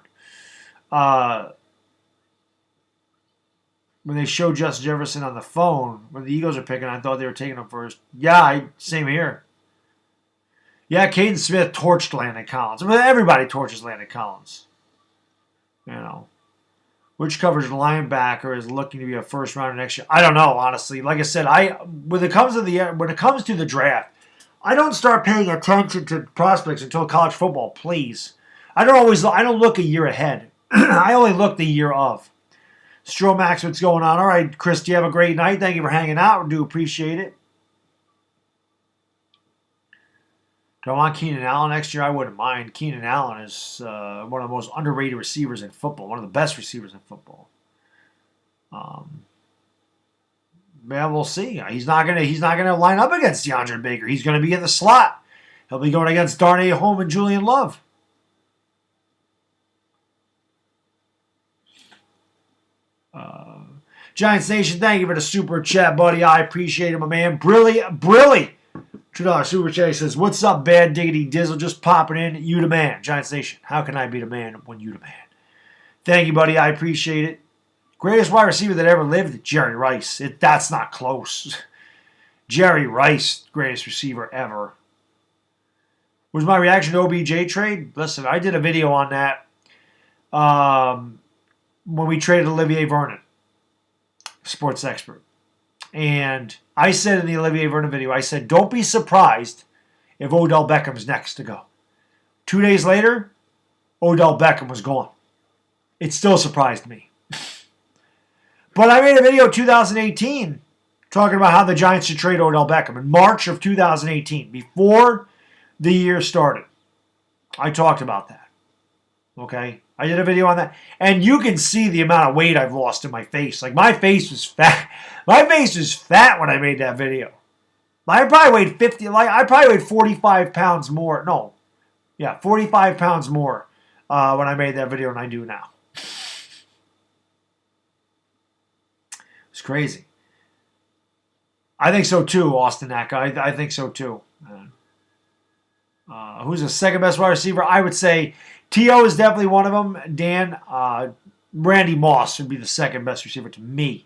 When they showed Justin Jefferson on the phone, when the Eagles are picking, I thought they were taking him first. Yeah, same here. Yeah, Caden Smith torched Landon Collins. I mean, everybody torches Landon Collins. Which coverage linebacker is looking to be a first rounder next year? I don't know, honestly. Like I said, when it comes to the draft, I don't start paying attention to prospects until college football. Please, I don't look a year ahead. I only look the year of. Stromax, what's going on? All right, Chris, you have a great night. Thank you for hanging out. We do appreciate it. Do I want Keenan Allen next year? I wouldn't mind. Keenan Allen is one of the most underrated receivers in football, one of the best receivers in football. Man, we'll see. He's not gonna line up against DeAndre Baker. He's gonna be in the slot. He'll be going against Darnay Holmes and Julian Love. Giants Nation, thank you for the super chat, buddy. I appreciate it, my man. Brilly. $2 super chat. He says, "What's up, Bad Diggity Dizzle? Just popping in. You the man. Giants Nation. How can I be the man when you the man?" Thank you, buddy. I appreciate it. Greatest wide receiver that ever lived, Jerry Rice. That's not close. Jerry Rice, greatest receiver ever. Was my reaction to OBJ trade? Listen, I did a video on that when we traded Olivier Vernon, sports expert. And I said in the Olivier Vernon video, I said, don't be surprised if Odell Beckham's next to go. 2 days later, Odell Beckham was gone. It still surprised me. But I made a video in 2018 talking about how the Giants should trade Odell Beckham in March of 2018, before the year started. I talked about that. Okay? I did a video on that. And you can see the amount of weight I've lost in my face. Like, my face was fat. My face was fat when I made that video. I probably weighed 45 pounds more. No. Yeah, 45 pounds more when I made that video than I do now. It's crazy. I think so too, Austin Eck. I think so too. Who's the second best wide receiver? I would say T.O. is definitely one of them. Dan, Randy Moss would be the second best receiver to me.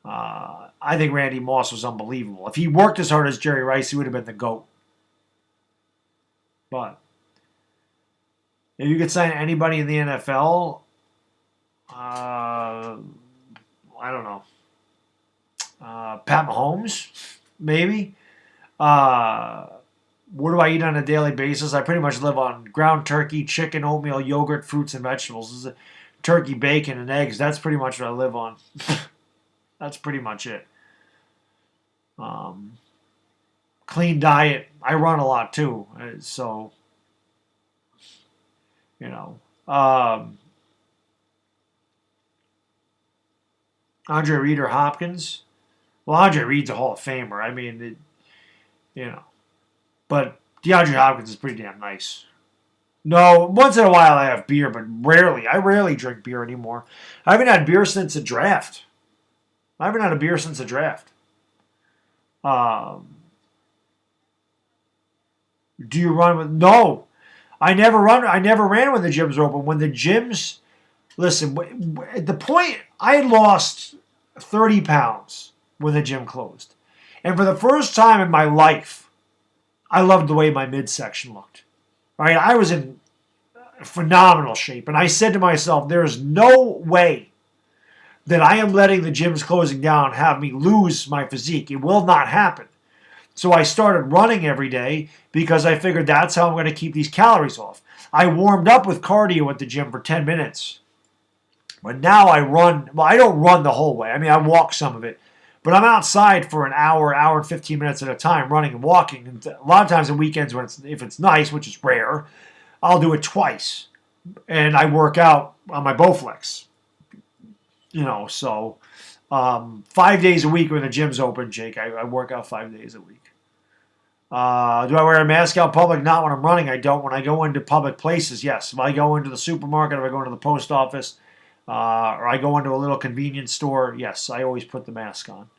I think Randy Moss was unbelievable. If he worked as hard as Jerry Rice, he would have been the GOAT. But if you could sign anybody in the NFL, I don't know. Pat Mahomes, maybe. What do I eat on a daily basis? I pretty much live on ground turkey, chicken, oatmeal, yogurt, fruits, and vegetables. Turkey, bacon, and eggs. That's pretty much what I live on. That's pretty much it. Clean diet. I run a lot too. So, Andre Reed or Hopkins? Well, Andre Reed's a Hall of Famer. I mean, But DeAndre Hopkins is pretty damn nice. No, once in a while I have beer, but rarely. I rarely drink beer anymore. I haven't had beer since the draft. Do you run with... No. I never ran when the gyms were open. When the gyms... Listen, at the point, I lost 30 pounds when the gym closed. And for the first time in my life, I loved the way my midsection looked. Right? I was in phenomenal shape. And I said to myself, there is no way that I am letting the gyms closing down have me lose my physique. It will not happen. So I started running every day because I figured that's how I'm going to keep these calories off. I warmed up with cardio at the gym for 10 minutes. But now I run. Well, I don't run the whole way. I mean, I walk some of it. But I'm outside for an hour and 15 minutes at a time, running and walking. And a lot of times on weekends, if it's nice, which is rare, I'll do it twice. And I work out on my Bowflex. So 5 days a week when the gym's open, Jake. I work out 5 days a week. Do I wear a mask out in public? Not when I'm running. I don't. When I go into public places, yes. If I go into the supermarket, if I go into the post office, or I go into a little convenience store, yes, I always put the mask on.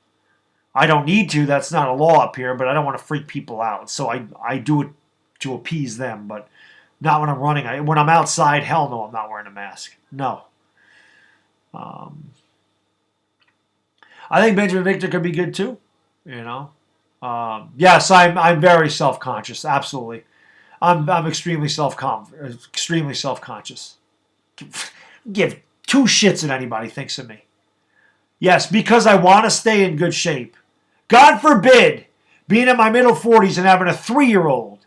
I don't need to. That's not a law up here, but I don't want to freak people out. So I do it to appease them, but not when I'm running. When I'm outside, hell no, I'm not wearing a mask. No. I think Benjamin Victor could be good too. Yes, I'm very self-conscious. Absolutely, I'm extremely self-conscious. Give two shits that anybody thinks of me. Yes, because I want to stay in good shape. God forbid, being in my middle 40s and having a 3-year-old,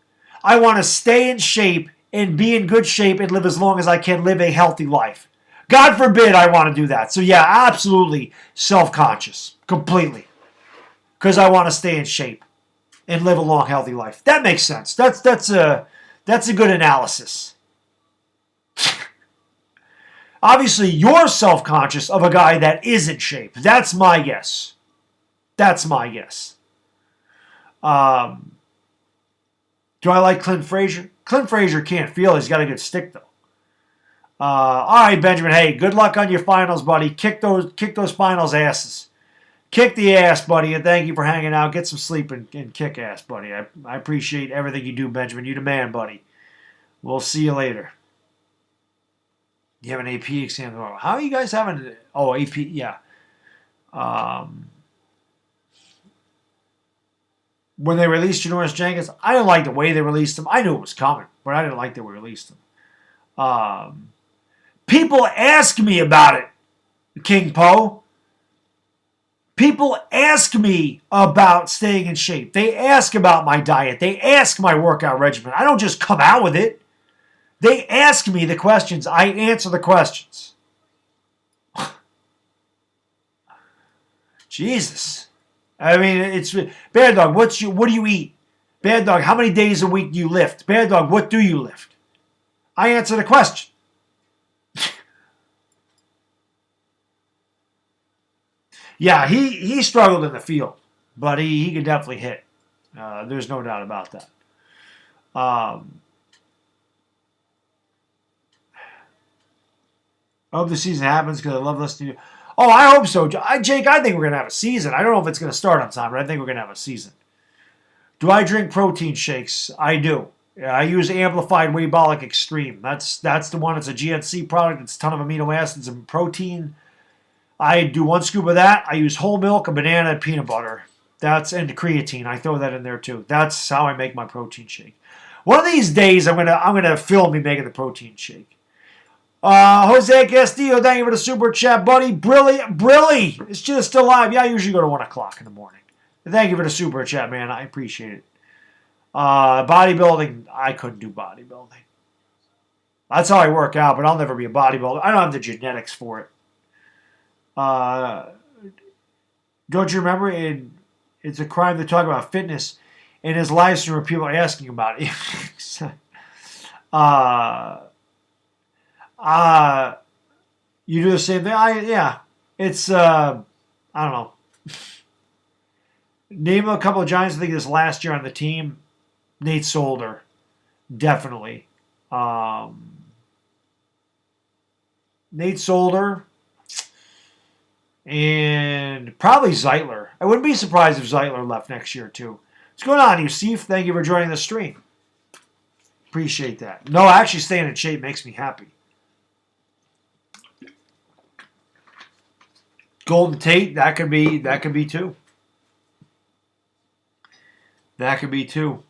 I want to stay in shape and be in good shape and live as long as I can, live a healthy life. God forbid I want to do that. So yeah, absolutely self-conscious, completely. Because I want to stay in shape and live a long, healthy life. That makes sense. That's a good analysis. Obviously, you're self-conscious of a guy that is in shape. That's my guess. Do I like Clint Frazier? Clint Frazier can't feel. He's got a good stick, though. All right, Benjamin. Hey, good luck on your finals, buddy. Kick those finals asses. Kick the ass, buddy, and thank you for hanging out. Get some sleep and kick ass, buddy. I appreciate everything you do, Benjamin. You the man, buddy. We'll see you later. You have an AP exam tomorrow. How are you guys having? Oh, AP, yeah. When they released Janoris Jenkins, I didn't like the way they released him. I knew it was coming, but I didn't like the way they released him. People ask me about it, King Poe. People ask me about staying in shape. They ask about my diet. They ask my workout regimen. I don't just come out with it. They ask me the questions. I answer the questions. Jesus. I mean, it's Baddog. What do you eat? Baddog, how many days a week do you lift? Baddog, what do you lift? I answer the question. Yeah, he struggled in the field, but he could definitely hit. There's no doubt about that. I hope the season happens because I love listening to you. Oh, I hope so. Jake, I think we're going to have a season. I don't know if it's going to start on time, but I think we're going to have a season. Do I drink protein shakes? I do. I use Amplified Waybolic Extreme. That's the one. It's a GNC product. It's a ton of amino acids and protein. I do 1 scoop of that. I use whole milk, a banana, and peanut butter. And creatine. I throw that in there too. That's how I make my protein shake. One of these days, I'm gonna film me making the protein shake. Jose Castillo, thank you for the super chat, buddy. Brilly is just still alive. Yeah, I usually go to 1 o'clock in the morning. Thank you for the super chat, man. I appreciate it. Bodybuilding, I couldn't do bodybuilding. That's how I work out, but I'll never be a bodybuilder. I don't have the genetics for it. Don't you remember? It's a crime to talk about fitness in his live stream where people are asking about it. You do the same thing? It's, I don't know. Name a couple of Giants I think this last year on the team. Nate Solder. Definitely. Nate Solder. And probably Zeitler. I wouldn't be surprised if Zeitler left next year, too. What's going on, Yusuf? Thank you for joining the stream. Appreciate that. No, actually staying in shape makes me happy. Golden Tate, that could be too. That could be too.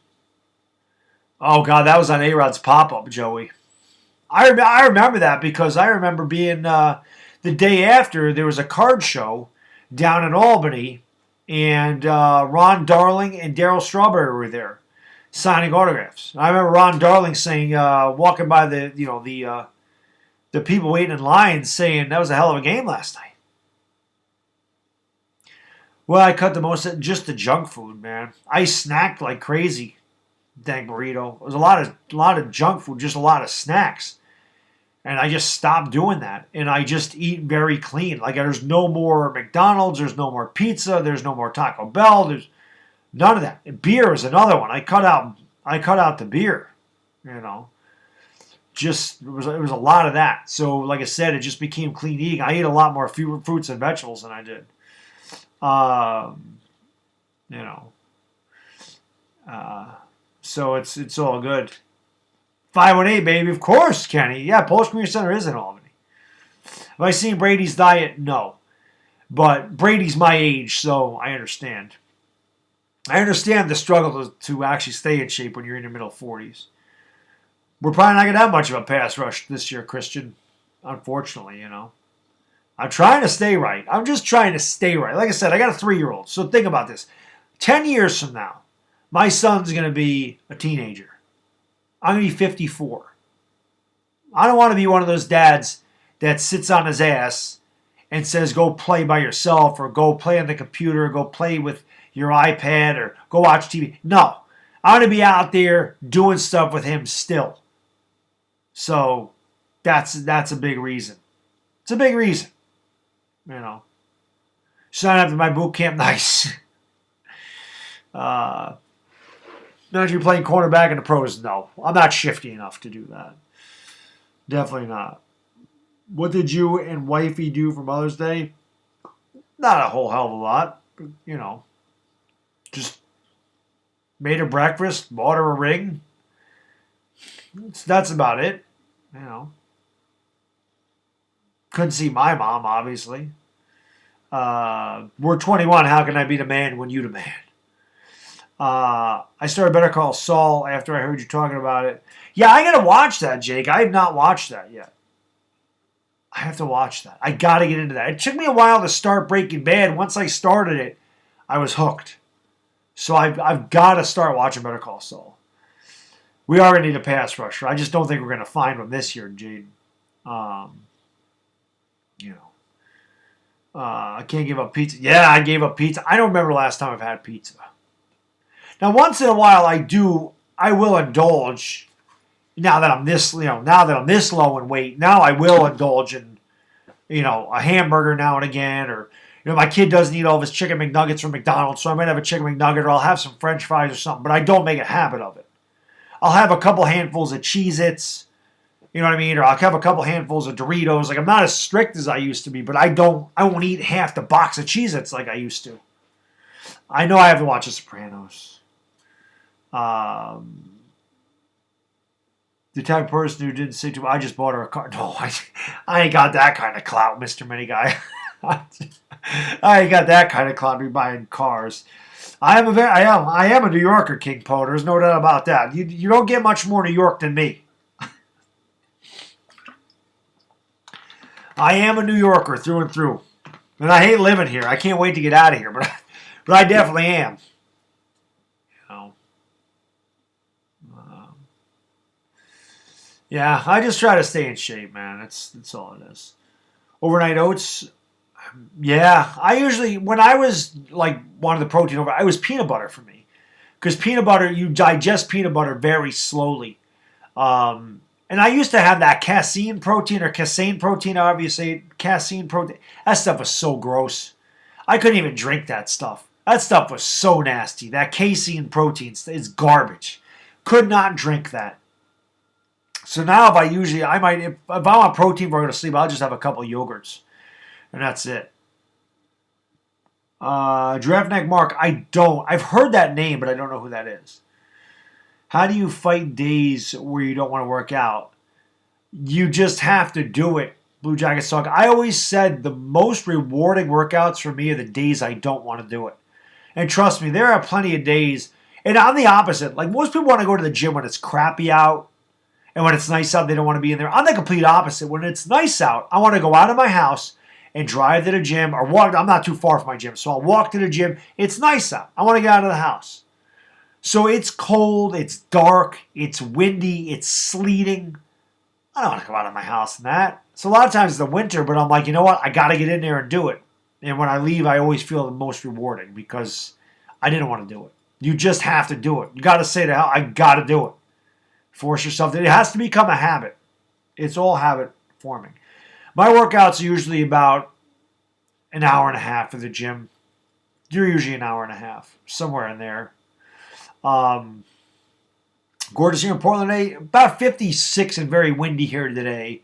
Oh, God, that was on A-Rod's pop-up, Joey. I remember that because I remember being... the day after, there was a card show down in Albany, and Ron Darling and Darryl Strawberry were there signing autographs. I remember Ron Darling saying, walking by the people waiting in line, saying that was a hell of a game last night. Well, I cut the most of just the junk food, man. I snacked like crazy. Dang burrito. It was a lot of junk food, just a lot of snacks. And I just stopped doing that. And I just eat very clean. Like there's no more McDonald's, there's no more pizza, there's no more Taco Bell, there's none of that. And beer is another one. I cut out the beer, you know. Just it was a lot of that. So like I said, it just became clean eating. I ate a lot more fruits and vegetables than I did. You know. So it's all good. 518, baby. Of course, Kenny. Yeah, Polish Community Center is in Albany. Have I seen Brady's diet? No. But Brady's my age, so I understand. I understand the struggle to actually stay in shape when you're in your middle 40s. We're probably not going to have much of a pass rush this year, Christian. Unfortunately, you know. I'm trying to stay right. I'm just trying to stay right. Like I said, I got a 3-year-old. So think about this. 10 years from now, my son's going to be a teenager. I'm going to be 54. I don't want to be one of those dads that sits on his ass and says, go play by yourself or go play on the computer or go play with your iPad or go watch TV. No. I want to be out there doing stuff with him still. So that's a big reason. It's a big reason. You know. Sign up to my boot camp. Nice. Now, if you're playing cornerback in the pros, no. I'm not shifty enough to do that. Definitely not. What did you and wifey do for Mother's Day? Not a whole hell of a lot. You know, just made her breakfast, bought her a ring. That's about it. You know. Couldn't see my mom, obviously. We're 21. How can I be the man when you the man? I started Better Call Saul after I heard you talking about it. Yeah, I gotta watch that, Jake. I have not watched that yet. I have to watch that. I gotta get into that. It took me a while to start Breaking Bad. Once I started it, I was hooked. So I've got to start watching Better Call Saul. We are going to need a pass rusher. I just don't think we're going to find one this year, Jaden. You know. I can't give up pizza. Yeah, I gave up pizza. I don't remember the last time I've had pizza. Now, once in a while, I will indulge. Now that I'm this low in weight, now I will indulge in, a hamburger now and again, or, my kid doesn't eat all of his chicken McNuggets from McDonald's, so I might have a chicken McNugget, or I'll have some French fries or something, but I don't make a habit of it. I'll have a couple handfuls of Cheez-Its, you know what I mean, or I'll have a couple handfuls of Doritos. Like, I'm not as strict as I used to be, but I won't eat half the box of Cheez-Its like I used to. I know I have to watch The Sopranos. The type of person who didn't say to me, I just bought her a car. No, I ain't got that kind of clout, Mr. Mini Guy. I ain't got that kind of clout to be buying cars. I am a New Yorker, King Poe. There's no doubt about that. You don't get much more New York than me. I am a New Yorker through and through. And I hate living here. I can't wait to get out of here, but I definitely am. Yeah, I just try to stay in shape, man. That's all it is. Overnight oats. Yeah, I usually, when I was wanted the protein over, it was peanut butter for me. Because peanut butter, you digest peanut butter very slowly. And I used to have that casein protein, or casein protein, however you say it, casein protein. That stuff was so gross. I couldn't even drink that stuff. That stuff was so nasty. That casein protein is garbage. Could not drink that. So now if I'm on protein before I go to sleep, I'll just have a couple of yogurts. And that's it. Giraffe Neck Mark, I've heard that name, but I don't know who that is. How do you fight days where you don't want to work out? You just have to do it, Blue Jacket Talk. I always said the most rewarding workouts for me are the days I don't want to do it. And trust me, there are plenty of days. And I'm the opposite. Like, most people want to go to the gym when it's crappy out. And when it's nice out, they don't want to be in there. I'm the complete opposite. When it's nice out, I want to go out of my house and drive to the gym or walk. I'm not too far from my gym, so I'll walk to the gym. It's nice out. I want to get out of the house. So it's cold, it's dark, it's windy, it's sleeting. I don't want to come out of my house and that. So a lot of times it's the winter, but I'm like, you know what? I got to get in there and do it. And when I leave, I always feel the most rewarding because I didn't want to do it. You just have to do it. You got to say to hell, I got to do it. Force yourself. It has to become a habit. It's all habit forming. My workouts are usually about an hour and a half for the gym. You're usually an hour and a half, somewhere in there. Gorgeous here in Portland today. About 56 and very windy here today.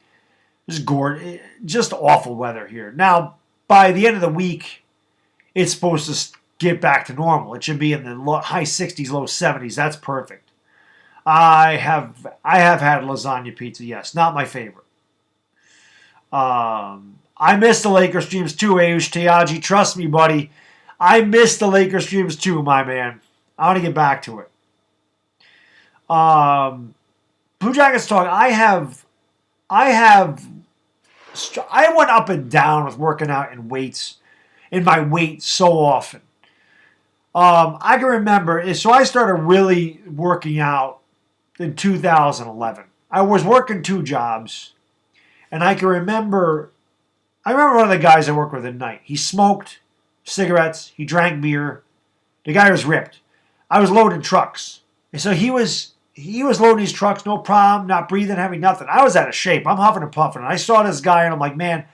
Just awful weather here. Now, by the end of the week, it's supposed to get back to normal. It should be in the high 60s, low 70s. That's perfect. I have had lasagna pizza. Yes, not my favorite. I miss the Laker streams too, Ayush Tiaji. Trust me, buddy. I miss the Laker streams too, my man. I want to get back to it. Blue Jackets talk. I went up and down with working out in my weight so often. I can remember, so I started really working out in 2011. I was working 2 jobs, and I remember one of the guys I worked with at night. He smoked cigarettes, he drank beer. The guy was ripped. I was loading trucks. And so he was loading these trucks, no problem, not breathing heavy, nothing. I was out of shape. I'm huffing and puffing. And I saw this guy, and I'm like, man,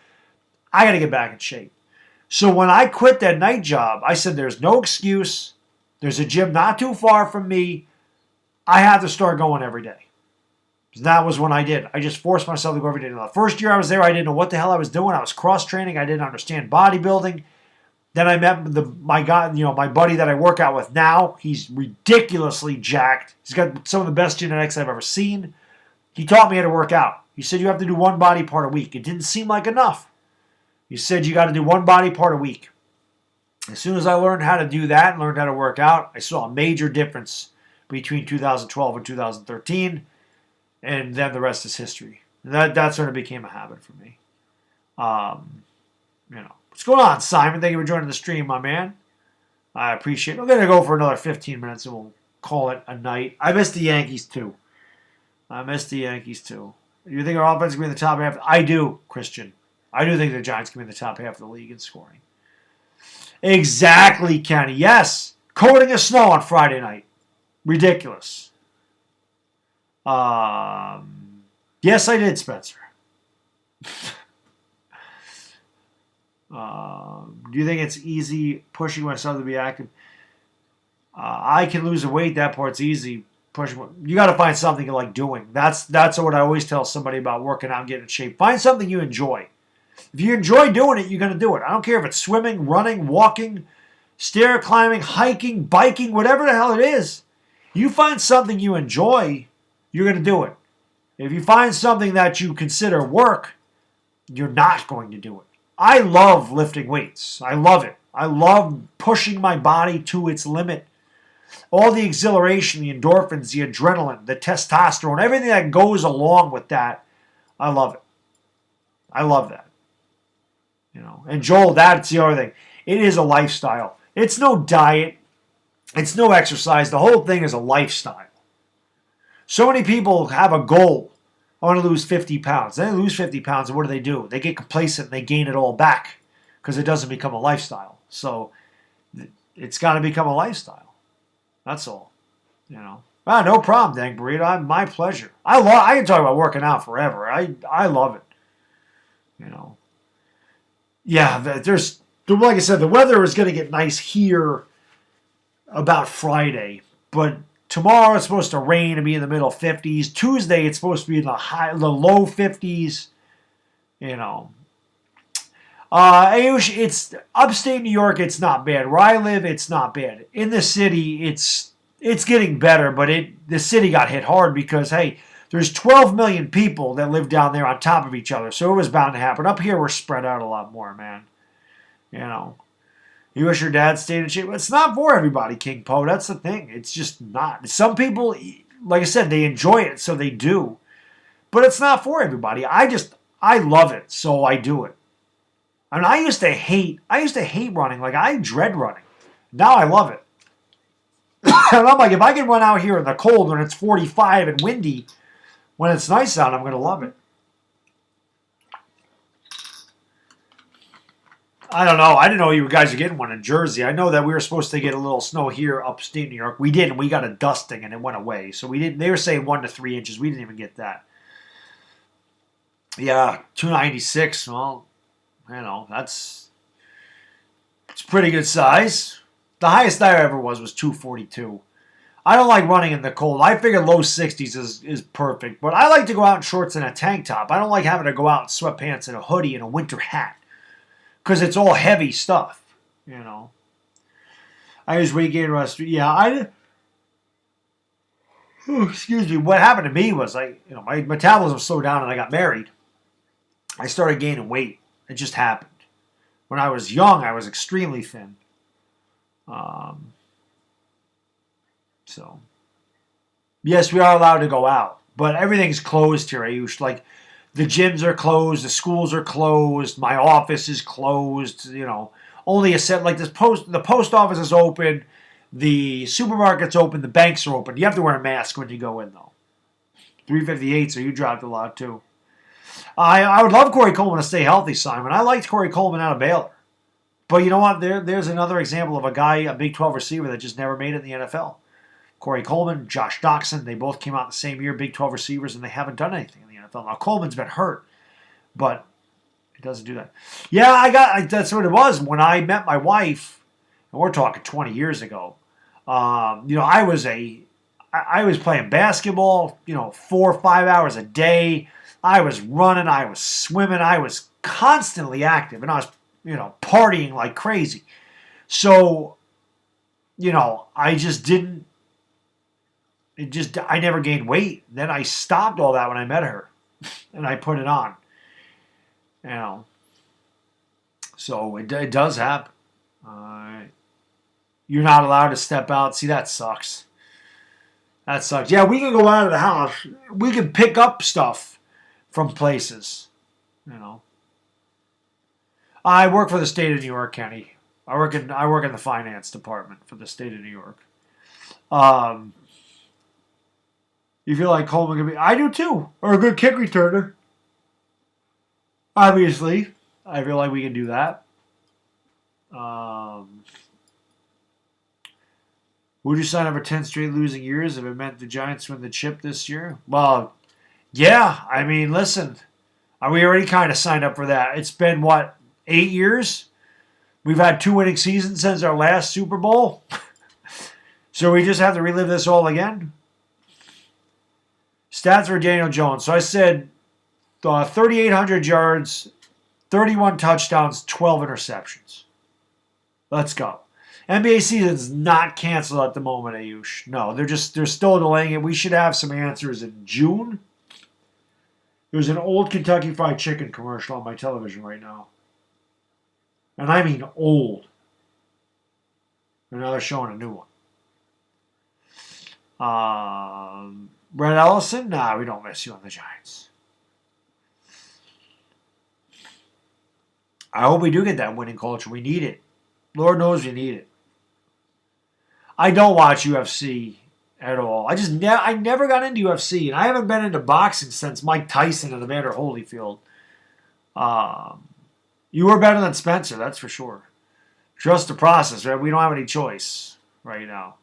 I got to get back in shape. So when I quit that night job, I said, there's no excuse. There's a gym not too far from me. I have to start going every day. And that was when I did. I just forced myself to go every day. Now, the first year I was there, I didn't know what the hell I was doing. I was cross-training. I didn't understand bodybuilding. Then I met my buddy that I work out with now. He's ridiculously jacked. He's got some of the best genetics I've ever seen. He taught me how to work out. He said you have to do one body part a week. It didn't seem like enough. He said you got to do one body part a week. As soon as I learned how to do that and learned how to work out, I saw a major difference between 2012 and 2013. And then the rest is history. That sort of became a habit for me. What's going on, Simon? Thank you for joining the stream, my man. I appreciate it. I'm going to go for another 15 minutes and we'll call it a night. I miss the Yankees, too. You think our offense is going to be in the top half? I do, Christian. I do think the Giants can be in the top half of the league in scoring. Exactly, Kenny. Yes. Coating of snow on Friday night. Ridiculous. Yes, I did, Spencer. Do you think it's easy pushing myself to be active? I can lose the weight. That part's easy. You got to find something you like doing. That's what I always tell somebody about working out and getting in shape. Find something you enjoy. If you enjoy doing it, you're going to do it. I don't care if it's swimming, running, walking, stair climbing, hiking, biking, whatever the hell it is. You find something you enjoy, you're going to do it. If you find something that you consider work, you're not going to do it. I love lifting weights. I love it. I love pushing my body to its limit. All the exhilaration, the endorphins, the adrenaline, the testosterone, everything that goes along with that, I love it. I love that. And Joel, that's the other thing. It is a lifestyle. It's no diet. It's no exercise. The whole thing is a lifestyle. So many people have a goal. I want to lose 50 pounds. They lose 50 pounds, and what do? They get complacent and they gain it all back because it doesn't become a lifestyle. So it's got to become a lifestyle. That's all. No problem, Dang Burrito. My pleasure. I can talk about working out forever. I love it. Yeah, like I said, the weather is going to get nice here about Friday, but tomorrow it's supposed to rain and be in the middle 50s. Tuesday it's supposed to be in the low 50s. Ayush, it's upstate New York. It's not bad. Where I live, it's not bad. In the city, it's getting better, but the city got hit hard because there's 12 million people that live down there on top of each other, so it was bound to happen. Up here, we're spread out a lot more, man. You wish your dad stayed in shape. It's not for everybody, King Poe. That's the thing. It's just not. Some people, like I said, they enjoy it, so they do. But it's not for everybody. I love it, so I do it. I used to hate running. Like, I dread running. Now I love it. And I'm like, if I can run out here in the cold when it's 45 and windy, when it's nice out, I'm going to love it. I don't know. I didn't know you guys were getting one in Jersey. I know that we were supposed to get a little snow here upstate New York. We didn't. We got a dusting and it went away. So we didn't. They were saying 1 to 3 inches. We didn't even get that. Yeah, 296. Well, it's pretty good size. The highest I ever was 242. I don't like running in the cold. I figure low 60s is perfect. But I like to go out in shorts and a tank top. I don't like having to go out in sweatpants and a hoodie and a winter hat. Because it's all heavy stuff, I use weight gain rest. Yeah, excuse me. What happened to me was my metabolism slowed down and I got married. I started gaining weight. It just happened. When I was young, I was extremely thin. So, yes, we are allowed to go out, but everything's closed here, Ayush. Like, the gyms are closed, the schools are closed, my office is closed, only a set, like the post office is open, the supermarket's open, the banks are open. You have to wear a mask when you go in, though. 358, so you dropped a lot, too. I would love Corey Coleman to stay healthy, Simon. I liked Corey Coleman out of Baylor. But you know what? There's another example of a guy, a Big 12 receiver that just never made it in the NFL. Corey Coleman, Josh Doxson, they both came out the same year, Big 12 receivers, and they haven't done anything in the NFL. Now, Coleman's been hurt, but it doesn't do that. Yeah, that's what it was. When I met my wife, and we're talking 20 years ago, I was playing basketball, 4 or 5 hours a day. I was running, I was swimming, I was constantly active, and I was, partying like crazy. So, I just didn't. I never gained weight. Then I stopped all that when I met her, and I put it on. So it does happen. You're not allowed to step out. See, that sucks. That sucks. Yeah, we can go out of the house. We can pick up stuff from places. I work for the state of New York, Kenny. I work in the finance department for the state of New York. You feel like Coleman could be? I do too. Or a good kick returner. Obviously, I feel like we can do that. Would you sign up for 10 straight losing years if it meant the Giants win the chip this year? Well, yeah. I mean, listen. We already kind of signed up for that. It's been, 8 years? We've had 2 winning seasons since our last Super Bowl. So we just have to relive this all again? Stats for Daniel Jones. So I said 3,800 yards, 31 touchdowns, 12 interceptions. Let's go. NBA season's not canceled at the moment, Ayush. No, they're still delaying it. We should have some answers in June. There's an old Kentucky Fried Chicken commercial on my television right now. And I mean old. And now they're showing a new one. Brett Ellison? Nah, we don't miss you on the Giants. I hope we do get that winning culture. We need it. Lord knows we need it. I don't watch UFC at all. I never got into UFC, and I haven't been into boxing since Mike Tyson and Evander Holyfield. You were better than Spencer, that's for sure. Trust the process, right? We don't have any choice right now.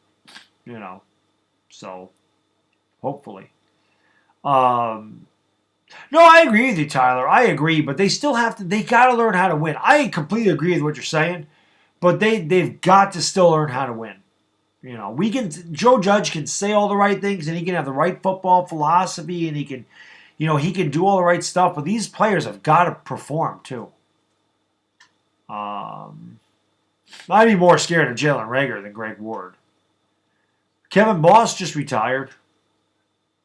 So, hopefully. No, I agree with you, Tyler. I agree, but they still they got to learn how to win. I completely agree with what you're saying, but they've got to still learn how to win. Joe Judge can say all the right things, and he can have the right football philosophy, and he can do all the right stuff, but these players have got to perform, too. I'd be more scared of Jalen Reagor than Greg Ward. Kevin Boss just retired.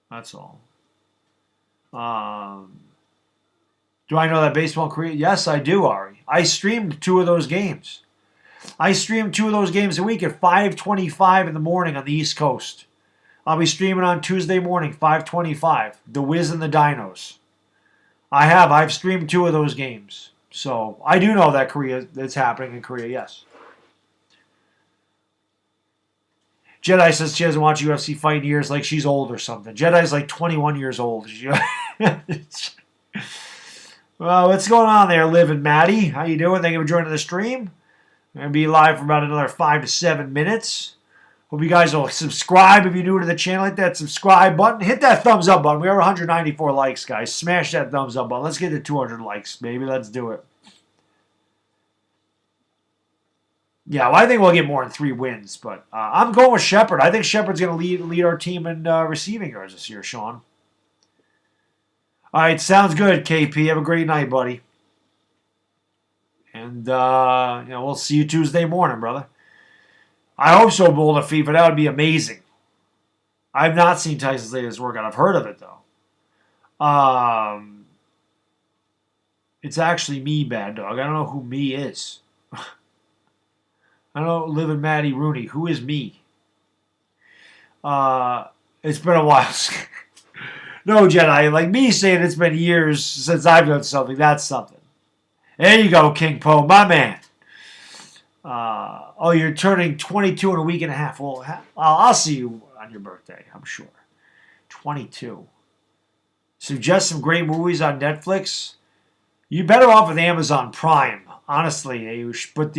That's all. Do I know that baseball in Korea? Yes, I do, Ari. I streamed 2 of those games. I stream 2 of those games a week at 5:25 in the morning on the East Coast. I'll be streaming on Tuesday morning, 5:25. The Wiz and the Dinos. I've streamed 2 of those games. So I do know that that's happening in Korea, yes. Jedi says she hasn't watched UFC fight in years, like she's old or something. Jedi's like 21 years old. Well, what's going on there, Liv and Maddie? How you doing? Thank you for joining the stream. I'm going to be live for about another 5 to 7 minutes. Hope you guys will subscribe if you're new to the channel. Hit that subscribe button. Hit that thumbs up button. We have 194 likes, guys. Smash that thumbs up button. Let's get to 200 likes, baby. Let's do it. Yeah, well, I think we'll get more than 3 wins, but I'm going with Shepard. I think Shepard's going to lead our team in receiving yards this year, Sean. All right, sounds good, KP. Have a great night, buddy. And we'll see you Tuesday morning, brother. I hope so, Boulder FIFA. That would be amazing. I've not seen Tyson's latest workout. I've heard of it though. It's actually me, Baddog. I don't know who me is. I don't live in Matty Rooney. Who is me? It's been a while. No, Jedi. Like me saying it's been years since I've done something. That's something. There you go, King Poe, my man. You're turning 22 in a week and a half. Well, I'll see you on your birthday, I'm sure. 22. Suggest some great movies on Netflix. You're better off with Amazon Prime, honestly, Ayush. But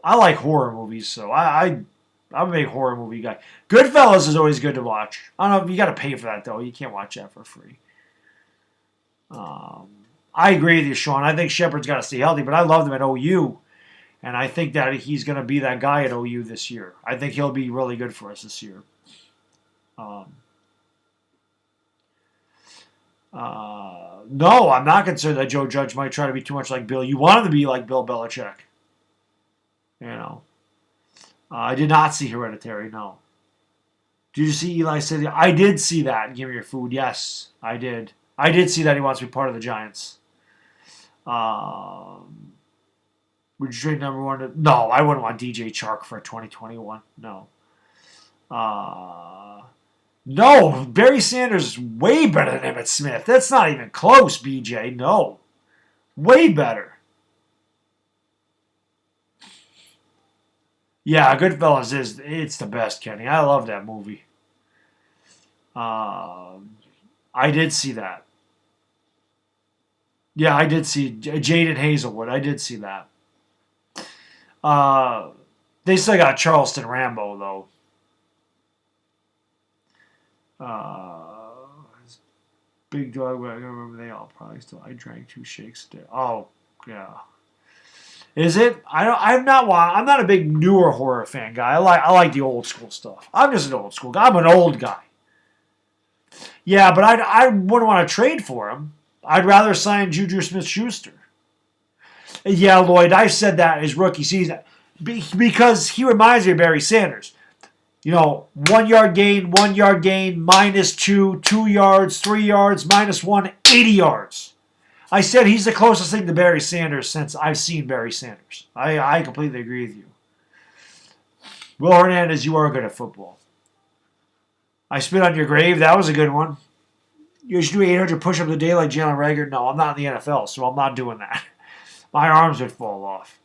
I like horror movies, so I'm a big horror movie guy. Goodfellas is always good to watch. I don't know, you got to pay for that, though. You can't watch that for free. I agree with you, Sean. I think Shepard's got to stay healthy, but I love him at OU, and I think that he's going to be that guy at OU this year. I think he'll be really good for us this year. No, I'm not concerned that Joe Judge might try to be too much like Bill. You want him to be like Bill Belichick. I did not see Hereditary, no. Did you see Eli City? I did see that. Give me your food. Yes, I did. I did see that he wants to be part of the Giants. Would you trade number one? No, I wouldn't want DJ Chark for 2021. No. No, Barry Sanders is way better than Emmitt Smith. That's not even close, BJ. No. Way better. Yeah, Goodfellas it's the best, Kenny. I love that movie. I did see that. Yeah, I did see Jaden Hazelwood. I did see that. They still got Charleston Rambo, though. Big Dog, I remember they all probably still. I drank 2 shakes today. Oh, yeah. Is it? I'm not a big newer horror fan guy. I like the old school stuff. I'm just an old school guy. I'm an old guy. Yeah, but I wouldn't want to trade for him. I'd rather sign Juju Smith-Schuster. Yeah, Lloyd, I said that his rookie season because he reminds me of Barry Sanders. 1 yard gain, -2, 2 yards, 3 yards, -1, 80 yards. I said he's the closest thing to Barry Sanders since I've seen Barry Sanders. I completely agree with you. Will Hernandez, you are good at football. I spit on your grave. That was a good one. You should do 800 push-ups a day like Jalen Rager. No, I'm not in the NFL, so I'm not doing that. My arms would fall off.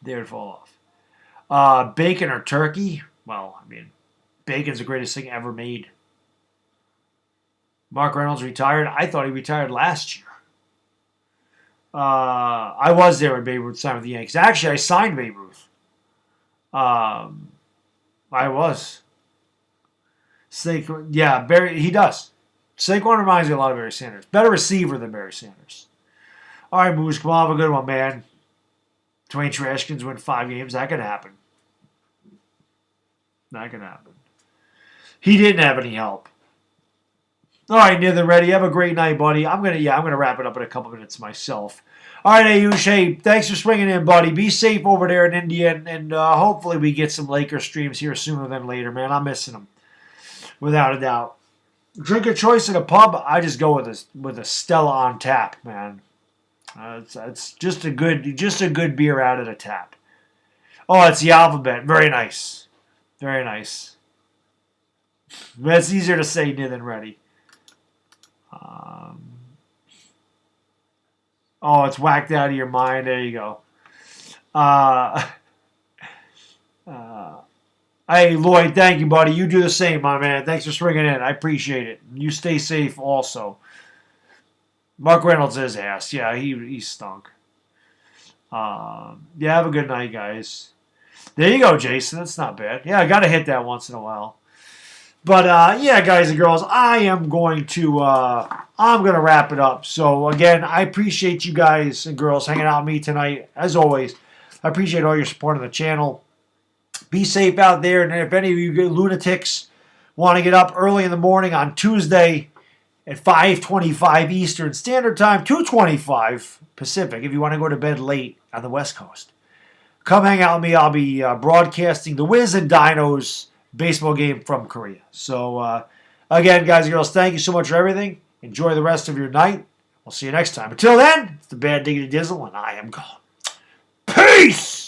They would fall off. Bacon or turkey? Well, bacon's the greatest thing ever made. Mark Reynolds retired. I thought he retired last year. I was there when Babe Ruth signed with the Yankees. Actually, I signed Babe Ruth. I was. Barry. He does. Saquon reminds me a lot of Barry Sanders. Better receiver than Barry Sanders. All right, Moose, come on, have a good one, man. Dwayne Trashkins win 5 games. That could happen. He didn't have any help. All right, Nither ready. Have a great night, buddy. I'm gonna wrap it up in a couple minutes myself. All right, Ayush, hey, thanks for swinging in, buddy. Be safe over there in India, and hopefully we get some Lakers streams here sooner than later, man. I'm missing them, without a doubt. Drink of choice at a pub, I just go with a Stella on tap, man. It's just a good beer out at a tap. Oh, it's the alphabet. Very nice. Very nice. That's easier to say than ready. It's whacked out of your mind. There you go. I Hey, Lloyd, thank you, buddy. You do the same, my man. Thanks for swinging in. I appreciate it. You stay safe also. Mark Reynolds is ass. Yeah, he stunk. Yeah, have a good night, guys. There you go, Jason. That's not bad. Yeah, I got to hit that once in a while. But yeah, guys and girls, I'm going to wrap it up. So again, I appreciate you guys and girls hanging out with me tonight. As always, I appreciate all your support on the channel. Be safe out there, and if any of you lunatics want to get up early in the morning on Tuesday at 5:25 Eastern Standard Time, 2:25 Pacific, if you want to go to bed late on the West Coast, come hang out with me. I'll be broadcasting the Wiz and Dinos baseball game from Korea. So, again, guys and girls, thank you so much for everything. Enjoy the rest of your night. We'll see you next time. Until then, it's the Bad Diggity Dizzle, and I am gone. Peace!